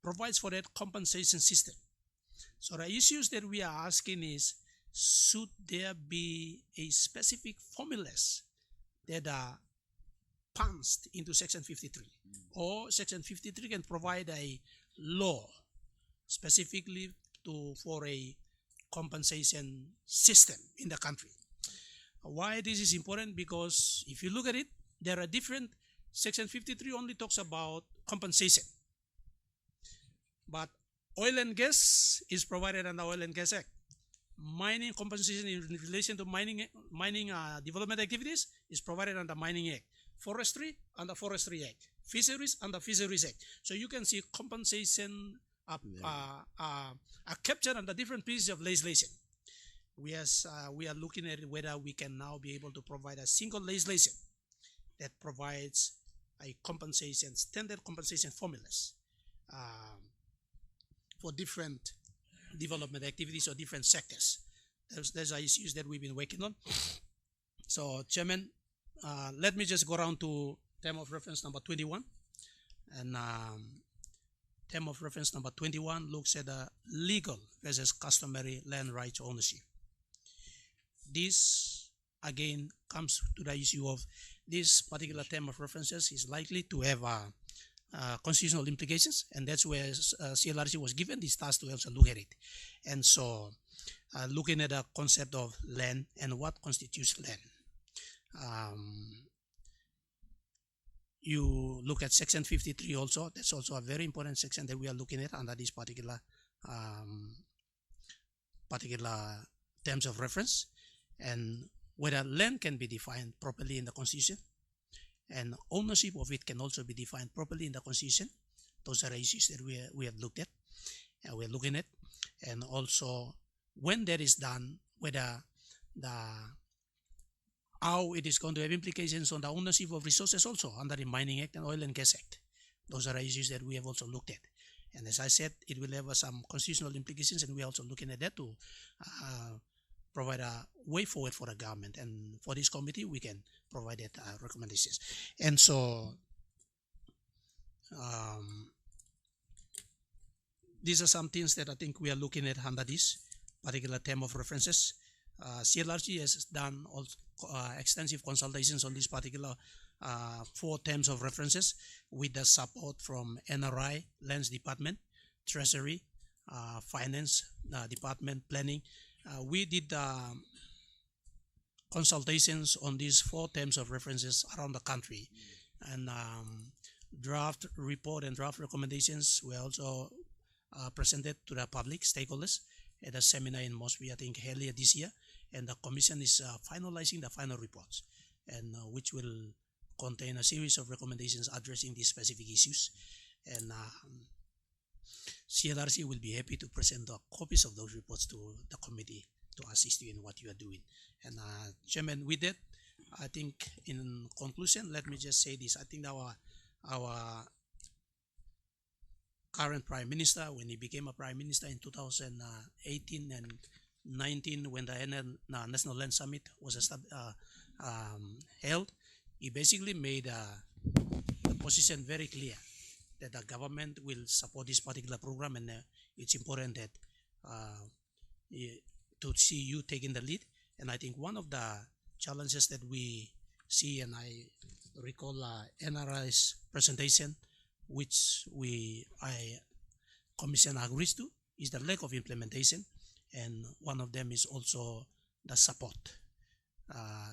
provides for that compensation system. So the issues that we are asking is, should there be a specific formulas that punched into Section 53. Or Section 53 can provide a law specifically for a compensation system in the country. Why this is important? Because if you look at it, there are different. Section 53 only talks about compensation, but oil and gas is provided under Oil and Gas Act. Mining compensation in relation to mining development activities is provided under Mining Act. Forestry under Forestry Act. Fisheries under Fisheries Act. So you can see compensation are captured under different pieces of legislation. We are looking at whether we can now be able to provide a single legislation that provides a compensation, standard compensation formulas for different development activities or different sectors. Those are issues that we've been working on. So, Chairman, let me just go around to term of reference number 21. And term of reference number 21 looks at the legal versus customary land rights ownership. This, again, comes to the issue of this particular term of references is likely to have constitutional implications, and that's where CLRC was given this task to also look at it. And so, looking at the concept of land and what constitutes land. You look at Section 53 also. That's also a very important section that we are looking at under this particular terms of reference, and whether land can be defined properly in the Constitution, and ownership of it can also be defined properly in the Constitution. Those are issues that we have looked at, and we're looking at, and also when that is done, whether how it is going to have implications on the ownership of resources also under the Mining Act and Oil and Gas Act. Those are issues that we have also looked at. And as I said, it will have some constitutional implications, and we're also looking at that to provide a way forward for the government. And for this committee, we can provide that recommendations. And so, these are some things that I think we are looking at under this particular term of references. CLRC has done extensive consultations on this particular 4 terms of references with the support from NRI, Lands Department, Treasury, Finance Department, Planning. We did consultations on these 4 terms of references around the country, and draft report and draft recommendations were also presented to the public stakeholders at a seminar in Mosby, I think earlier this year, and the commission is finalizing the final reports, and which will contain a series of recommendations addressing these specific issues. And CLRC will be happy to present the copies of those reports to the committee to assist you in what you are doing. And Chairman, with that, I think in conclusion, let me just say this. I think our current Prime Minister, when he became a Prime Minister in 2018 and 19, when the National Land Summit was held, he basically made the position very clear that the government will support this particular program, and it's important that to see you taking the lead. And I think one of the challenges that we see, and I recall NRI's presentation, which Commission agrees to, is the lack of implementation, and one of them is also the support,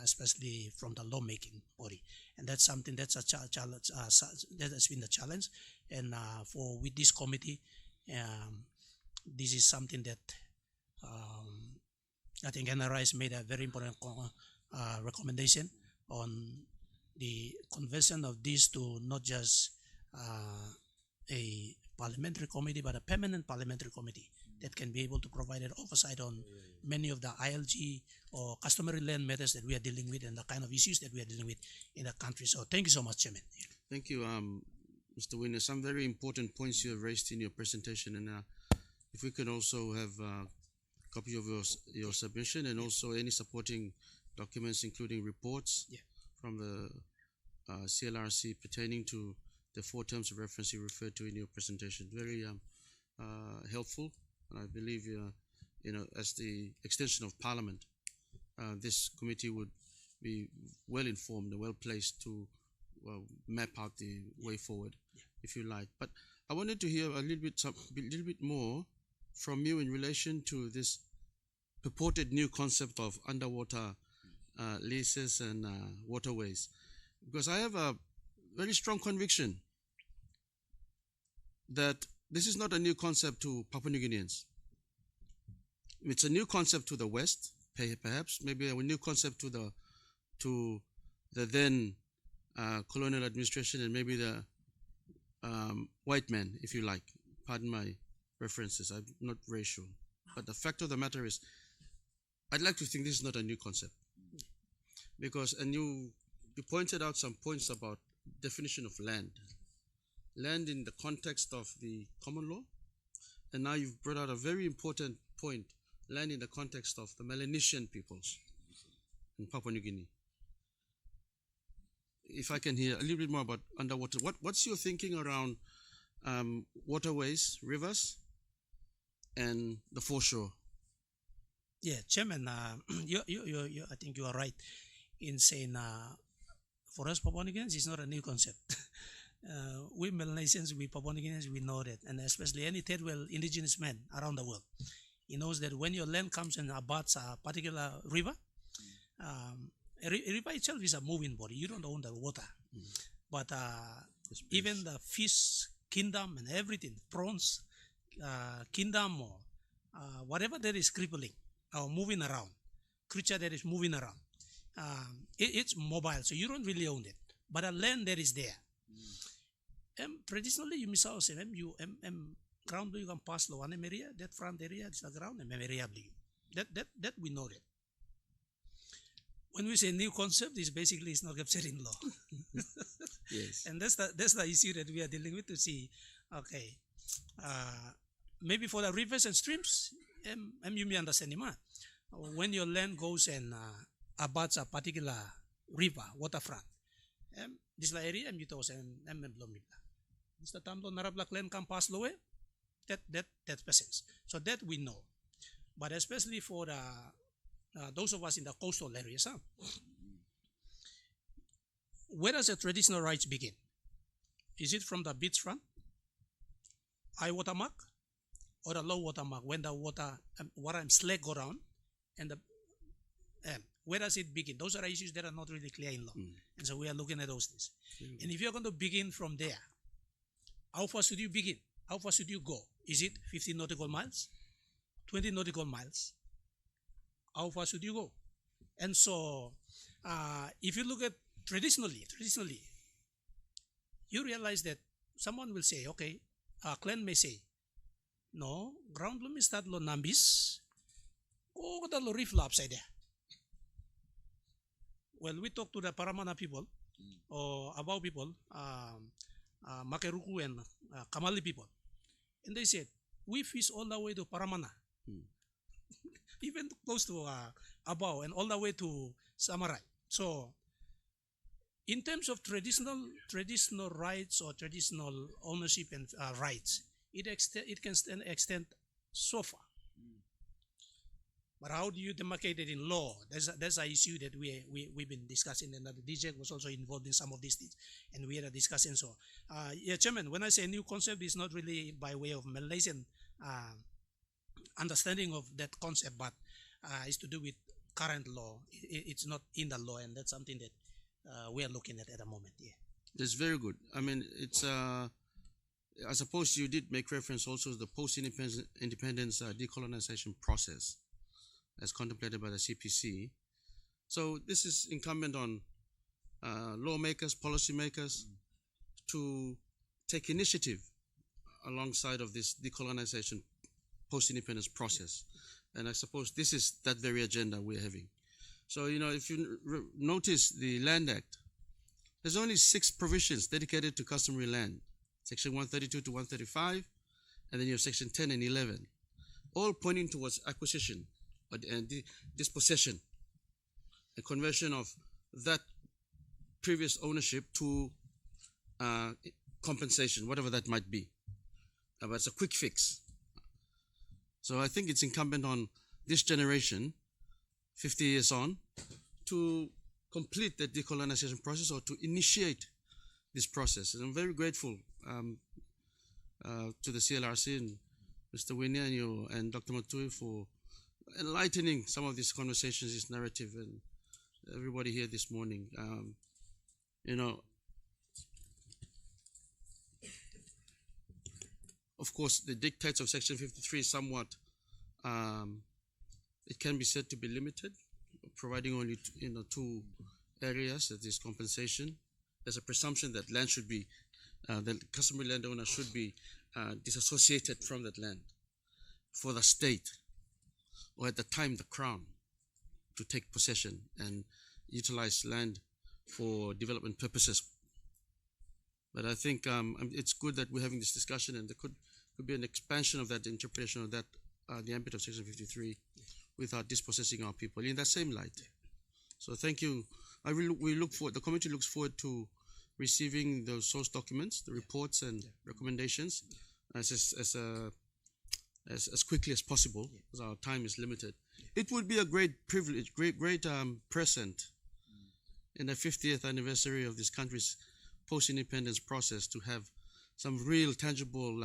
especially from the lawmaking body, and that's something that's a challenge. That has been the challenge, and with this committee, this is something that I think NRI has made a very important recommendation on the conversion of this to not just a parliamentary committee, but a permanent parliamentary committee that can be able to provide an oversight on many of the ILG or customary land matters that we are dealing with, and the kind of issues that we are dealing with in the country. So thank you so much, Chairman. Thank you, Mr. Winner. Some very important points you have raised in your presentation, and if we could also have a copy of your submission, and also any supporting documents, including reports from the CLRC pertaining to the 4 terms of reference you referred to in your presentation. Very helpful, and I believe as the extension of Parliament, this committee would be well informed and well placed to map out the way forward, if you like. But I wanted to hear a little bit more from you in relation to this purported new concept of underwater leases and waterways, because I have a very strong conviction that this is not a new concept to Papua New Guineans. It's a new concept to the West, perhaps, maybe a new concept to the then colonial administration, and maybe the white man, if you like. Pardon my references, I'm not racial. But the fact of the matter is, I'd like to think this is not a new concept. Because, and you pointed out some points about definition of land. Land in the context of the common law. And now you've brought out a very important point, land in the context of the Melanesian peoples in Papua New Guinea. If I can hear a little bit more about underwater, what's your thinking around waterways, rivers, and the foreshore? Yeah, Chairman, you, I think you are right in saying for us Papua New Guineans, it's not a new concept. We Melanesians, we Papua New Guineans, we know that, and especially any third world indigenous man around the world, he knows that when your land comes and abuts a particular river, a river itself is a moving body. You don't own the water, but even the fish kingdom and everything, prawns kingdom or whatever that is crippling or moving around, creature that is moving around, it's mobile, so you don't really own it. But a land that is there. Traditionally, you miss out ground you can pass low one area, that front area is the ground and area blue. That we know that. When we say new concept, is basically it's not captured in law. Yes. And that's the issue that we are dealing with to see. Okay, maybe for the rivers and streams, you may understand him. When your land goes and abuts a particular river, waterfront, this area you told this the time Narabla land can pass low, that presence. So that we know, but especially for the those of us in the coastal areas, where does the traditional rights begin? Is it from the beachfront, high water mark, or the low water mark when the water and slack go down, and where does it begin? Those are issues that are not really clear in law, and so we are looking at those things. And if you're going to begin from there, how far should you begin? How far should you go? Is it 15 nautical miles, 20 nautical miles? How far should you go? And so, if you look at traditionally, you realize that someone will say, okay, a clan may say, no, ground loom is that lo nambis, go the lo reef upside there. Well, we talk to the Paramana people, or Abao people, Makeruku and Kamali people, and they said, we fish all the way to Paramana. Even close to Abao and all the way to Samarai. So, in terms of traditional rights or traditional ownership and rights, it can extend so far. But how do you demarcate it in law? That's an issue that we've been discussing, and the DJ was also involved in some of these things, and we are discussing. So, yeah, Chairman, when I say new concept, it's not really by way of Malaysian understanding of that concept, but it's to do with current law. It's not in the law, and that's something that we are looking at the moment. Yeah, that's very good. I mean, it's I suppose you did make reference also to the post-independence decolonization process as contemplated by the CPC. So this is incumbent on lawmakers, policymakers to take initiative alongside of this decolonization post-independence process. And I suppose this is that very agenda we're having. So, if you notice the Land Act, there's only 6 provisions dedicated to customary land. Section 132 to 135, and then you have section 10 and 11, all pointing towards acquisition and dispossession, a conversion of that previous ownership to compensation, whatever that might be. But it's a quick fix. So I think it's incumbent on this generation, 50 years on, to complete the decolonization process or to initiate this process. And I'm very grateful to the CLRC and Mr. Guinea and you and Dr. Matui for enlightening some of these conversations, this narrative, and everybody here this morning. You know, of course, the dictates of Section 53 is somewhat, it can be said to be limited, providing only two areas, that is compensation. There's a presumption that land should be, the customary landowner should be disassociated from that land for the state, or at the time the crown, to take possession and utilize land for development purposes. But I think it's good that we're having this discussion, and there could be an expansion of that interpretation of that, the ambit of Section 53, without dispossessing our people in that same light. So thank you. We look forward, the committee looks forward to receiving those source documents, the reports and recommendations as quickly as possible, because our time is limited. It would be a great privilege, great present in the 50th anniversary of this country's post-independence process to have some real tangible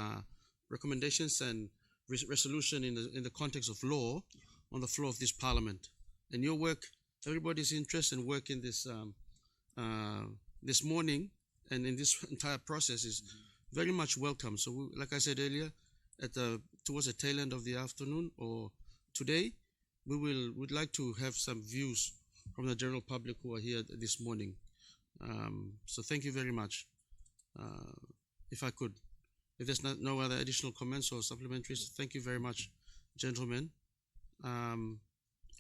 recommendations and resolution in the context of law on the floor of this parliament. And your work, everybody's interest and work in this this morning and in this entire process is very much welcome. So like I said earlier, towards the tail end of the afternoon or today, would like to have some views from the general public who are here this morning. So thank you very much. If there's no other additional comments or supplementaries, thank you very much, gentlemen.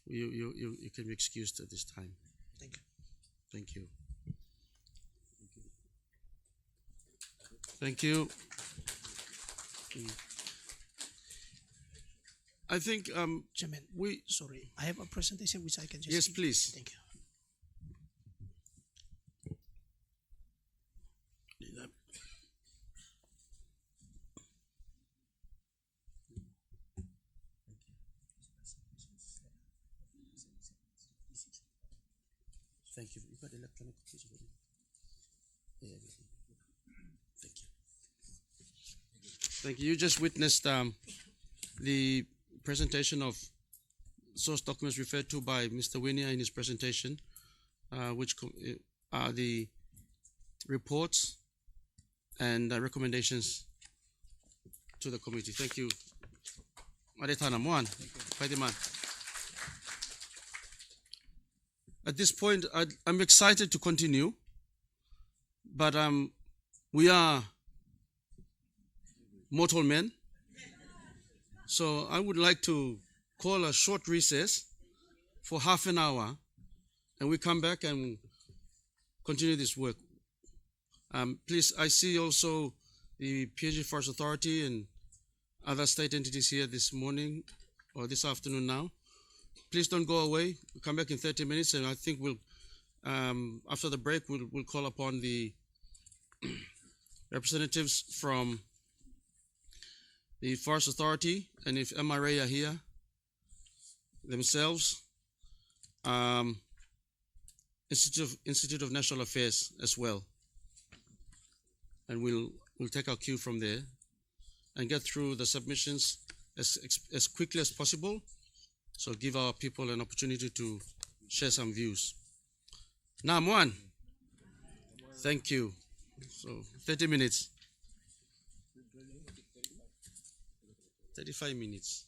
You can be excused at this time. Thank you. Thank you. Thank you. I think Chairman, sorry, I have a presentation which I can just yes, give. please. Thank you. Thank you. You've got electronic copies of it. Yeah, everything. Thank you. Thank you. You just witnessed the presentation of source documents referred to by Mr. Winia in his presentation, which are the reports and recommendations to the committee. Thank you. Maretana Moan. At this point, I'm excited to continue, but we are mortal men. So I would like to call a short recess for half an hour, and we come back and continue this work. Please, I see also the PNG Forest Authority and other state entities here this morning or this afternoon now. Please don't go away. We'll come back in 30 minutes, and I think we'll, after the break, we'll call upon the representatives from the Forest Authority, and if MRA are here themselves, Institute of National Affairs as well. And we'll take our cue from there and get through the submissions as quickly as possible. So give our people an opportunity to share some views. Now, Moan. Thank you. So 30 minutes. 35 minutes.